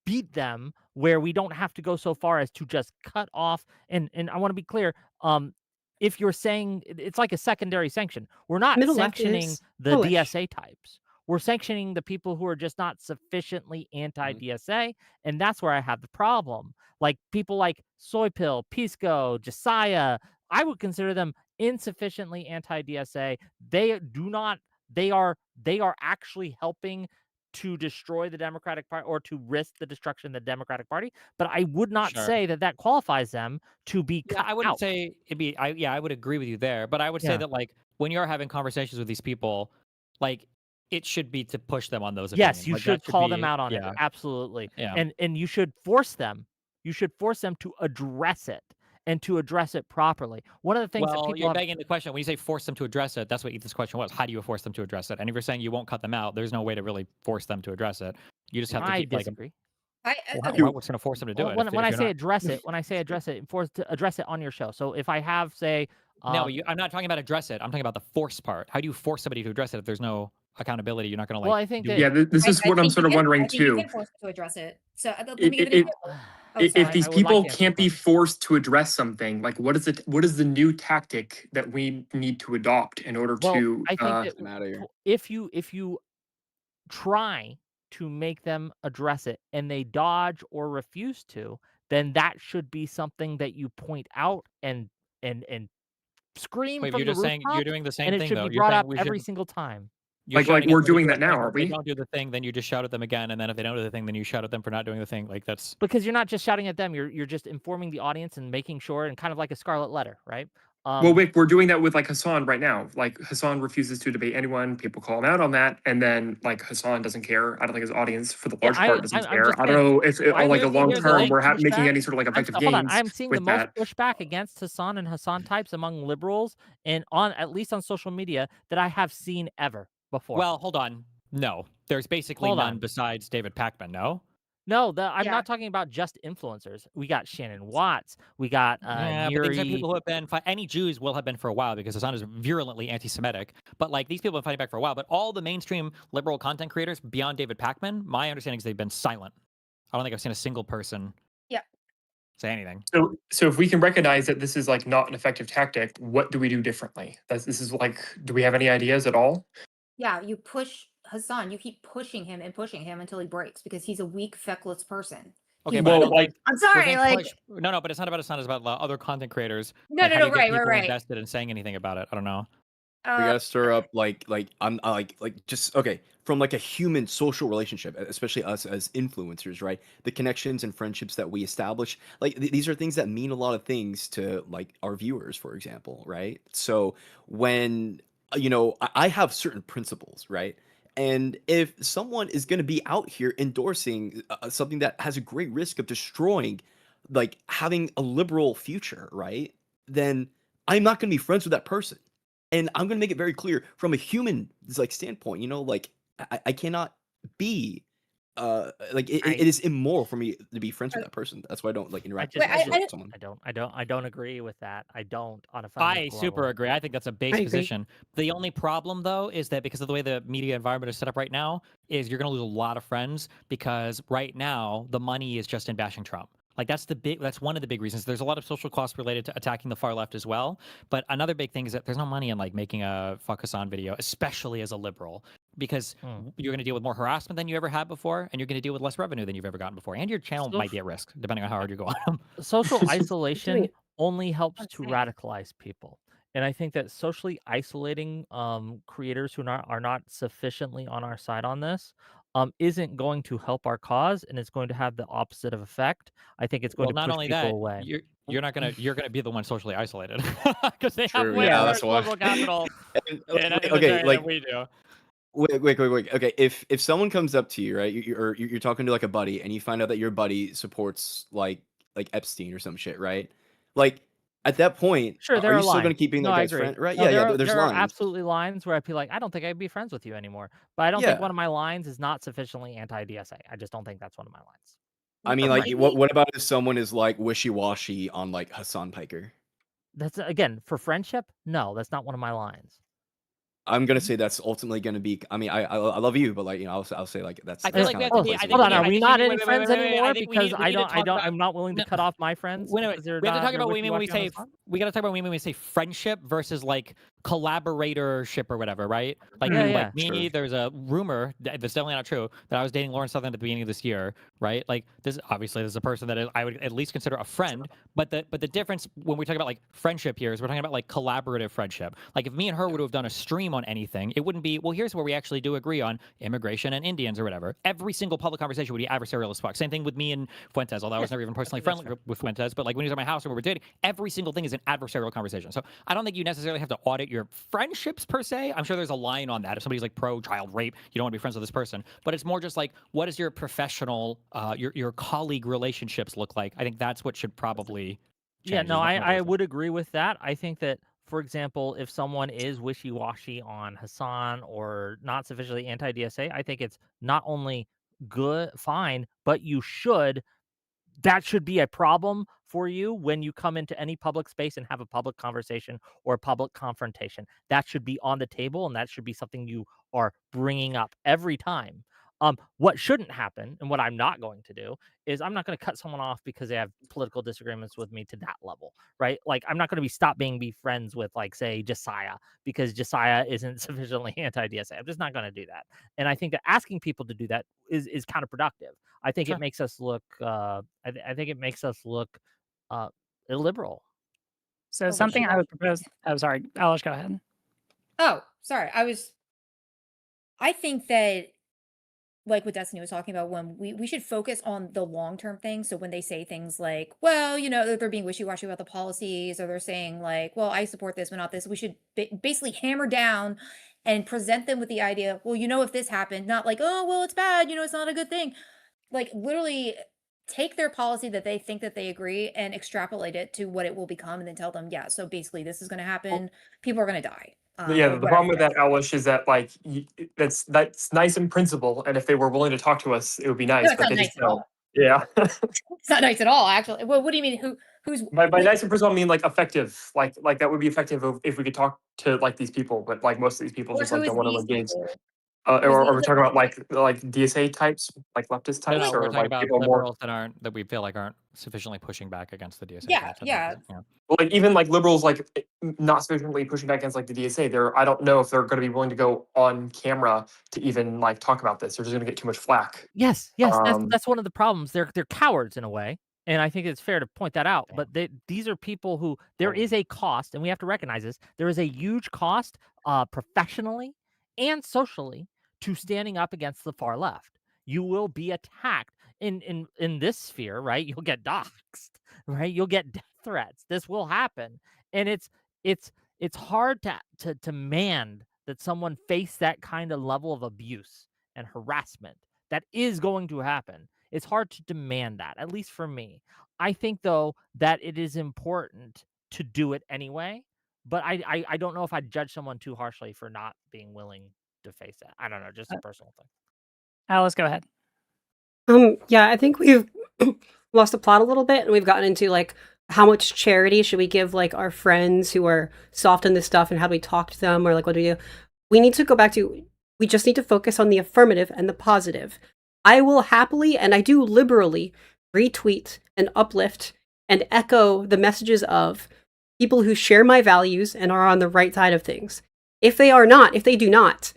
beat them where we don't have to go so far as to just cut off. And I want to be clear. If you're saying it's like a secondary sanction, we're not sanctioning the DSA types. We're sanctioning the people who are just not sufficiently anti-DSA, and that's where I have the problem. Like people like Soypill, Pisco, Josiah, I would consider them insufficiently anti-DSA. They do not. They are actually helping to destroy the Democratic Party or to risk the destruction of the Democratic Party. But I would not say that qualifies them to be cut I wouldn't out. say it'd be. I would agree with you there, but I would say that like when you're having conversations with these people, like it should be to push them on those opinions. Yes, you like, should call them out on it. Yeah. Absolutely. Yeah. And you should force them. You should force them to address it and to address it properly. One of the things that people you're begging the question when you say force them to address it. That's what Ethan's question was. How do you force them to address it? And if you're saying you won't cut them out, there's no way to really force them to address it. You just have to keep disagree. What's going to force them to do it? When I say address it, force to address it on your show. So if I have, say, no, I'm not talking about address it. I'm talking about the force part. How do you force somebody to address it if there's no accountability? You're not going to like. Well, I think that, yeah, this is what I'm sort of wondering too. You can force them to address it. So let me give an example. If these people can't be forced to address something, like what is the new tactic that we need to adopt in order to I think that if you try to make them address it and they dodge or refuse to, then that should be something that you point out and scream from the rooftop. You're doing the same and thing, it should though. be brought up every single time. Like we're doing that now, are we? If they don't do the thing, then you just shout at them again, and then if they don't do the thing, then you shout at them for not doing the thing. Like that's because you're not just shouting at them; you're just informing the audience and making sure, and kind of like a scarlet letter, right? Well, Wick, we're doing that with like Hassan right now. Like Hassan refuses to debate anyone. People call him out on that, and then like Hassan doesn't care. I don't think his audience, for the large part, doesn't care. I don't know if like a long term we're making any sort of like effective gains. Hold on, I'm seeing the most that. pushback against Hassan and Hassan types among liberals, and on at least on social media that I have seen ever before. Well, hold on. No, there's basically none besides David Pakman. No. No, I'm not talking about just influencers. We got Shannon Watts. We got but these are people who have been any Jews will have been for a while because Hassan is virulently anti-Semitic. But like these people have been fighting back for a while. But all the mainstream liberal content creators beyond David Pakman, my understanding is they've been silent. I don't think I've seen a single person. Yeah. say anything. So if we can recognize that this is like not an effective tactic, what do we do differently? This is like, do we have any ideas at all? Yeah, you push Hassan. You keep pushing him and pushing him until he breaks because he's a weak, feckless person. Okay, He's but I Well, don't like, think I'm we're sorry, saying like push. No, but it's not about Hassan. It's about other content creators. no, Like, no, how do no, you get right, people right. invested in saying anything about it? I don't know. We Uh, gotta stir up I'm like just okay from like a human social relationship, especially us as influencers, right? The connections and friendships that we establish, like these are things that mean a lot of things to like our viewers, for example, right? So when I have certain principles, right? And if someone is going to be out here endorsing something that has a great risk of destroying, like having a liberal future, right? Then I'm not going to be friends with that person, and I'm gonna make it very clear from a human like standpoint. Like I cannot be like it is immoral for me to be friends with that person. That's why I don't like I interact just, with I just, with someone. I don't agree with that. I don't on a I fundamental super level. agree. I think that's a base I agree. position. The only problem, though, is that because of the way the media environment is set up right now, is you're going to lose a lot of friends because right now the money is just in bashing Trump. Like that's one of the big reasons. There's a lot of social costs related to attacking the far left as well. But another big thing is that there's no money in like making a fuck Hassan video, especially as a liberal, because you're going to deal with more harassment than you ever had before, and you're going to deal with less revenue than you've ever gotten before, and your channel might be at risk depending on how hard you go on them. Social isolation doing- only helps to Okay. radicalize people. And I think that socially isolating creators who are not sufficiently on our side on this isn't going to help our cause, and it's going to have the opposite of effect. I think it's going Well, to not push only people that, away. you're gonna be the one socially isolated because they have True. way Yeah, more that's why. social capital And, in the okay, Bay like than we do. wait. Okay, if someone comes up to you, right, you're talking to like a buddy, and you find out that your buddy supports like Epstein or some shit, right? Like at that point, Sure, are there you are still going lines. to keep being No, that I guy's agree. friend, right? No, Yeah. there There's are lines. absolutely lines where I'd be like, I don't think I'd be friends with you anymore. But I don't think Yeah. one of my lines is not sufficiently anti-DSA. I just don't think that's one of my lines. I mean, for like, me, what about if someone is like wishy-washy on like Hassan Piker? That's again for friendship. No, that's not one of my lines. I'm gonna say that's ultimately gonna be. I mean, I love you, but like I'll say like that's I feel that's like kind we of have like to the be. I place Hold think on, we are need. we I think not we, any wait, friends wait. anymore? I think we Because need. We need to talk about. I'm not willing to No, cut off my friends wait. because they're We have to not. talk They're about when we wishy-washy on say. this one? We got to talk about when we say friendship versus like collaboratorship or whatever, right? Like Yeah, you, yeah. like me. Sure. There's a rumor that's definitely not true that I was dating Lauren Southern at the beginning of this year, right? Like this. Obviously, this is a person that I would at least consider a friend. But the difference when we talk about like friendship here is we're talking about like collaborative friendship. Like if me and her would have done a stream on anything, it wouldn't be, well, here's where we actually do agree on immigration and Indians or whatever. Every single public conversation would be adversarial as fuck. Same thing with me and Fuentes, although I was never even personally friendly with Fuentes. But like when he was at my house or we were dating, every single thing is an adversarial conversation. So I don't think you necessarily have to audit your friendships per se. I'm sure there's a line on that. If somebody's like pro child rape, you don't want to be friends with this person. But it's more just like, what does your professional, your colleague relationships look like? I think that's what should probably change. Yeah, no, Not I everything. would agree with that. I think that, for example, if someone is wishy-washy on Hassan or not sufficiently anti-DSA, I think it's not only good, fine, but that should be a problem for you when you come into any public space and have a public conversation or a public confrontation. That should be on the table, and that should be something you are bringing up every time. What shouldn't happen, and what I'm not going to do, is I'm not going to cut someone off because they have political disagreements with me to that level, right? Like I'm not going to be friends with, like, say, Josiah because Josiah isn't sufficiently anti-DSA. I'm just not going to do that. And I think that asking people to do that is counterproductive. I think Sure. it makes us look. I think it makes us look illiberal. So Or something I would wishy-washy. propose. Oh, sorry, Alice, go ahead. Oh, sorry. I think that like what Destiny was talking about, when we should focus on the long-term things. So when they say things like, well, they're being wishy-washy about the policies, or they're saying like, well, I support this, but not this, we should basically hammer down and present them with the idea, well, if this happened, not like, oh, well, it's bad, it's not a good thing. Like literally take their policy that they think that they agree and extrapolate it to what it will become, and then tell them, yeah, so basically this is going to happen. People are going to die. Yeah, Or the problem whatever with it that, is. Elish, is that like that's nice in principle, and if they were willing to talk to us, it would be No, nice. it's But not they nice just at don't. all. Yeah. It's not nice at all, actually. Well, what do you mean? Who's By like, nice in principle, I mean like effective. Like that would be effective if we could talk to like these people, but like most of these people or just who like is don't want to these engage. people? Or are we talking about like DSA types, like leftist No, types, we're or talking like about people more liberals that we feel like aren't sufficiently pushing back against the DSA Yeah, types. And yeah. like even like liberals like not sufficiently pushing back against like the DSA? They're I don't know if they're going to be willing to go on camera to even like talk about this. They're just going to get too much flack. Yes, that's one of the problems. They're cowards in a way, and I think it's fair to point that out. But these are people who there is a cost, and we have to recognize this. There is a huge cost, professionally and socially, to standing up against the far left. You will be attacked in this sphere, right? You'll get doxxed, right? You'll get death threats. This will happen, and it's it's hard to demand that someone face that kind of level of abuse and harassment. That is going to happen. It's hard to demand that, at least for me. I think, though, that it is important to do it anyway, but I don't know if I'd judge someone too harshly for not being willing to face it. I don't know, just a personal thing. Alice, go ahead. Yeah, I think we've lost the plot a little bit, and we've gotten into like how much charity should we give like our friends who are soft on this stuff, and how do we talk to them, or like what do we do? We need to go back to we just need to focus on the affirmative and the positive. I will happily and I do liberally retweet and uplift and echo the messages of people who share my values and are on the right side of things. If they do not,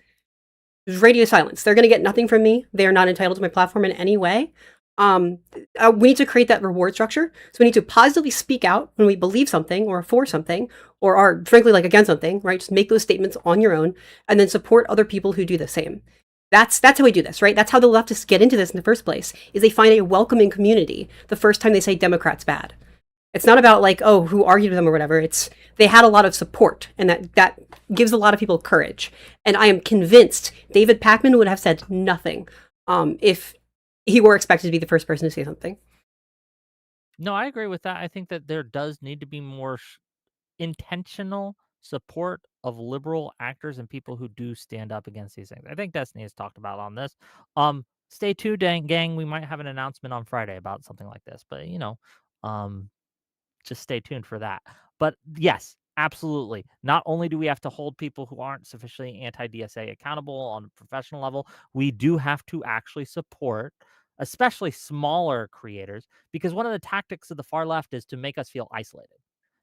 radio silence. They're going to get nothing from me. They are not entitled to my platform in any way. We need to create that reward structure. So we need to positively speak out when we believe something or for something or are frankly like against something, right? Just make those statements on your own and then support other people who do the same. That's how we do this, right? That's how the leftists get into this in the first place, is they find a welcoming community the first time they say Democrats bad. It's not about like, oh, who argued with them or whatever. It's they had a lot of support, and that gives a lot of people courage. And I am convinced David Pakman would have said nothing if he were expected to be the first person to say something. No, I agree with that. I think that there does need to be more intentional support of liberal actors and people who do stand up against these things. I think Destiny has talked about on this. Stay tuned, gang. We might have an announcement on Friday about something like this, but just stay tuned for that. But yes, absolutely. Not only do we have to hold people who aren't sufficiently anti-DSA accountable on a professional level, we do have to actually support especially smaller creators, because one of the tactics of the far left is to make us feel isolated,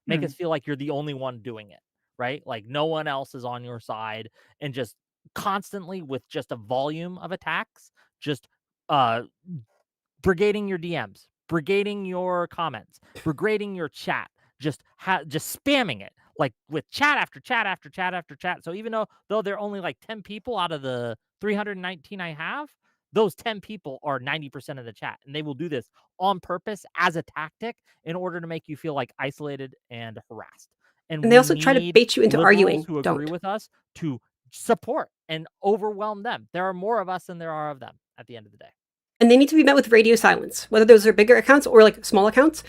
make us feel like you're the only one doing it, right? Like no one else is on your side, and just constantly with just a volume of attacks, just brigading your DMs, brigading your comments, brigading your chat, just spamming it like with chat after chat after chat after chat. So even though there are only like 10 people out of the 319 I have, those 10 people are 90% of the chat, and they will do this on purpose as a tactic in order to make you feel like isolated and harassed. And they also try to bait you into arguing. Who agree with us to support and overwhelm them. There are more of us than there are of them at the end of the day. And they need to be met with radio silence, whether those are bigger accounts or like small accounts.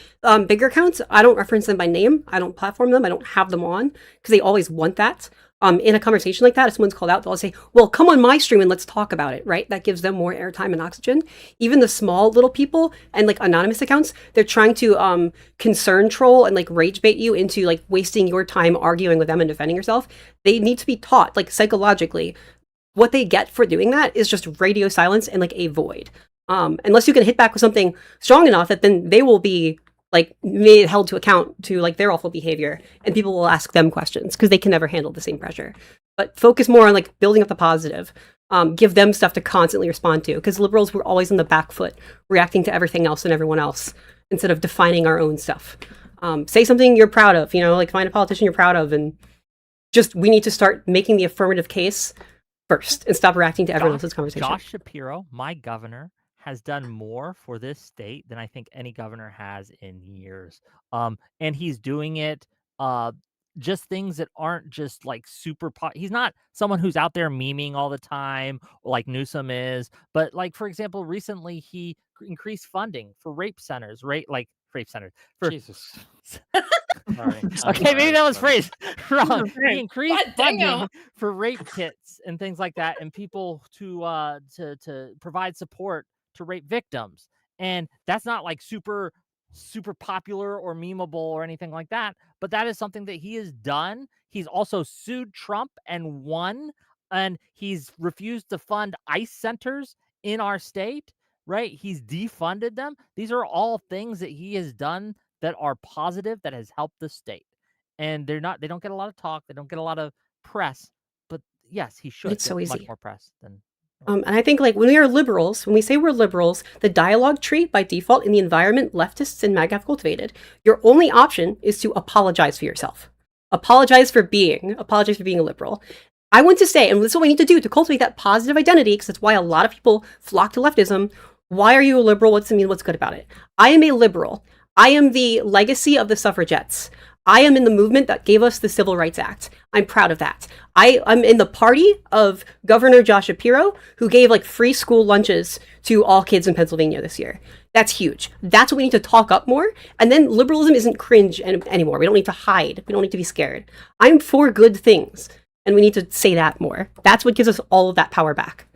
Bigger accounts, I don't reference them by name. I don't platform them. I don't have them on because they always want that. In a conversation like that, if someone's called out, they'll say, well, come on my stream and let's talk about it, right? That gives them more airtime and oxygen. Even the small little people and like anonymous accounts, they're trying to concern troll and like rage bait you into like wasting your time arguing with them and defending yourself. They need to be taught like psychologically. What they get for doing that is just radio silence and like a void. Unless you can hit back with something strong enough that then they will be like held to account to like their awful behavior, and people will ask them questions because they can never handle the same pressure. But focus more on like building up the positive. Give them stuff to constantly respond to, because liberals were always on the back foot, reacting to everything else and everyone else instead of defining our own stuff. Say something you're proud of, like find a politician you're proud of, and just we need to start making the affirmative case first and stop reacting to everyone else's conversation. Josh Shapiro, my governor, has done more for this state than I think any governor has in years. And he's doing it just things that aren't just like super he's not someone who's out there memeing all the time like Newsom is, but like, for example, recently he increased funding for rape centers, for Jesus. Sorry. Okay, maybe that was phrased wrong. He increased funding for rape kits and things like that, and people to provide support to rape victims. And that's not like super popular or memeable or anything like that, but that is something that he has done. He's also sued Trump and won and he's refused to fund ICE centers in our state, right? He's defunded them. These are all things that he has done that are positive, that has helped the state. And they don't get a lot of talk, they don't get a lot of press, but yes, he should It's get so much easy. more press than And I think like when we are liberals, when we say we're liberals, the dialogue tree by default in the environment leftists and MAG have cultivated, your only option is to apologize for yourself. Apologize for being a liberal. I want to say, and this is what we need to do to cultivate that positive identity, because that's why a lot of people flock to leftism. Why are you a liberal? What's it mean? What's good about it? I am a liberal. I am the legacy of the suffragettes. I am in the movement that gave us the Civil Rights Act. I'm proud of that. I'm in the party of Governor Josh Shapiro, who gave like free school lunches to all kids in Pennsylvania this year. That's huge. That's what we need to talk up more. And then liberalism isn't cringe anymore. We don't need to hide. We don't need to be scared. I'm for good things. And we need to say that more. That's what gives us all of that power back.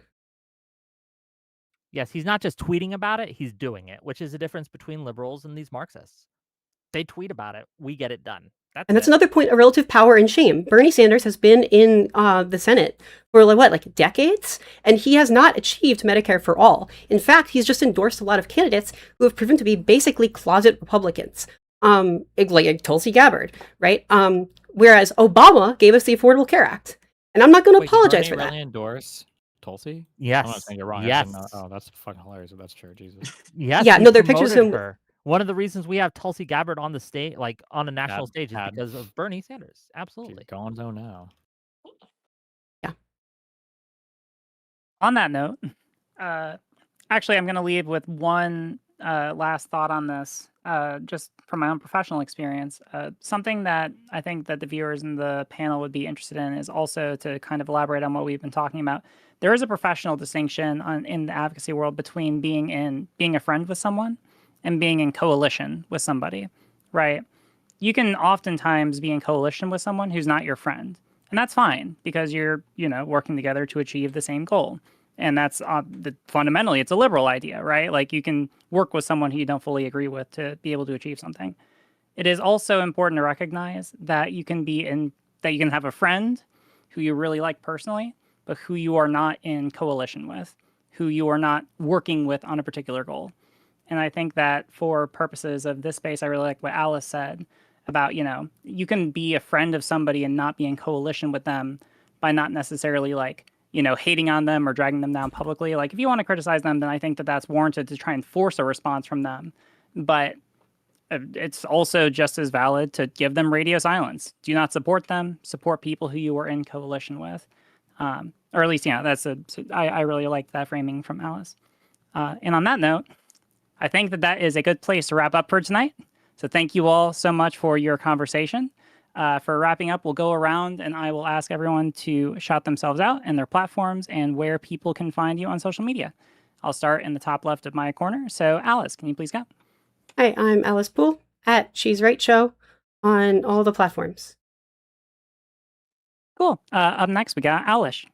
Yes, he's not just tweeting about it, he's doing it, which is the difference between liberals and these Marxists. They tweet about it, we get it done. That's another point of relative power and shame. Bernie Sanders has been in the Senate for like decades, and he has not achieved Medicare for all. In fact, he's just endorsed a lot of candidates who have proven to be basically closet Republicans, like Tulsi Gabbard, right? Whereas Obama gave us the Affordable Care Act, and I'm not going to apologize for that. Really endorse Tulsi? Yes. I'm not saying you're wrong. Yes. Oh, that's fucking hilarious if that's true. Jesus. Yes. Yeah. No, there are pictures of her. One of the reasons we have Tulsi Gabbard on the stage, like on a national stage, is because of Bernie Sanders. Absolutely. Gonzo now. Yeah. On that note, actually, I'm going to leave with one last thought on this, just from my own professional experience. Something that I think that the viewers in the panel would be interested in is also to kind of elaborate on what we've been talking about. There is a professional distinction in the advocacy world between being a friend with someone and being in coalition with somebody, right? You can oftentimes be in coalition with someone who's not your friend, and that's fine because you're, working together to achieve the same goal. And that's fundamentally, it's a liberal idea, right? Like you can work with someone who you don't fully agree with to be able to achieve something. It is also important to recognize that you can have a friend who you really like personally, but who you are not in coalition with, who you are not working with on a particular goal. And I think that for purposes of this space, I really like what Alice said about, you can be a friend of somebody and not be in coalition with them by not necessarily hating on them or dragging them down publicly. Like if you want to criticize them, then I think that that's warranted to try and force a response from them. But it's also just as valid to give them radio silence. Do not support them. Support people who you are in coalition with. Or at least, I really like that framing from Alice. And on that note, I think that is a good place to wrap up for tonight. So thank you all so much for your conversation. For wrapping up, we'll go around and I will ask everyone to shout themselves out and their platforms and where people can find you on social media. I'll start in the top left of my corner. So Alice, can you please go? Hi, I'm Alice Poole at She's Right Show on all the platforms. Cool. Up next, we got Alice.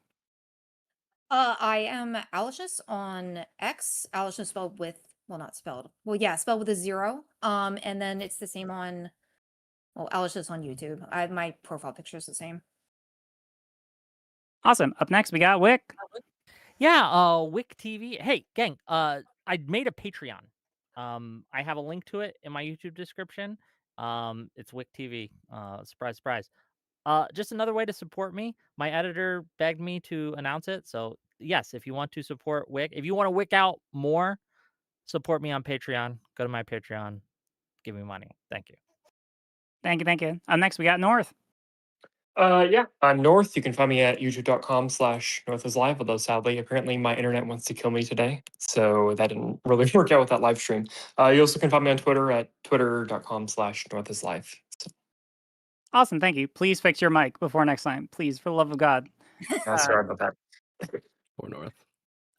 I am Alicious on X. Alicious spelled with, not spelled. Well, yeah, spelled with a 0. And then it's the same on, Alicious on YouTube. My profile picture is the same. Awesome. Up next, we got Wick. Yeah, Wick TV. Hey, gang, I made a Patreon. I have a link to it in my YouTube description. It's Wick TV. Surprise, surprise. Just another way to support me. My editor begged me to announce it. So yes, if you want to support Wick, if you want to Wick out more, support me on Patreon. Go to my Patreon. Give me money. Thank you. Thank you. Up next, we got North. Yeah, I'm North. You can find me at youtube.com/NorthIsLive, although sadly, apparently my internet wants to kill me today. So that didn't really work out with that live stream. You also can find me on Twitter at twitter.com/NorthIsLive. Awesome. Thank you. Please fix your mic before next time. Please, for the love of God. Sorry about that. Or North.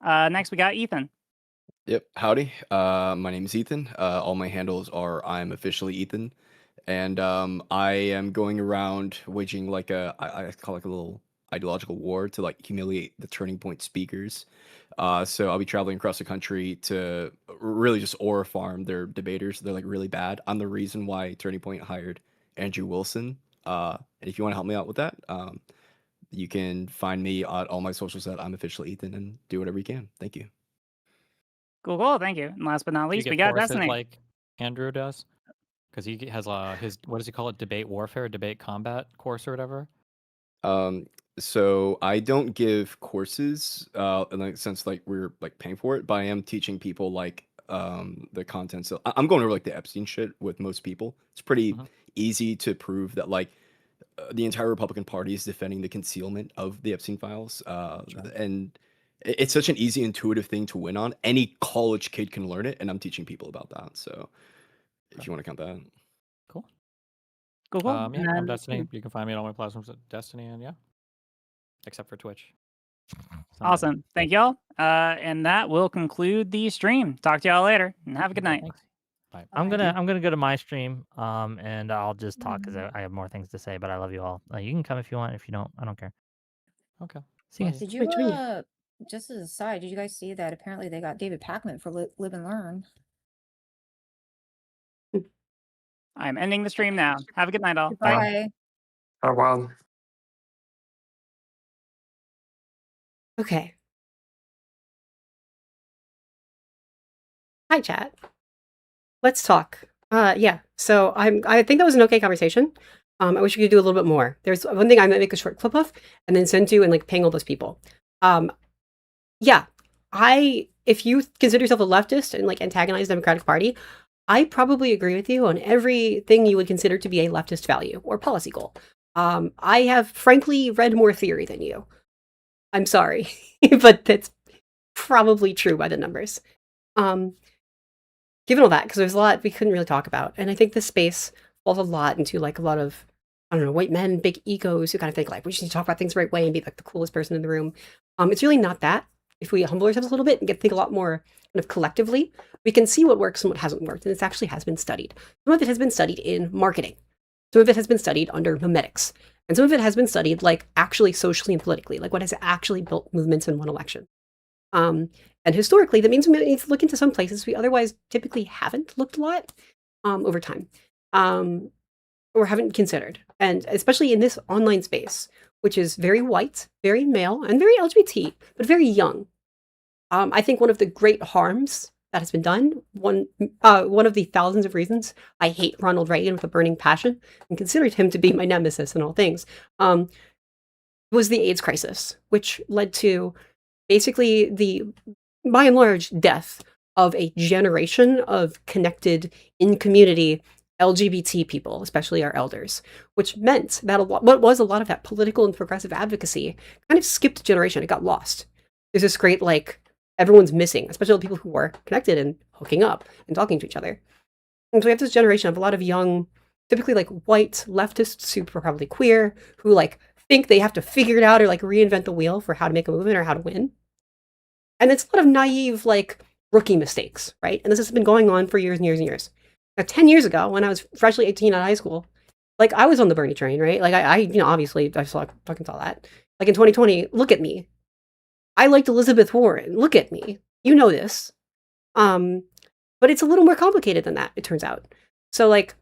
Next, we got Ethan. Yep. Howdy. My name is Ethan. All my handles are I'm officially Ethan. And I am going around waging I call a little ideological war to humiliate the Turning Point speakers. So I'll be traveling across the country to really just aura farm their debaters. They're really bad. I'm the reason why Turning Point hired Andrew Wilson. And if you want to help me out with that, You can find me on all my socials at I'm officially Ethan and do whatever you can. Thank you. Cool. Thank you. And last but not Do you least, get we got courses Destiny. like Andrew does? Because he has his, what does he call it? Debate warfare, debate combat course or whatever. So I don't give courses in the sense like we're like paying for it, but I am teaching people like the content. So I'm going over like the Epstein shit with most people. It's pretty easy to prove that like the entire Republican Party is defending the concealment of the Epstein files, and it's such an easy, intuitive thing to win on. Any college kid can learn it, and I'm teaching people about that. So if you want to count that. Cool. Cool. Yeah, And I'm then- Destiny. You can find me on all my platforms at Destiny, and yeah, except for Twitch. Awesome. Thank y'all. And that will conclude the stream. Talk to y'all later and have a good night. Bye. I'm gonna go to my stream, and I'll just talk because I have more things to say. But I love you all. You can come if you want. If you don't, I don't care. Okay. See you guys. Did you, Great to meet you. just as a side, did you guys see that apparently they got David Pakman for Live and Learn? I'm ending the stream now. Have a good night, all. Bye. Oh, wow. Okay. Hi, chat. Let's talk. Yeah. So I think that was an okay conversation. I wish we could do a little bit more. There's one thing I might make a short clip of and then send to and like ping all those people. Yeah. If you consider yourself a leftist and like antagonize the Democratic Party, I probably agree with you on everything you would consider to be a leftist value or policy goal. I have frankly read more theory than you. I'm sorry, but that's probably true by the numbers. Given all that, because there's a lot we couldn't really talk about, and I think this space falls a lot into like a lot of, I don't know, white men, big egos who kind of think like we just need to talk about things the right way and be like the coolest person in the room. It's really not that. If we humble ourselves a little bit and think a lot more kind of collectively, we can see what works and what hasn't worked, and this actually has been studied. Some of it has been studied in marketing. Some of it has been studied under memetics. And some of it has been studied like actually socially and politically, like what has actually built movements in one election. And historically, that means we need to look into some places we otherwise typically haven't looked a lot over time, or haven't considered. And especially in this online space, which is very white, very male, and very LGBT, but very young. I think one of the great harms that has been done, one of the thousands of reasons I hate Ronald Reagan with a burning passion and considered him to be my nemesis in all things, was the AIDS crisis, which led to basically the, by and large, death of a generation of connected, in community LGBT people, especially our elders, which meant that what was a lot of that political and progressive advocacy kind of skipped a generation. It got lost. There's this great, like, everyone's missing, especially the people who are connected and hooking up and talking to each other. And so we have this generation of a lot of young, typically like white leftists who are probably queer, who like think they have to figure it out or like reinvent the wheel for how to make a movement or how to win. And it's a lot of naive, like rookie mistakes, right? And this has been going on for years and years and years. Now, 10 years ago, when I was freshly 18 out of high school, like I was on the Bernie train, right? Like I obviously I fucking saw that. Like in 2020, look at me. I liked Elizabeth Warren. Look at me. You know this. But it's a little more complicated than that, it turns out. So like,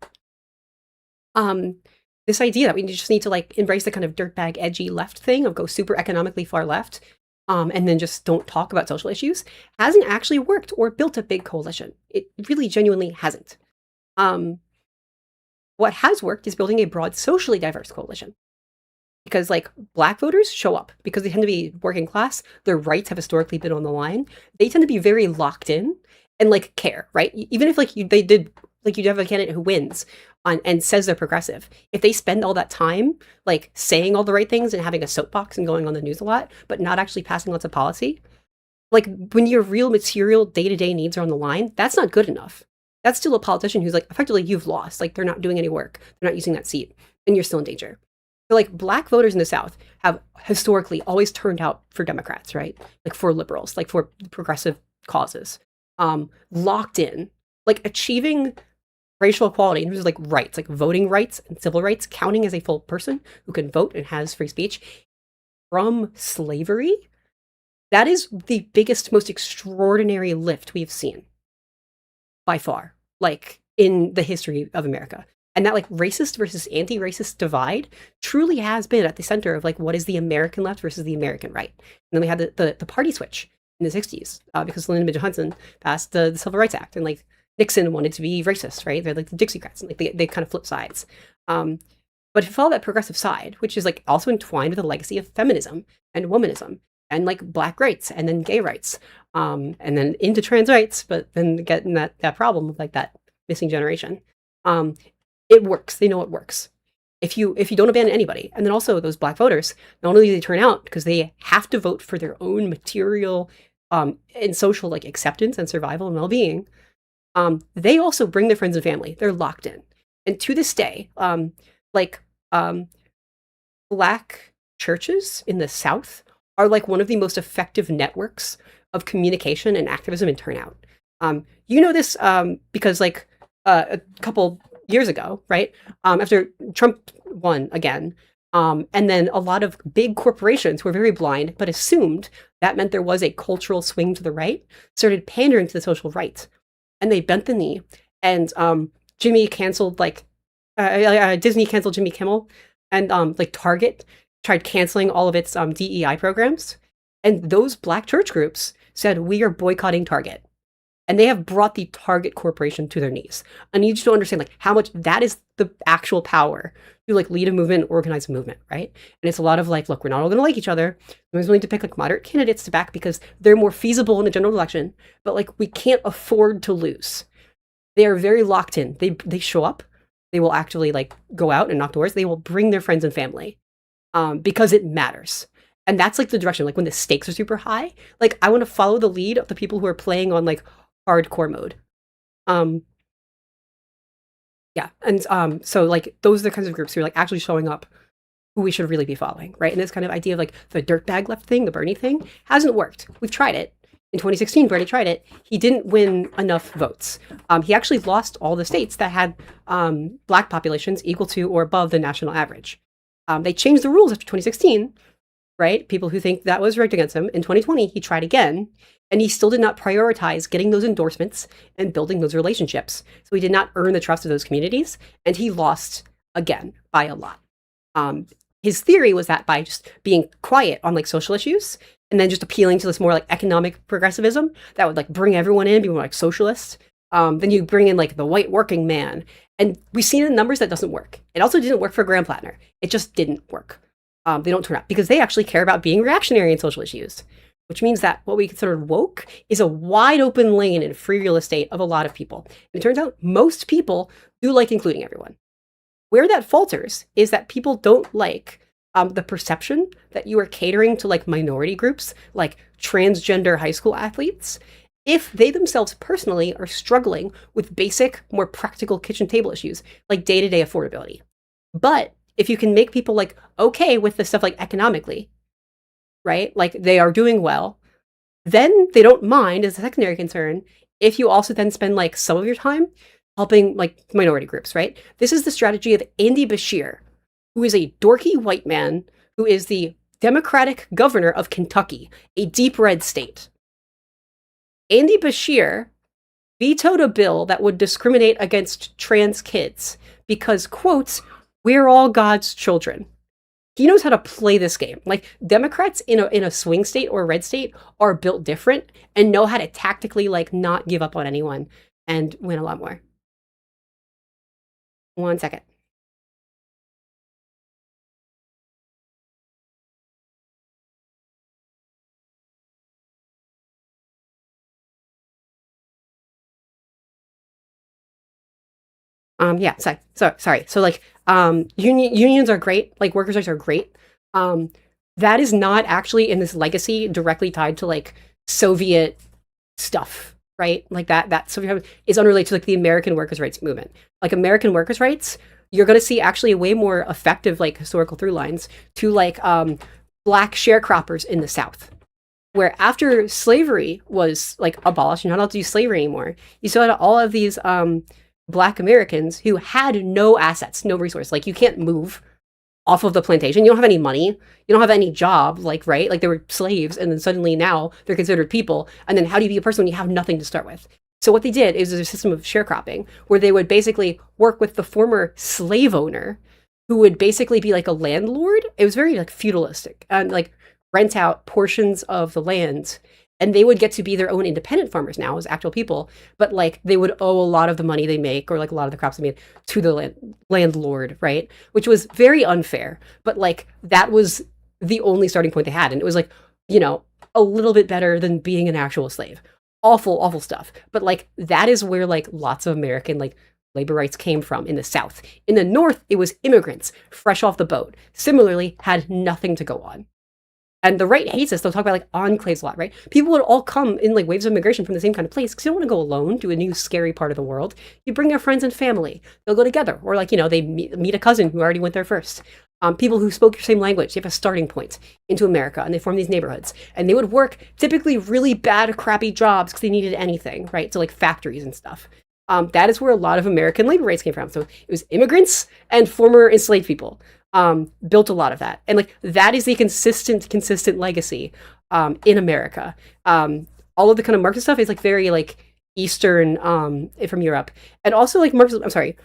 this idea that we just need to like embrace the kind of dirtbag, edgy left thing of go super economically far left, and then just don't talk about social issues hasn't actually worked or built a big coalition. It really genuinely hasn't. What has worked is building a broad, socially diverse coalition. Because like Black voters show up because they tend to be working class. Their rights have historically been on the line. They tend to be very locked in and like care, right? Even if like you have a candidate who wins and says they're progressive. If they spend all that time like saying all the right things and having a soapbox and going on the news a lot, but not actually passing lots of policy, like when your real material day-to-day needs are on the line, that's not good enough. That's still a politician who's like, effectively, you've lost. Like they're not doing any work. They're not using that seat and you're still in danger. So like Black voters in the South have historically always turned out for Democrats, right? Like for liberals, like for progressive causes, locked in, like achieving racial equality, and there's like rights, like voting rights and civil rights, counting as a full person who can vote and has free speech from slavery. That is the biggest, most extraordinary lift we've seen by far, like in the history of America. And that like racist versus anti-racist divide truly has been at the center of like what is the American left versus the American right. And then we had the party switch in the 60s because Lyndon B. Johnson passed the Civil Rights Act, and like Nixon wanted to be racist, right? They're like the Dixiecrats, and like they kind of flip sides. But if you follow that progressive side, which is like also entwined with the legacy of feminism and womanism and like black rights and then gay rights, and then into trans rights, but then getting that problem of like that missing generation. It works. They know it works. If you don't abandon anybody, and then also those black voters, not only do they turn out because they have to vote for their own material and social like acceptance and survival and well-being, they also bring their friends and family. They're locked in. And to this day, black churches in the South are like one of the most effective networks of communication and activism and turnout. You know this because like a couple years ago, right? After Trump won again, and then a lot of big corporations who were very blind, but assumed that meant there was a cultural swing to the right, started pandering to the social right. And they bent the knee. And Disney canceled Jimmy Kimmel, and like Target tried canceling all of its DEI programs. And those black church groups said, we are boycotting Target. And they have brought the Target corporation to their knees. I need you to understand like how much that is the actual power to like lead a movement, organize a movement, right? And it's a lot of like, look, we're not all going to like each other. We're willing to pick like moderate candidates to back because they're more feasible in a general election. But like we can't afford to lose. They are very locked in. They show up. They will actually like go out and knock doors. They will bring their friends and family because it matters. And that's like the direction. Like when the stakes are super high, like I want to follow the lead of the people who are playing on like hardcore mode. Yeah. And so like those are the kinds of groups who are like actually showing up who we should really be following, right? And this kind of idea of like the dirtbag left thing, the Bernie thing, hasn't worked. We've tried it. In 2016, Bernie tried it. He didn't win enough votes. He actually lost all the states that had black populations equal to or above the national average. They changed the rules after 2016, right? People who think that was rigged against him. In 2020, he tried again, and he still did not prioritize getting those endorsements and building those relationships. So he did not earn the trust of those communities, and he lost again by a lot. His theory was that by just being quiet on like social issues and then just appealing to this more like economic progressivism that would like bring everyone in, be more like socialists, then you bring in like the white working man. And we've seen in the numbers that doesn't work. It also didn't work for Graham Plattner. It just didn't work. They don't turn out because they actually care about being reactionary in social issues, which means that what we consider woke is a wide open lane in free real estate of a lot of people. And it turns out most people do like including everyone. Where that falters is that people don't like the perception that you are catering to like minority groups, like transgender high school athletes, if they themselves personally are struggling with basic, more practical kitchen table issues, like day-to-day affordability. But if you can make people like okay with the stuff like economically, right? Like they are doing well, then they don't mind as a secondary concern if you also then spend like some of your time helping like minority groups, right? This is the strategy of Andy Beshear, who is a dorky white man who is the Democratic governor of Kentucky, a deep red state. Andy Beshear vetoed a bill that would discriminate against trans kids because, quote, we're all God's children. He knows how to play this game. Like Democrats in a swing state or a red state are built different and know how to tactically like not give up on anyone and win a lot more. 1 second. Yeah, sorry. So like unions are great, like workers' rights are great. That is not actually in this legacy directly tied to like Soviet stuff, right? Like that Soviet is unrelated to like the American workers' rights movement. Like American workers' rights, you're gonna see actually way more effective like historical through lines to like black sharecroppers in the South. Where after slavery was like abolished, you're not allowed to do slavery anymore. You still had all of these Black Americans who had no assets, no resource. Like you can't move off of the plantation. You don't have any money. You don't have any job, like, right? Like they were slaves and then suddenly now they're considered people. And then how do you be a person when you have nothing to start with? So what they did is a system of sharecropping where they would basically work with the former slave owner who would basically be like a landlord. It was very like feudalistic and like rent out portions of the land, and they would get to be their own independent farmers now as actual people, but like they would owe a lot of the money they make or like a lot of the crops they made to the landlord, right? Which was very unfair, but like that was the only starting point they had. And it was like, you know, a little bit better than being an actual slave. Awful stuff. But like that is where like lots of American like labor rights came from in the South. In the North, it was immigrants fresh off the boat. Similarly, had nothing to go on. And the right hates this. They'll talk about like enclaves a lot, right? People would all come in like waves of immigration from the same kind of place because you don't want to go alone to a new scary part of the world. You bring your friends and family. They'll go together. Or like, you know, they meet a cousin who already went there first. People who spoke your same language. They have a starting point into America and they form these neighborhoods. And they would work typically really bad, crappy jobs because they needed anything, right? So like factories and stuff. That is where a lot of American labor rights came from. So it was immigrants and former enslaved people. Built a lot of that. And like that is the consistent legacy in America. All of the kind of Marxist stuff is like very like Eastern from Europe. And also like Marxism, I'm sorry,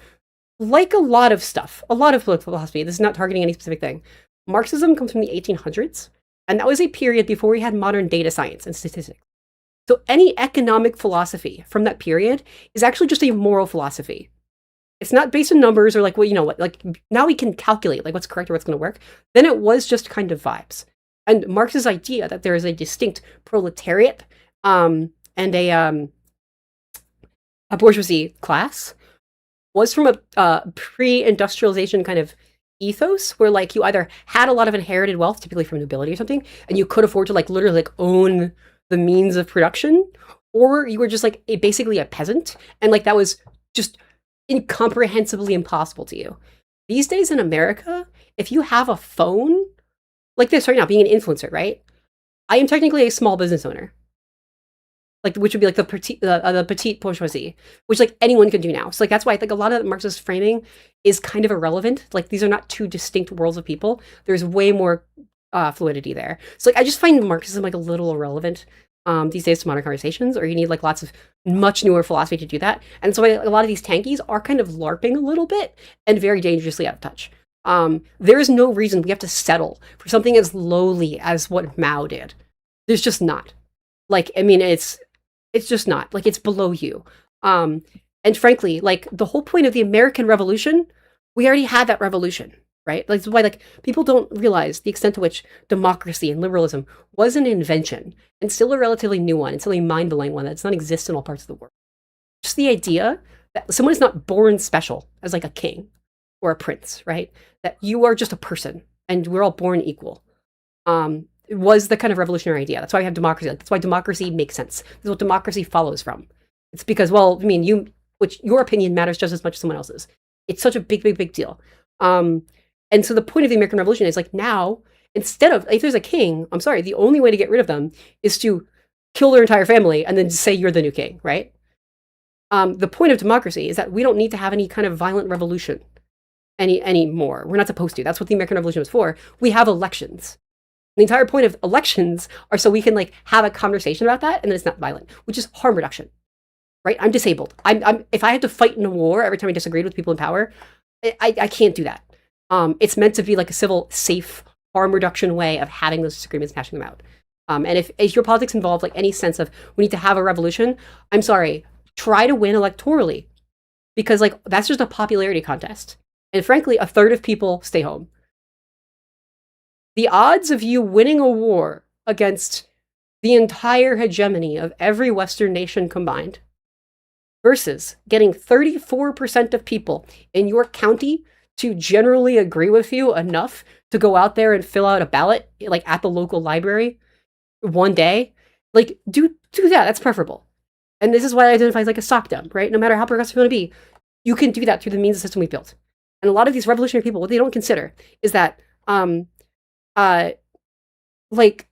like a lot of stuff, a lot of political philosophy, this is not targeting any specific thing. Marxism comes from the 1800s, and that was a period before we had modern data science and statistics. So any economic philosophy from that period is actually just a moral philosophy. It's not based on numbers or like, well, you know what, like now we can calculate like what's correct or what's going to work. Then it was just kind of vibes. And Marx's idea that there is a distinct proletariat and a bourgeoisie class was from a pre-industrialization kind of ethos where like you either had a lot of inherited wealth, typically from nobility or something, and you could afford to like literally like own the means of production, or you were just like basically a peasant, and like that was just incomprehensibly impossible to you. These days in America, if you have a phone like this right now, being an influencer, right? I am technically a small business owner. Like, which would be like the petite bourgeoisie, which like anyone can do now. So like that's why I think a lot of Marxist framing is kind of irrelevant. Like these are not two distinct worlds of people. There's way more fluidity there. So like I just find Marxism like a little irrelevant these days to modern conversations, or you need like lots of much newer philosophy to do that. And so a lot of these tankies are kind of LARPing a little bit and very dangerously out of touch. There is no reason we have to settle for something as lowly as what Mao did. There's just not. Like, I mean, it's just not. Like, it's below you. And frankly, like, the whole point of the American Revolution, we already had that revolution, right? Like, that's why, like, people don't realize the extent to which democracy and liberalism was an invention, and still a relatively new one, and still a mind-blowing one that does not exist in all parts of the world. Just the idea that someone is not born special as, like, a king or a prince, right? That you are just a person, and we're all born equal. It was the kind of revolutionary idea. That's why we have democracy. Like, that's why democracy makes sense. This is what democracy follows from. It's because, well, I mean, your opinion matters just as much as someone else's. It's such a big deal. And so the point of the American Revolution is like now, instead of, if there's a king, I'm sorry, the only way to get rid of them is to kill their entire family and then say you're the new king, right? The point of democracy is that we don't need to have any kind of violent revolution anymore. We're not supposed to. That's what the American Revolution was for. We have elections. The entire point of elections are so we can like have a conversation about that, and then it's not violent, which is harm reduction, right? I'm disabled. I'm if I had to fight in a war every time I disagreed with people in power, I can't do that. It's meant to be like a civil, safe, harm reduction way of having those disagreements, hashing them out. And if your politics involve like any sense of we need to have a revolution, I'm sorry, try to win electorally, because like that's just a popularity contest. And frankly, a third of people stay home. The odds of you winning a war against the entire hegemony of every Western nation combined versus getting 34% of people in your county to generally agree with you enough to go out there and fill out a ballot like at the local library one day, like do that. That's preferable. And this is why I identify as like a sock dump, right? No matter how progressive you want to be, you can do that through the means of the system we built. And a lot of these revolutionary people, what they don't consider is that like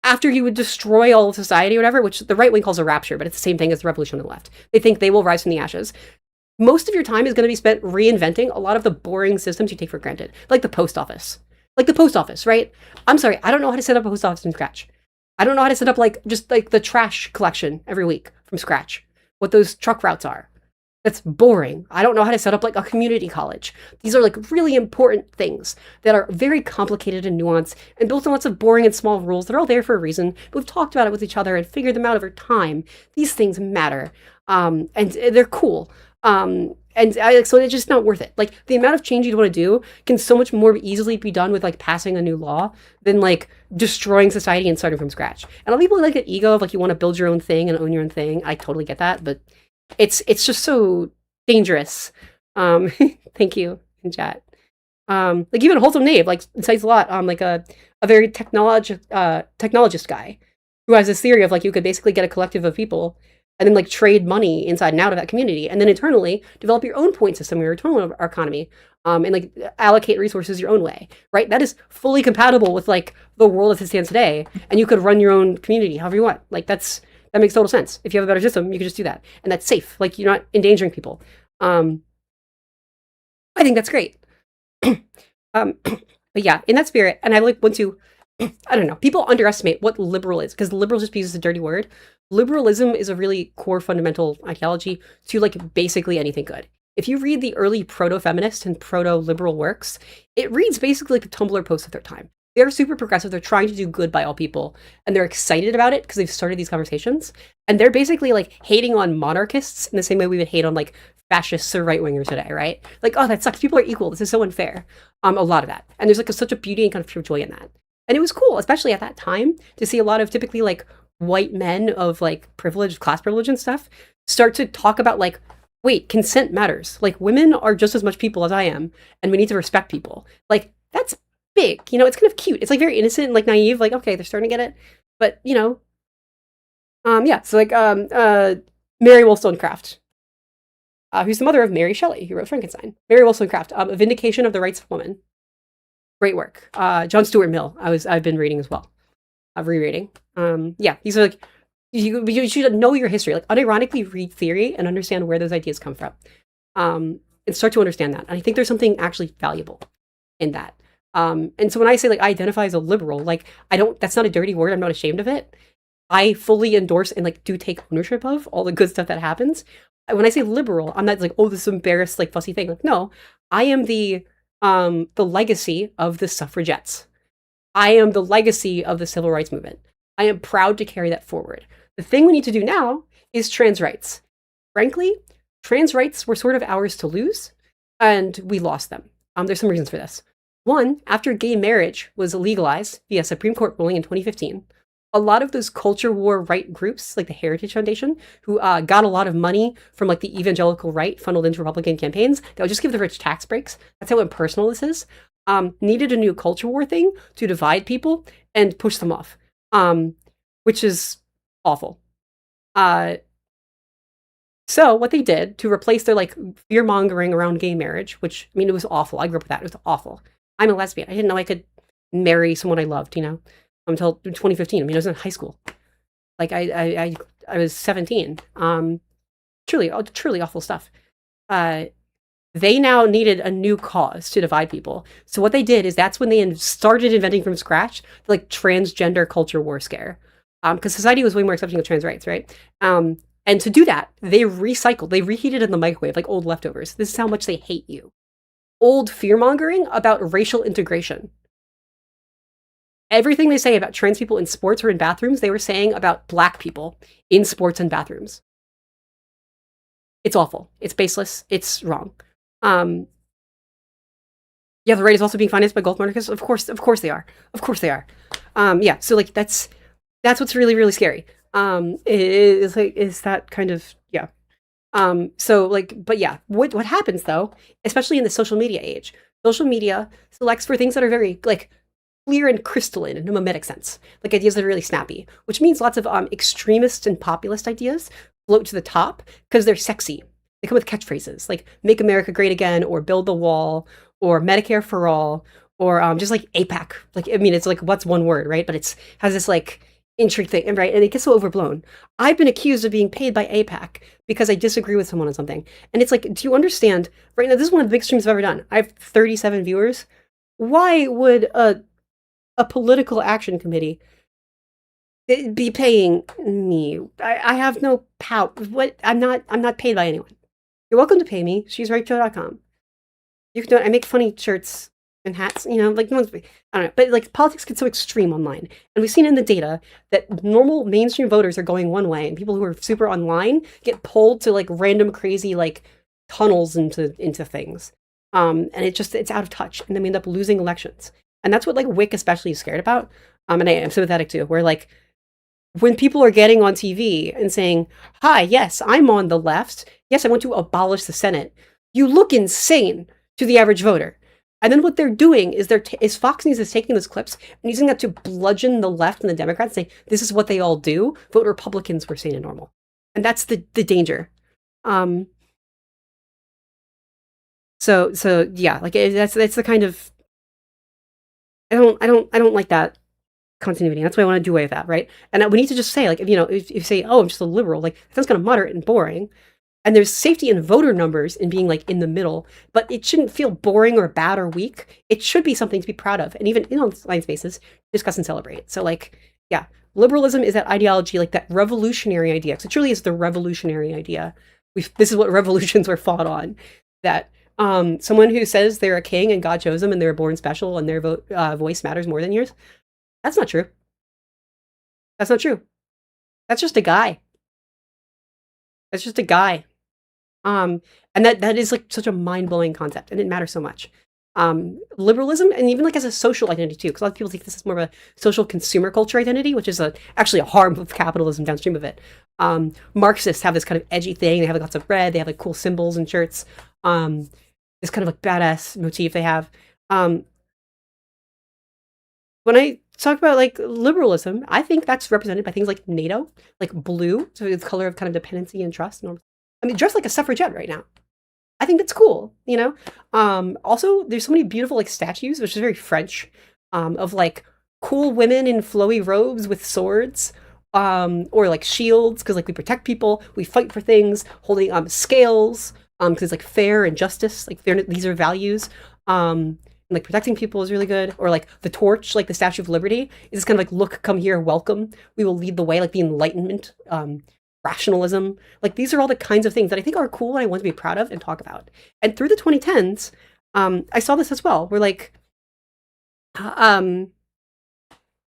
after you would destroy all of society or whatever, which the right wing calls a rapture, but it's the same thing as the revolution on the left. They think they will rise from the ashes. Most of your time is going to be spent reinventing a lot of the boring systems you take for granted, like the post office. Like the post office, right? I'm sorry, I don't know how to set up a post office from scratch. I don't know how to set up like just like the trash collection every week from scratch. what those truck routes are. That's boring. I don't know how to set up like a community college. These are like really important things that are very complicated and nuanced and built on lots of boring and small rules that are all there for a reason. We've talked about it with each other and figured them out over time. These things matter. And they're cool. So it's just not worth it. Like the amount of change you'd want to do can so much more easily be done with like passing a new law than like destroying society and starting from scratch. And a lot of people like an ego of like you want to build your own thing and own your own thing. I totally get that, but it's just so dangerous. Thank you in chat. Like even Wholesome Knave like cites a lot like a very technologist guy who has this theory of like you could basically get a collective of people and then like trade money inside and out of that community and then internally develop your own point system, your internal economy, and like allocate resources your own way, right? That is fully compatible with like the world as it stands today, and you could run your own community however you want. Like that makes total sense. If you have a better system, you can just do that. And that's safe. Like you're not endangering people. I think that's great. But yeah, in that spirit, and I like want to, I don't know, people underestimate what liberal is because liberal just uses a dirty word. Liberalism is a really core fundamental ideology to like basically anything good. If you read the early proto-feminist and proto-liberal works, it reads basically like the Tumblr posts of their time. They're super progressive. They're trying to do good by all people. And they're excited about it because they've started these conversations. And they're basically like hating on monarchists in the same way we would hate on like fascists or right-wingers today, right? Like, oh, that sucks. People are equal. This is so unfair. A lot of that. And there's like such a beauty and kind of pure joy in that. And it was cool, especially at that time, to see a lot of typically like white men of like privilege, class privilege and stuff start to talk about like, wait, consent matters. Like women are just as much people as I am. And we need to respect people. Like that's big, it's kind of cute. It's like very innocent and like naive, like, okay, they're starting to get it. But, yeah, so like Mary Wollstonecraft, who's the mother of Mary Shelley, who wrote Frankenstein. Mary Wollstonecraft, A Vindication of the Rights of Woman. Great work. John Stuart Mill, I've been reading as well. Rereading. Yeah, these are like, you should know your history. Like unironically read theory and understand where those ideas come from. And start to understand that. And I think there's something actually valuable in that. And so when I say like I identify as a liberal, like that's not a dirty word. I'm not ashamed of it. I fully endorse and like do take ownership of all the good stuff that happens. When I say liberal, I'm not like, oh, this embarrassed like fussy thing. Like, no, I am the legacy of the suffragettes. I am the legacy of the civil rights movement. I am proud to carry that forward. The thing we need to do now is trans rights. Frankly, trans rights were sort of ours to lose, and we lost them. There's some reasons for this. One, after gay marriage was legalized via Supreme Court ruling in 2015, a lot of those culture war right groups, like the Heritage Foundation, who got a lot of money from like the evangelical right funneled into Republican campaigns, that would just give the rich tax breaks. That's how impersonal this is. Needed a new culture war thing to divide people and push them off, which is awful. So what they did to replace their like fear mongering around gay marriage, which I mean, it was awful. I grew up with that. It was awful. I'm a lesbian. I didn't know I could marry someone I loved, until 2015. I mean, I was in high school. Like I was 17. Truly awful stuff. They now needed a new cause to divide people. So what they did is that's when they started inventing from scratch the like transgender culture war scare. Because society was way more accepting of trans rights, right? And to do that, they reheated in the microwave like old leftovers. This is how much they hate you. Old fear-mongering about racial integration. Everything they say about trans people in sports or in bathrooms, they were saying about Black people in sports and bathrooms. It's awful. It's baseless. It's wrong. Yeah, the right is also being financed by Gulf monarchists. Of course they are. Of course they are. Yeah, so like that's what's really, really scary. Is that kind of, yeah. So like, but yeah, what happens though, especially in the social media age, social media selects for things that are very like clear and crystalline in a mimetic sense, like ideas that are really snappy, which means lots of extremist and populist ideas float to the top because they're sexy. They come with catchphrases like "Make America Great Again" or "Build the Wall" or "Medicare for All" or just like APAC. Like, I mean, it's like what's one word, right? But it's has this like intrigue thing, right? And it gets so overblown. I've been accused of being paid by APAC because I disagree with someone on something. And it's like, do you understand? Right now, this is one of the biggest streams I've ever done. I have 37 viewers. Why would a political action committee be paying me. I have no power. What? I'm not paid by anyone. You're welcome to pay me. She's rightjoe.com. You can do it. I make funny shirts and hats, like no one's, I don't know, but like politics get so extreme online, and we've seen in the data that normal mainstream voters are going one way, and people who are super online get pulled to like random crazy like tunnels into things, and it's out of touch, and then we end up losing elections, and that's what like Wick especially is scared about, and I am sympathetic too, where like when people are getting on TV and saying, "Hi, yes, I'm on the left. Yes, I want to abolish the Senate," you look insane to the average voter. And then what they're doing is Fox News is taking those clips and using that to bludgeon the left and the Democrats, saying this is what they all do. Vote Republicans, we're sane and normal, and that's the danger. So yeah, like that's the kind of I don't like that continuity. That's why I want to do away with that, right? And we need to just say like if you say, oh, I'm just a liberal, like that sounds kind of moderate and boring. And there's safety in voter numbers in being like in the middle, but it shouldn't feel boring or bad or weak. It should be something to be proud of, and even in online spaces, discuss and celebrate. So like, yeah, liberalism is that ideology, like that revolutionary idea. Because it truly is the revolutionary idea. This is what revolutions were fought on. That someone who says they're a king and God chose them and they're born special and their voice matters more than yours. That's not true. That's not true. That's just a guy. That's just a guy. And that is like such a mind-blowing concept, and it matters so much. Liberalism, and even like as a social identity too, because a lot of people think this is more of a social consumer culture identity, which is actually a harm of capitalism downstream of it. Marxists have this kind of edgy thing. They have like lots of red. They have like cool symbols and shirts. This kind of like badass motif they have. When I talk about like liberalism, I think that's represented by things like NATO, like blue, so it's color of kind of dependency and trust. I mean, dressed like a suffragette right now. I think that's cool, Also, there's so many beautiful like statues, which is very French, of like cool women in flowy robes with swords, or like shields, because like we protect people, we fight for things, holding scales, because it's like fair and justice, like these are values. And, like protecting people is really good, or like the torch, like the Statue of Liberty, is kind of like, look, come here, welcome, we will lead the way, like the Enlightenment, rationalism. Like these are all the kinds of things that I think are cool and I want to be proud of and talk about. And through the 2010s, I saw this as well. Where like,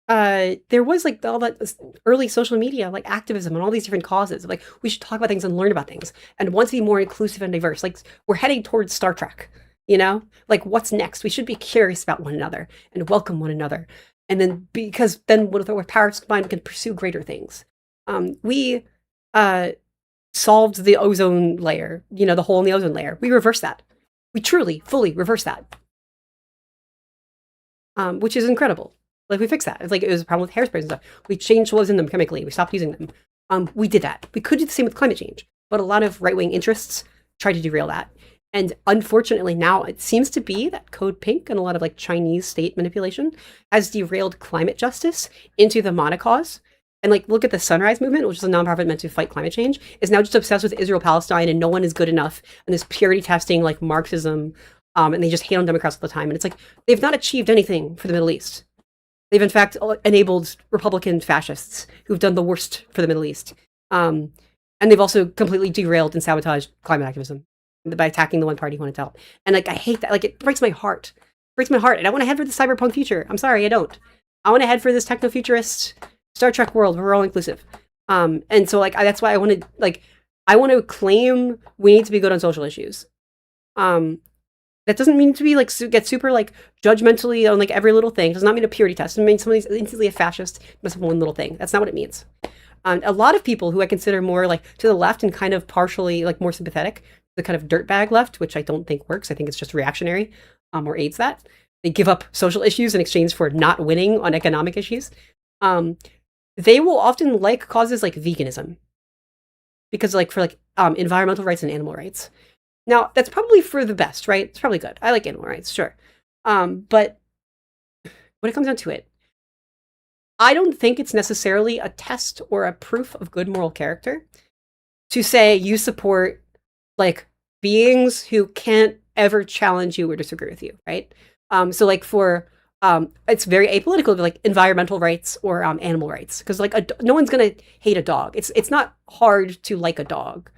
there was like all that early social media, like activism and all these different causes. Like we should talk about things and learn about things and want to be more inclusive and diverse. Like we're heading towards Star Trek. Like what's next? We should be curious about one another and welcome one another. And then because then with our powers combined, we can pursue greater things. We solved the ozone layer, the hole in the ozone layer. We reversed that. We truly, fully reversed that. Which is incredible. Like we fixed that. It's like it was a problem with hairsprays and stuff. We changed what was in them chemically. We stopped using them. We did that. We could do the same with climate change, but a lot of right-wing interests tried to derail that. And unfortunately now it seems to be that Code Pink and a lot of like Chinese state manipulation has derailed climate justice into the monocause. And like, look at the Sunrise Movement, which is a nonprofit meant to fight climate change, is now just obsessed with Israel-Palestine and no one is good enough. And this purity testing, like Marxism, and they just hate on Democrats all the time. And it's like, they've not achieved anything for the Middle East. They've in fact enabled Republican fascists who've done the worst for the Middle East. And they've also completely derailed and sabotaged climate activism by attacking the one party who wanted to help. And like, I hate that. Like, it breaks my heart. It breaks my heart. And I want to head for the cyberpunk future. I'm sorry, I don't. I want to head for this techno-futurist Star Trek world where we're all inclusive. And so like that's why I want to claim we need to be good on social issues. That doesn't mean to be like get super like judgmentally on like every little thing. It does not mean a purity test. It means somebody's instantly a fascist must have one little thing. That's not what it means. A lot of people who I consider more like to the left and kind of partially like more sympathetic, the kind of dirtbag left, which I don't think works. I think it's just reactionary, or aids that. They give up social issues in exchange for not winning on economic issues. They will often like causes like veganism because like for like environmental rights and animal rights. Now that's probably for the best, right? It's probably good. I like animal rights, sure. But when it comes down to it, I don't think it's necessarily a test or a proof of good moral character to say you support like beings who can't ever challenge you or disagree with you, right? So like for It's very apolitical, like environmental rights or animal rights, because like no one's gonna hate a dog. It's not hard to like a dog.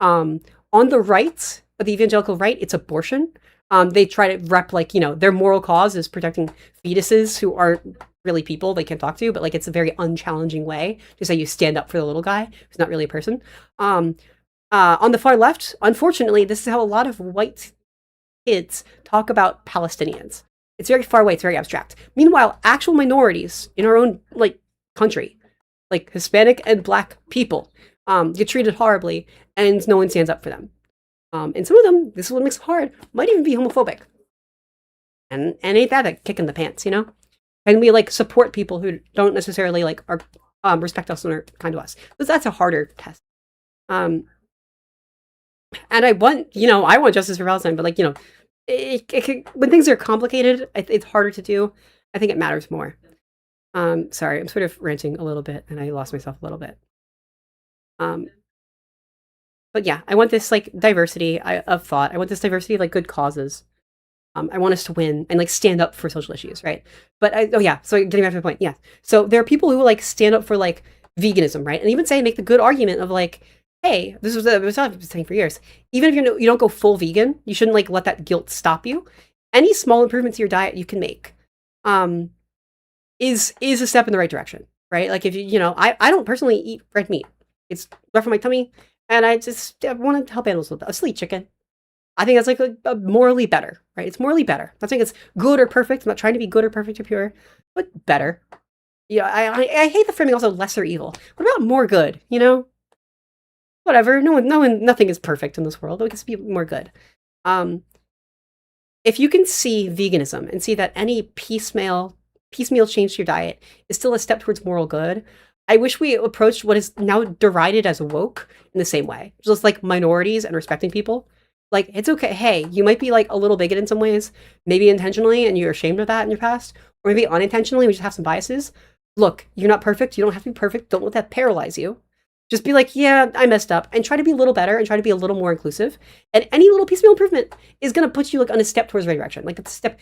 On the right, the evangelical right, it's abortion. They try to rep like their moral cause is protecting fetuses who aren't really people they can't talk to, but like it's a very unchallenging way to say you stand up for the little guy who's not really a person. On the far left, unfortunately, this is how a lot of white kids talk about Palestinians. It's very far away. It's very abstract. Meanwhile, actual minorities in our own like country, like Hispanic and Black people, get treated horribly, and no one stands up for them. And some of them, this is what makes it hard, might even be homophobic. And ain't that a kick in the pants, And we like support people who don't necessarily like are respect us and are kind to us. But that's a harder test. And I want justice for Palestine, but like when things are complicated, it's harder to do. I think it matters more. Sorry, I'm sort of ranting a little bit, and I lost myself a little bit. But yeah, I want this like diversity of thought. I want this diversity of like good causes. I want us to win and like stand up for social issues, right? But so getting back to the point, yeah. So there are people who like stand up for like veganism, right? And even make the good argument of like, hey, this was what I've been saying for years. Even if you don't go full vegan, you shouldn't like let that guilt stop you. Any small improvements to your diet you can make, is a step in the right direction, right? Like if I don't personally eat red meat. It's rough on my tummy. And I want to help animals with that. I'll still eat chicken. I think that's like a morally better, right? It's morally better. I'm not saying it's good or perfect. I'm not trying to be good or perfect or pure, but better. Yeah, I hate the framing also lesser evil. What about more good? Whatever. Nothing is perfect in this world. We can be more good. If you can see veganism and see that any piecemeal change to your diet is still a step towards moral good, I wish we approached what is now derided as woke in the same way. Just like minorities and respecting people. Like, it's okay. Hey, you might be like a little bigot in some ways, maybe intentionally, and you're ashamed of that in your past, or maybe unintentionally, we just have some biases. Look, you're not perfect. You don't have to be perfect. Don't let that paralyze you. Just be like, yeah, I messed up, and try to be a little better and try to be a little more inclusive. And any little piecemeal improvement is going to put you like on a step towards the right direction. Like, it's a step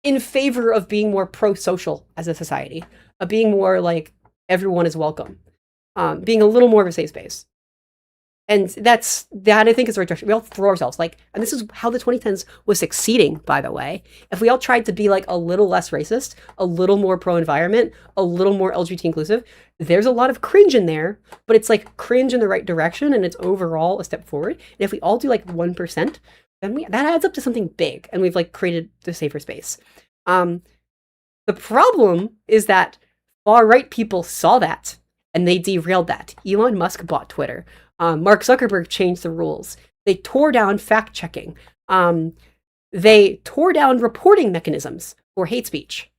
in favor of being more pro-social as a society, of being more like, everyone is welcome, being a little more of a safe space. And that I think is the right direction. We all throw ourselves and this is how the 2010s was succeeding, by the way. If we all tried to be like a little less racist, a little more pro-environment, a little more LGBT inclusive, there's a lot of cringe in there, but it's like cringe in the right direction and it's overall a step forward. And if we all do like 1%, then that adds up to something big, and we've like created the safer space. The problem is that far-right people saw that, and they derailed that. Elon Musk bought Twitter. Mark Zuckerberg changed the rules. They tore down fact-checking. They tore down reporting mechanisms for hate speech.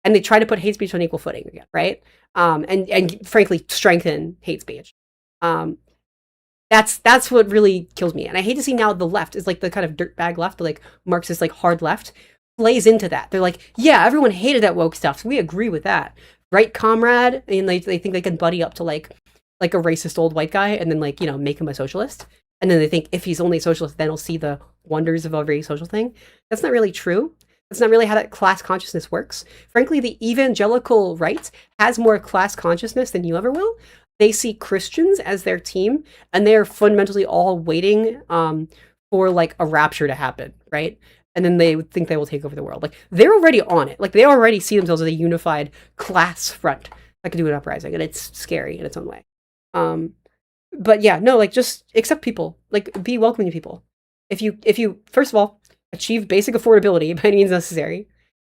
And they try to put hate speech on equal footing again, right? And frankly, strengthen hate speech. That's what really kills me. And I hate to see now the left is like the kind of dirtbag left, the like Marxist, like hard left, plays into that. They're like, yeah, everyone hated that woke stuff, so we agree with that. Right, comrade? And they think they can buddy up to like a racist old white guy and then like, make him a socialist. And then they think if he's only a socialist, then he'll see the wonders of every social thing. That's not really true. That's not really how that class consciousness works. Frankly, the evangelical right has more class consciousness than you ever will. They see Christians as their team, and they're fundamentally all waiting for like a rapture to happen, right? And then they think they will take over the world. Like, they're already on it. Like, they already see themselves as a unified class front that can do an uprising, and it's scary in its own way. But yeah, no, like, just accept people. Like, be welcoming to people. If you first of all achieve basic affordability by any means necessary,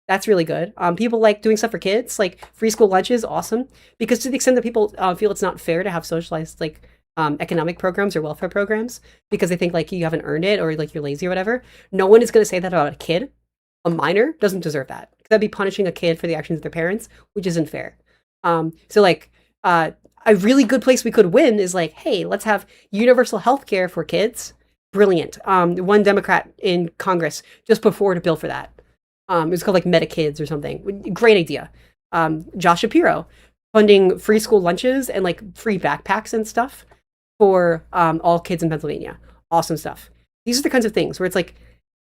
that's really good. People like doing stuff for kids, like free school lunches, awesome. Because to the extent that people feel it's not fair to have socialized like economic programs or welfare programs because they think like you haven't earned it or like you're lazy or whatever, no one is going to say that about a kid. A minor doesn't deserve that. That'd be punishing a kid for the actions of their parents, which isn't fair. So like a really good place we could win is like, hey, let's have universal health care for kids. Brilliant. One Democrat in Congress just put forward a bill for that. It was called like MetaKids or something. Great idea. Josh Shapiro funding free school lunches and like free backpacks and stuff for all kids in Pennsylvania. Awesome stuff. These are the kinds of things where it's like,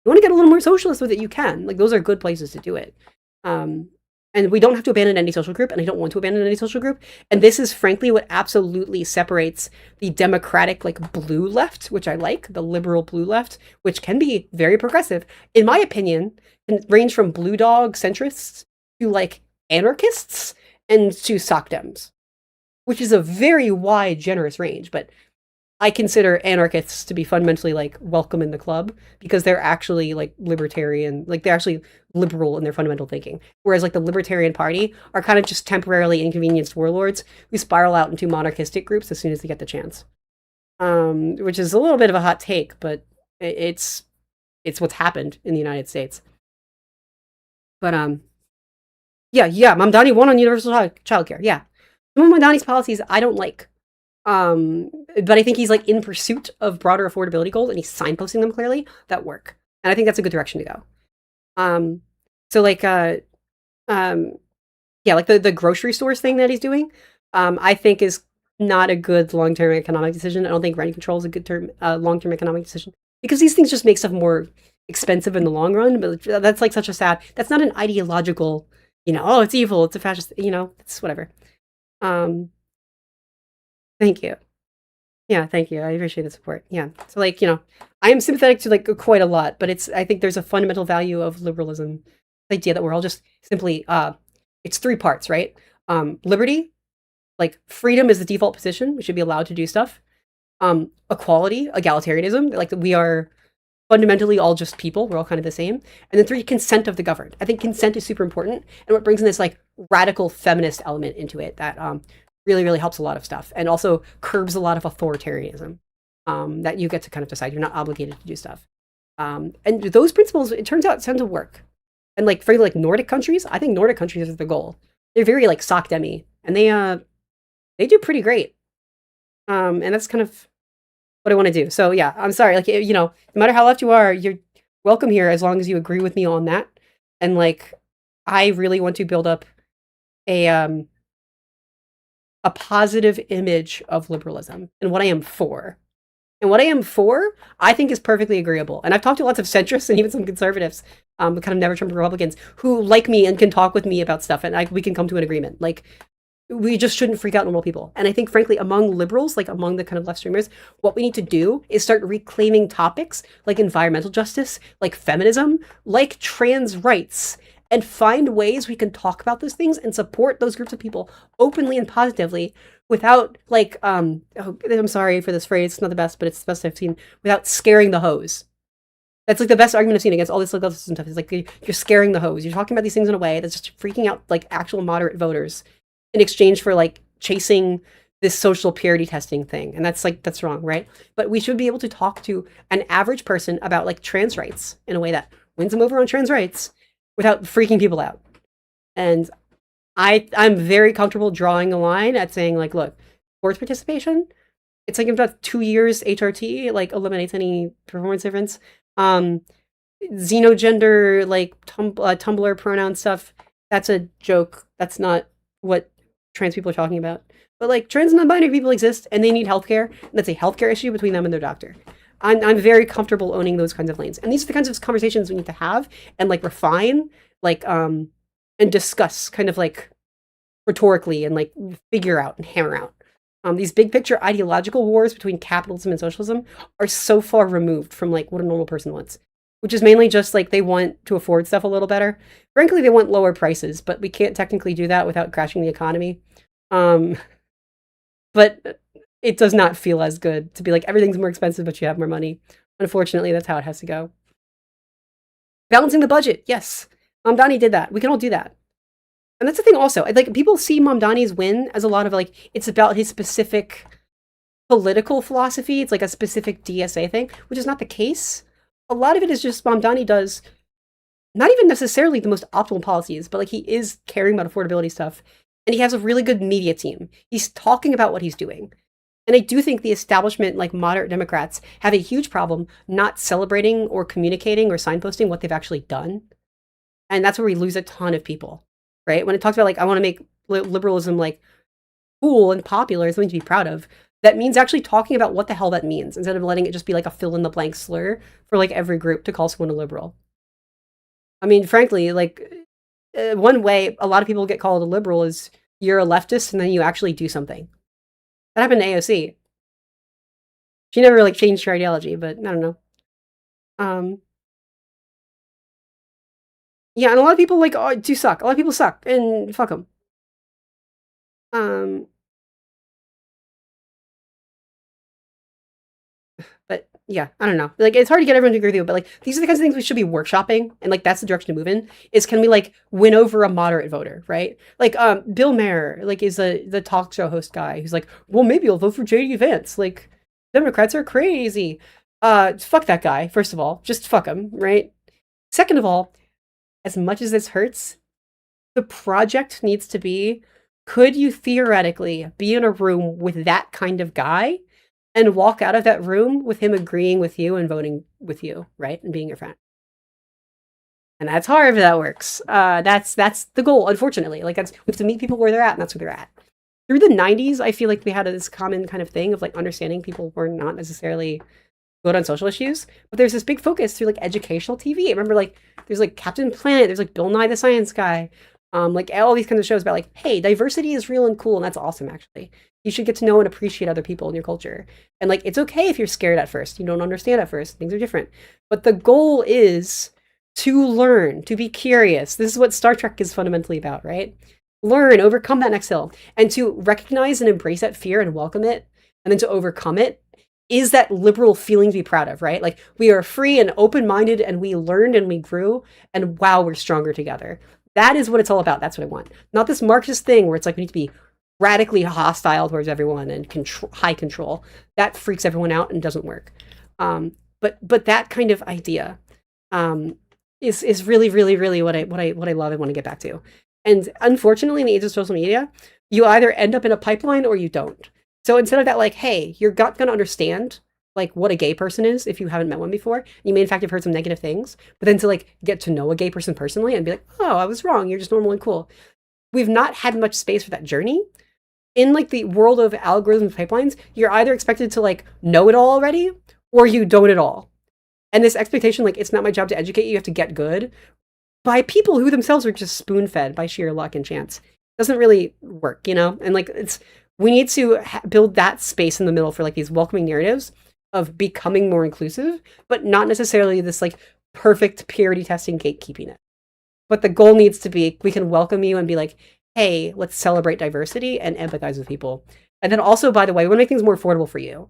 you want to get a little more socialist with it, you can. Like, those are good places to do it. And we don't have to abandon any social group, and I don't want to abandon any social group. And this is frankly what absolutely separates the democratic, like, blue left, which I like, the liberal blue left, which can be very progressive, in my opinion, can range from blue dog centrists to, like, anarchists and to soc dems, which is a very wide, generous range. But I consider anarchists to be fundamentally, like, welcome in the club because they're actually, like, libertarian, like, they're actually liberal in their fundamental thinking. Whereas, like, the Libertarian Party are kind of just temporarily inconvenienced warlords who spiral out into monarchistic groups as soon as they get the chance. Which is a little bit of a hot take, but it's what's happened in the United States. But yeah, Mamdani won on universal childcare. Yeah, some of Mamdani's policies I don't like. But I think he's, like, in pursuit of broader affordability goals, and he's signposting them clearly that work. And I think that's a good direction to go. So, like, yeah, like the grocery stores thing that he's doing, I think is not a good long-term economic decision. I don't think rent control is a good long-term economic decision because these things just make stuff more expensive in the long run. But that's, like, such a sad, that's not an ideological, oh, it's evil, it's a fascist, it's whatever. Thank you. Yeah, thank you. I appreciate the support. Yeah. So, like, I am sympathetic to, like, quite a lot, but I think there's a fundamental value of liberalism. The idea that we're all just simply, it's 3 parts, right? Liberty, like, freedom is the default position. We should be allowed to do stuff. Equality, egalitarianism, like, we are fundamentally all just people. We're all kind of the same. And then 3, consent of the governed. I think consent is super important. And what brings in this, like, radical feminist element into it that, really, really helps a lot of stuff and also curbs a lot of authoritarianism that you get to kind of decide. You're not obligated to do stuff. And those principles, it turns out, tend to work. And, like, for, like, Nordic countries, I think Nordic countries is the goal. They're very, like, soc demi, and they do pretty great. And that's kind of what I want to do. So, yeah, I'm sorry. Like, no matter how left you are, you're welcome here as long as you agree with me on that. And, like, I really want to build up a positive image of liberalism and what I am for. And what I am for, I think, is perfectly agreeable. And I've talked to lots of centrists and even some conservatives, kind of never Trump Republicans, who like me and can talk with me about stuff, and we can come to an agreement. Like, we just shouldn't freak out normal people. And I think, frankly, among liberals, like among the kind of left streamers, what we need to do is start reclaiming topics like environmental justice, like feminism, like trans rights, and find ways we can talk about those things and support those groups of people openly and positively without, like, I'm sorry for this phrase, it's not the best, but it's the best I've seen, without scaring the hose. That's, like, the best argument I've seen against all this legal system stuff. Is like, you're scaring the hose. You're talking about these things in a way that's just freaking out, like, actual moderate voters in exchange for, like, chasing this social purity testing thing. And that's wrong, right? But we should be able to talk to an average person about, like, trans rights in a way that wins them over on trans rights without freaking people out. And I'm very comfortable drawing a line at saying, like, look, sports participation, it's like about 2 years HRT, like, eliminates any performance difference. Xenogender, like, Tumblr pronoun stuff, that's a joke. That's not what trans people are talking about. But, like, trans and non-binary people exist, and they need healthcare, and that's a healthcare issue between them and their doctor. I'm very comfortable owning those kinds of lanes. And these are the kinds of conversations we need to have and, like, refine, like, and discuss kind of, like, rhetorically and, like, figure out and hammer out. These big picture ideological wars between capitalism and socialism are so far removed from, like, what a normal person wants, which is mainly just, like, they want to afford stuff a little better. Frankly, they want lower prices, but we can't technically do that without crashing the economy. But it does not feel as good to be like, everything's more expensive, but you have more money. Unfortunately, that's how it has to go. Balancing the budget. Yes. Mamdani did that. We can all do that. And that's the thing also. Like, people see Mamdani's win as a lot of, like, it's about his specific political philosophy. It's like a specific DSA thing, which is not the case. A lot of it is just Mamdani does not even necessarily the most optimal policies, but, like, he is caring about affordability stuff. And he has a really good media team. He's talking about what he's doing. And I do think the establishment, like moderate Democrats, have a huge problem not celebrating or communicating or signposting what they've actually done. And that's where we lose a ton of people, right? When it talks about, like, I want to make liberalism, like, cool and popular, something to be proud of, that means actually talking about what the hell that means instead of letting it just be like a fill-in-the-blank slur for, like, every group to call someone a liberal. I mean, frankly, like, one way a lot of people get called a liberal is you're a leftist and then you actually do something. That happened to AOC. She never like changed her ideology, but I don't know. Yeah, and a lot of people like do suck. A lot of people suck, and fuck them. But yeah, I don't know. Like, it's hard to get everyone to agree with you, but like, these are the kinds of things we should be workshopping, and like, that's the direction to move in. Is can we like win over a moderate voter, right? Like, Bill Maher, like, is the talk show host guy who's like, well, maybe I'll vote for JD Vance. Like, Democrats are crazy. Fuck that guy. First of all, just fuck him, right? Second of all, as much as this hurts, the project needs to be: could you theoretically be in a room with that kind of guy and walk out of that room with him agreeing with you and voting with you, right? And being your friend. And that's hard if that works. That's the goal, unfortunately. Like, we have to meet people where they're at, and that's where they're at. Through the 90s, I feel like we had this common kind of thing of like understanding people were not necessarily good on social issues, but there's this big focus through like educational TV. I remember like there's like Captain Planet, there's like Bill Nye the Science Guy, like all these kinds of shows about like, hey, diversity is real and cool, and that's awesome. Actually, you should get to know and appreciate other people in your culture, and like, it's okay if you're scared at first, you don't understand at first, things are different, but the goal is to learn, to be curious. This is what Star Trek is fundamentally about, right? Learn, overcome that next hill, and to recognize and embrace that fear and welcome it, and then to overcome it is that liberal feeling to be proud of, right? Like, we are free and open-minded, and we learned and we grew, and wow, we're stronger together. That is what it's all about. That's what I want. Not this Marxist thing where it's like we need to be radically hostile towards everyone and high control. That freaks everyone out and doesn't work. But that kind of idea is really, really, really what I love and want to get back to. And unfortunately, in the age of social media, you either end up in a pipeline or you don't. So instead of that, like, hey, you're not going to understand like what a gay person is if you haven't met one before. You may in fact have heard some negative things, but then to like get to know a gay person personally and be like, oh, I was wrong, you're just normal and cool. We've not had much space for that journey. In like the world of algorithms and pipelines, you're either expected to like know it all already or you don't at all. And this expectation, like, it's not my job to educate you, you have to get good, by people who themselves are just spoon-fed by sheer luck and chance, doesn't really work, you know? And like, we need to build that space in the middle for like these welcoming narratives of becoming more inclusive, but not necessarily this like perfect purity testing gatekeeping it. But the goal needs to be, we can welcome you and be like, hey, let's celebrate diversity and empathize with people. And then also, by the way, we want to make things more affordable for you.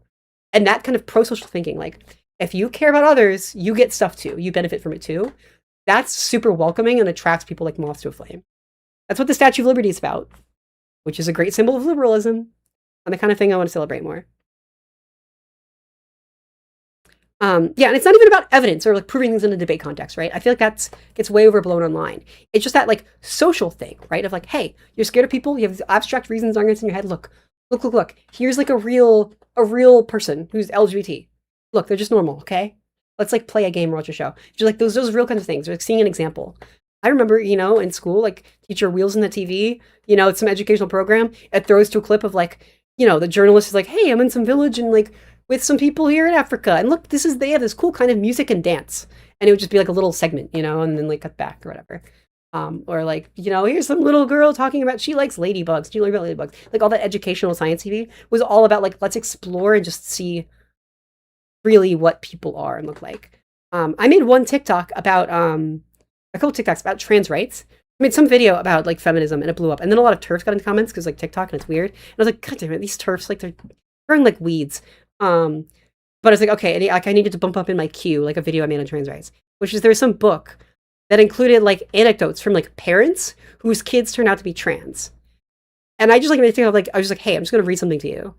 And that kind of pro-social thinking, like, if you care about others, you get stuff too. You benefit from it too. That's super welcoming and attracts people like moths to a flame. That's what the Statue of Liberty is about, which is a great symbol of liberalism and the kind of thing I want to celebrate more. Yeah, and it's not even about evidence or like proving things in a debate context, right? I feel like that gets way overblown online. It's just that like social thing, right? Of like, hey, you're scared of people, you have abstract reasons, arguments in your head. Look. Here's like a real person who's LGBT. Look, they're just normal, okay? Let's like play a game or watch a show. Just like those real kinds of things. Like seeing an example. I remember, you know, in school, like teacher wheels in the TV, you know, it's some educational program. It throws to a clip of like, you know, the journalist is like, hey, I'm in some village and like with some people here in Africa. And look, they have this cool kind of music and dance. And it would just be like a little segment, you know, and then like cut back or whatever. Or like, you know, here's some little girl talking about she likes ladybugs. Do you learn about ladybugs? Like all that educational science TV was all about like, let's explore and just see really what people are and look like. I made one TikTok about, a couple TikToks about trans rights. I made some video about like feminism and it blew up. And then a lot of TERFs got in the comments because like TikTok and it's weird. And I was like, God damn it, these TERFs, like they're growing like weeds. But I was like, okay, I needed to bump up in my queue like a video I made on trans rights, which is there's some book that included like anecdotes from like parents whose kids turned out to be trans. And I just like made a thing of like, I was like, hey, I'm just gonna read something to you.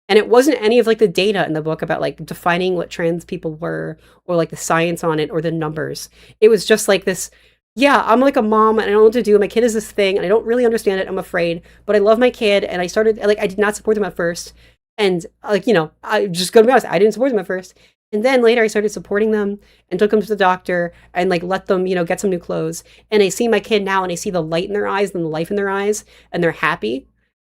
And it wasn't any of like the data in the book about like defining what trans people were or like the science on it or the numbers. It was just like this, yeah, I'm like a mom and I don't know what to do. My kid is this thing and I don't really understand it. I'm afraid, but I love my kid. And I started like, I did not support them at first. And like, you know, I just gonna be honest, I didn't support them at first. And then later I started supporting them and took them to the doctor and like let them, you know, get some new clothes. And I see my kid now and I see the light in their eyes and the life in their eyes and they're happy.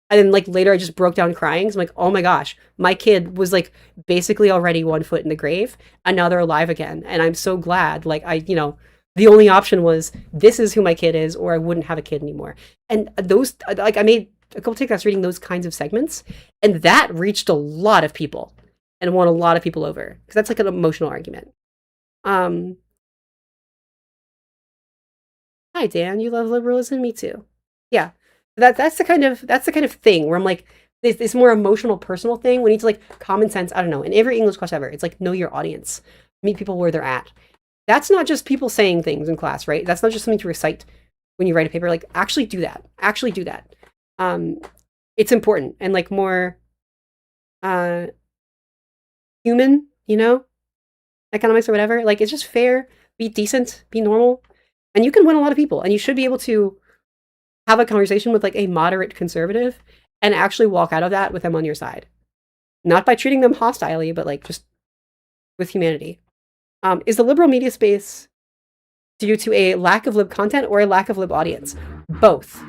And then like later I just broke down crying. So I'm like, oh my gosh, my kid was like basically already 1 foot in the grave and now they're alive again. And I'm so glad, like I, you know, The only option was, this is who my kid is, or I wouldn't have a kid anymore. And those, like, I made a couple TikToks reading those kinds of segments, and that reached a lot of people and won a lot of people over, because that's like an emotional argument. Hi, Dan, you love liberalism? Me too. Yeah, that's the kind of thing where I'm like, this more emotional, personal thing. We need to, like, common sense. I don't know. In every English class ever, it's like, know your audience, meet people where they're at. That's not just people saying things in class, right? That's not just something to recite when you write a paper. Like, actually do that. Actually do that. It's important, and, like, more human, you know, economics or whatever. Like, it's just fair, be decent, be normal, and you can win a lot of people. And you should be able to have a conversation with, like, a moderate conservative and actually walk out of that with them on your side. Not by treating them hostilely, but, like, just with humanity. Is the liberal media space due to a lack of lib content or a lack of lib audience? Both.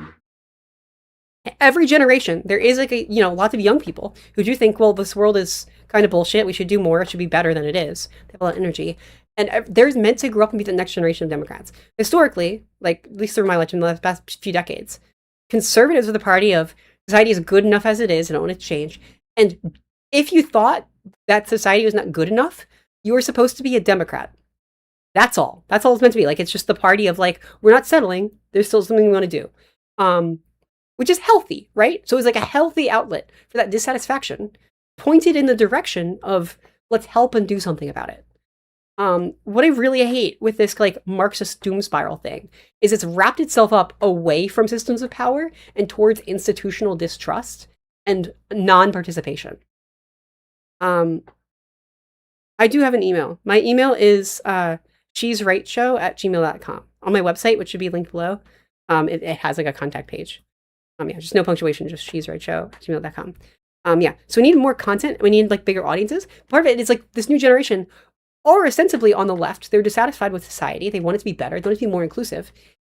Every generation, there is, like, lots of young people who do think, well, this world is kind of bullshit. We should do more. It should be better than it is. They have a lot of energy. And they're meant to grow up and be the next generation of Democrats. Historically, like, at least through my lifetime, the past few decades, conservatives are the party of society is good enough as it is, and I don't want it to change. And if you thought that society was not good enough, you were supposed to be a Democrat. That's all. That's all it's meant to be. Like, it's just the party of, like, we're not settling. There's still something we want to do. Which is healthy, right? So it was like a healthy outlet for that dissatisfaction, pointed in the direction of, let's help and do something about it. What I really hate with this, like, Marxist doom spiral thing is it's wrapped itself up away from systems of power and towards institutional distrust and non-participation. I do have an email. My email is she'srightshow@gmail.com. On my website, which should be linked below, it has, like, a contact page. Yeah, just no punctuation, just she'srightshow@gmail.com. Yeah, so we need more content. We need, like, bigger audiences. Part of it is, like, this new generation are ostensibly on the left. They're dissatisfied with society. They want it to be better. They want it to be more inclusive.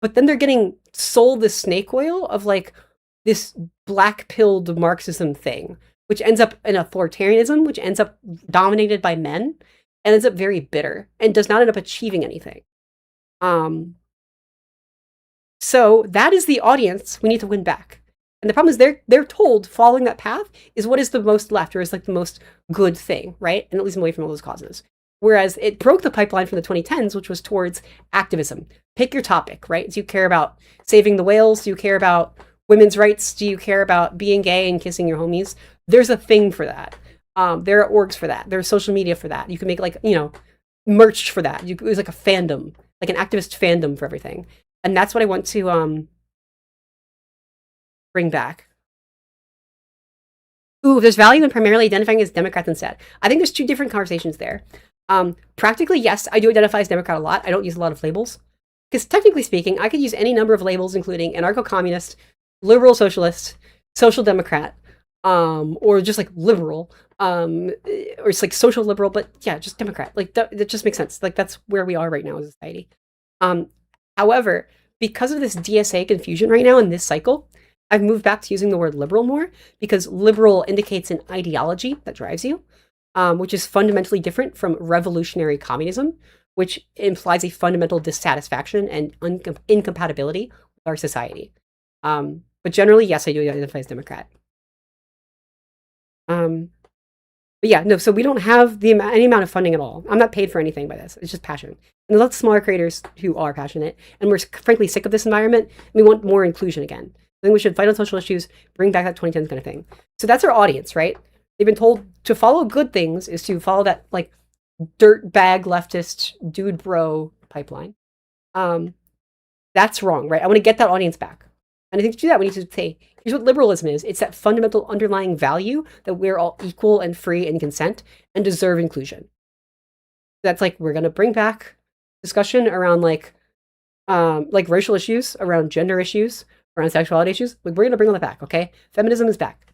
But then they're getting sold the snake oil of, like, this black-pilled Marxism thing, which ends up in authoritarianism, which ends up dominated by men, and ends up very bitter, and does not end up achieving anything. So that is the audience we need to win back. And the problem is they're told following that path is what is the most left, or is, like, the most good thing, right? And it leads them away from all those causes. Whereas it broke the pipeline from the 2010s, which was towards activism. Pick your topic, right? Do you care about saving the whales? Do you care about women's rights? Do you care about being gay and kissing your homies? There's a thing for that. There are orgs for that. There's social media for that. You can make, like, merch for that. It was like a fandom, like an activist fandom for everything. And that's what I want to bring back. Ooh, there's value in primarily identifying as Democrats instead. I think there's two different conversations there. Practically, yes, I do identify as Democrat a lot. I don't use a lot of labels. Because technically speaking, I could use any number of labels, including anarcho-communist, liberal socialist, social democrat, or just, like, liberal, or it's, like, social liberal, but yeah, just Democrat. Like, that just makes sense. Like, that's where we are right now as a society. However, because of this DSA confusion right now in this cycle, I've moved back to using the word liberal more, because liberal indicates an ideology that drives you, which is fundamentally different from revolutionary communism, which implies a fundamental dissatisfaction and incompatibility with our society. But generally, yes, I do identify as Democrat. But yeah, no, so we don't have any amount of funding at all. I'm not paid for anything by this. It's just passion. And there's lots of smaller creators who are passionate, and we're frankly sick of this environment, and we want more inclusion again. I think we should fight on social issues, bring back that 2010s kind of thing. So that's our audience, right? They've been told to follow good things is to follow that, like, dirt bag leftist dude bro pipeline. That's wrong, right? I want to get that audience back. And I think to do that, we need to say, here's what liberalism is. It's that fundamental underlying value that we're all equal and free and consent and deserve inclusion. That's, like, we're going to bring back discussion around, like racial issues, around gender issues, around sexuality issues. We're going to bring all that back, okay? Feminism is back.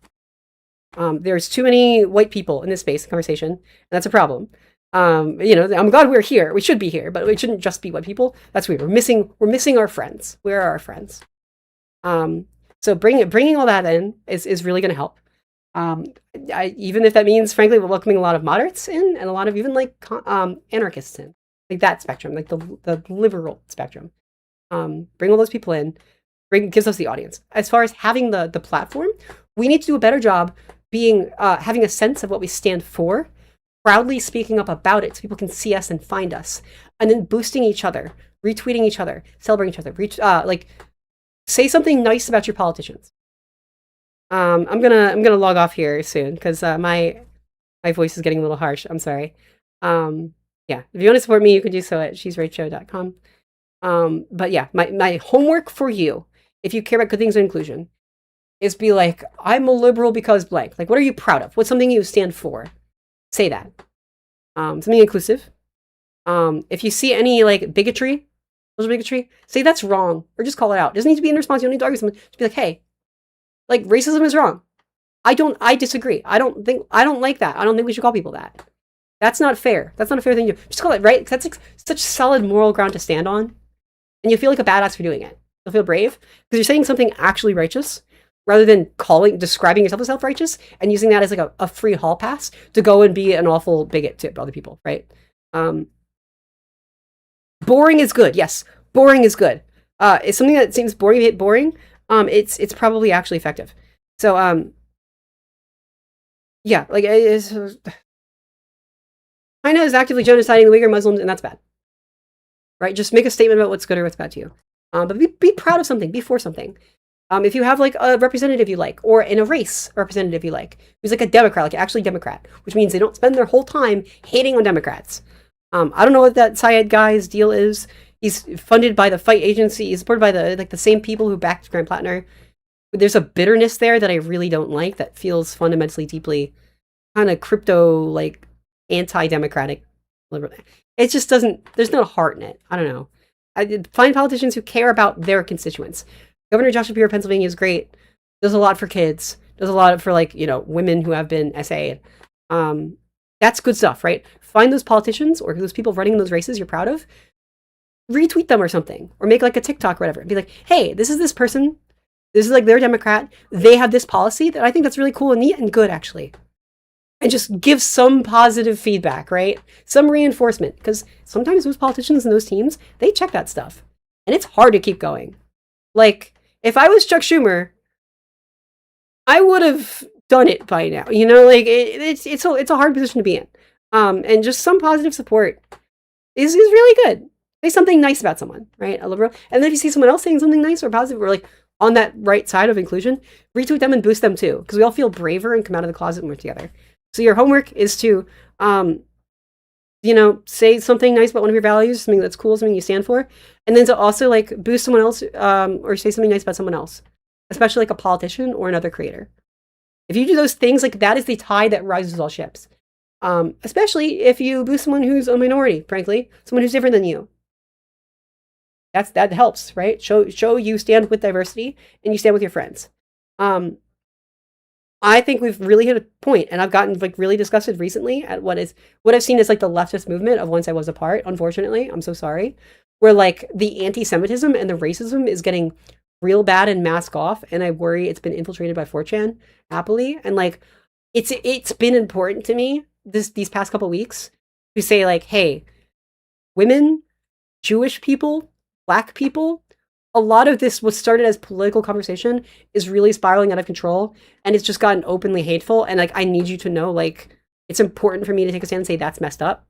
There's too many white people in this space conversation, and that's a problem. I'm glad we're here. We should be here, but it shouldn't just be white people. That's weird. We're missing our friends. Where are our friends? So bringing all that in is really going to help. Even if that means, frankly, we're welcoming a lot of moderates in and a lot of even, like, anarchists in. like that spectrum, like the liberal spectrum. Bring all those people in, gives us the audience. As far as having the platform, we need to do a better job being having a sense of what we stand for, proudly speaking up about it so people can see us and find us, and then boosting each other, retweeting each other, celebrating each other. Like, say something nice about your politicians. I'm gonna log off here soon because my voice is getting a little harsh. I'm sorry. Yeah, if you want to support me, you can do so at shesrightshow.com. But yeah, my homework for you, if you care about good things and inclusion, is be like, I'm a liberal because blank. Like, what are you proud of? What's something you stand for? Say that. Something inclusive. If you see any like bigotry, say that's wrong, or just call it out. It doesn't need to be in response. You don't need to argue with someone. Just be like, hey, like racism is wrong. I disagree. I don't like that. I don't think we should call people that. That's not fair. That's not a fair thing to do. Just call it right. That's like such solid moral ground to stand on. And you feel like a badass for doing it. You'll feel brave because you're saying something actually righteous rather than describing yourself as self-righteous and using that as like a free hall pass to go and be an awful bigot to other people, right? Boring is good. Yes, boring is good. It's something that seems boring. If you hit boring, it's probably actually effective. So, yeah, like China is actively genociding the Uyghur Muslims, and that's bad. Right? Just make a statement about what's good or what's bad to you. But be proud of something. Be for something. If you have like a representative you like, or in a race a representative you like, who's like a Democrat, like actually Democrat, which means they don't spend their whole time hating on Democrats. I don't know what that Syed guy's deal is. He's funded by the Fight Agency. He's supported by the same people who backed Grant Plattner. There's a bitterness there that I really don't like. That feels fundamentally, deeply kind of crypto, like anti-democratic. It just doesn't. There's no heart in it. I don't know. I find politicians who care about their constituents. Governor Josh Shapiro of Pennsylvania is great. Does a lot for kids. Does a lot for like women who have been SA'd. That's good stuff, right? Find those politicians or those people running those races you're proud of. Retweet them or something, or make like a TikTok or whatever. And be like, hey, this is this person. This is like their Democrat. They have this policy that I think that's really cool and neat and good, actually. And just give some positive feedback, right? Some reinforcement. Because sometimes those politicians and those teams, they check that stuff. And it's hard to keep going. Like, if I was Chuck Schumer, I would have done it by now. Like it's a hard position to be in. And just some positive support is really good. Say something nice about someone, right? A liberal. And then if you see someone else saying something nice or positive or like on that right side of inclusion, retweet them and boost them too. Because we all feel braver and come out of the closet when we're together. So your homework is to, say something nice about one of your values, something that's cool, something you stand for. And then to also like boost someone else or say something nice about someone else, especially like a politician or another creator. If you do those things, like that is the tide that rises all ships. Especially if you boost someone who's a minority, frankly, someone who's different than you. That helps, right? Show you stand with diversity and you stand with your friends. I think we've really hit a point, and I've gotten like really disgusted recently at what I've seen as like the leftist movement of Once I Was Apart. Unfortunately, I'm so sorry, where like the anti-Semitism and the racism is getting real bad and mask off, and I worry it's been infiltrated by 4chan happily. And like it's been important to me these past couple weeks to say like, hey, women, Jewish people, Black people, a lot of this, what started as political conversation, is really spiraling out of control, and it's just gotten openly hateful. And like, I need you to know, like, it's important for me to take a stand and say that's messed up,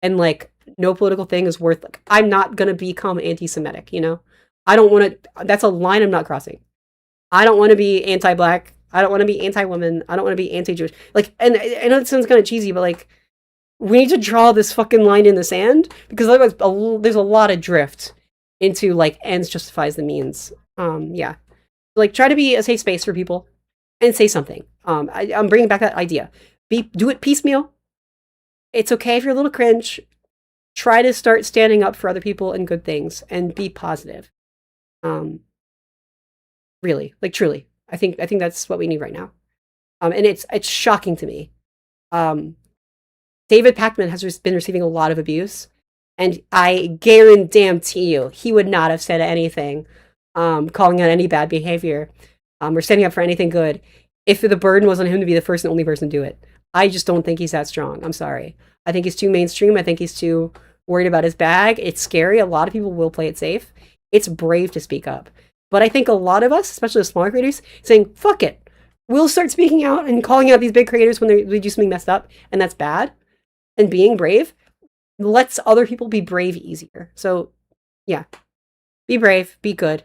and like, no political thing is worth. Like, I'm not gonna become anti-Semitic. I don't want to. That's a line I'm not crossing. I don't want to be anti-Black. I don't want to be anti-woman. I don't want to be anti-Jewish. Like, and I know it sounds kind of cheesy, but like, we need to draw this fucking line in the sand because otherwise, there's a lot of drift into like ends justifies the means. Yeah, like try to be a safe space for people and say something. I'm bringing back that idea. Do it piecemeal. It's okay if you're a little cringe. Try to start standing up for other people and good things and be positive. Really, like truly, I think that's what we need right now. And it's shocking to me. David Pakman has been receiving a lot of abuse. And I guarantee you, he would not have said anything, calling out any bad behavior, or standing up for anything good, if the burden was on him to be the first and only person to do it. I just don't think he's that strong. I'm sorry. I think he's too mainstream. I think he's too worried about his bag. It's scary. A lot of people will play it safe. It's brave to speak up. But I think a lot of us, especially the smaller creators, saying, fuck it. We'll start speaking out and calling out these big creators when they do something messed up, and that's bad. And being brave lets other people be brave easier. So, yeah. Be brave. Be good.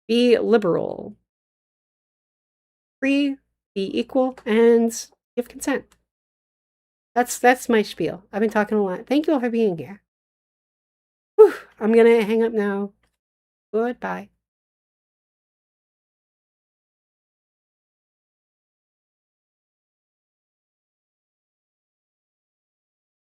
Be liberal. Free. Be equal. And give consent. That's my spiel. I've been talking a lot. Thank you all for being here. Whew, I'm going to hang up now. Goodbye.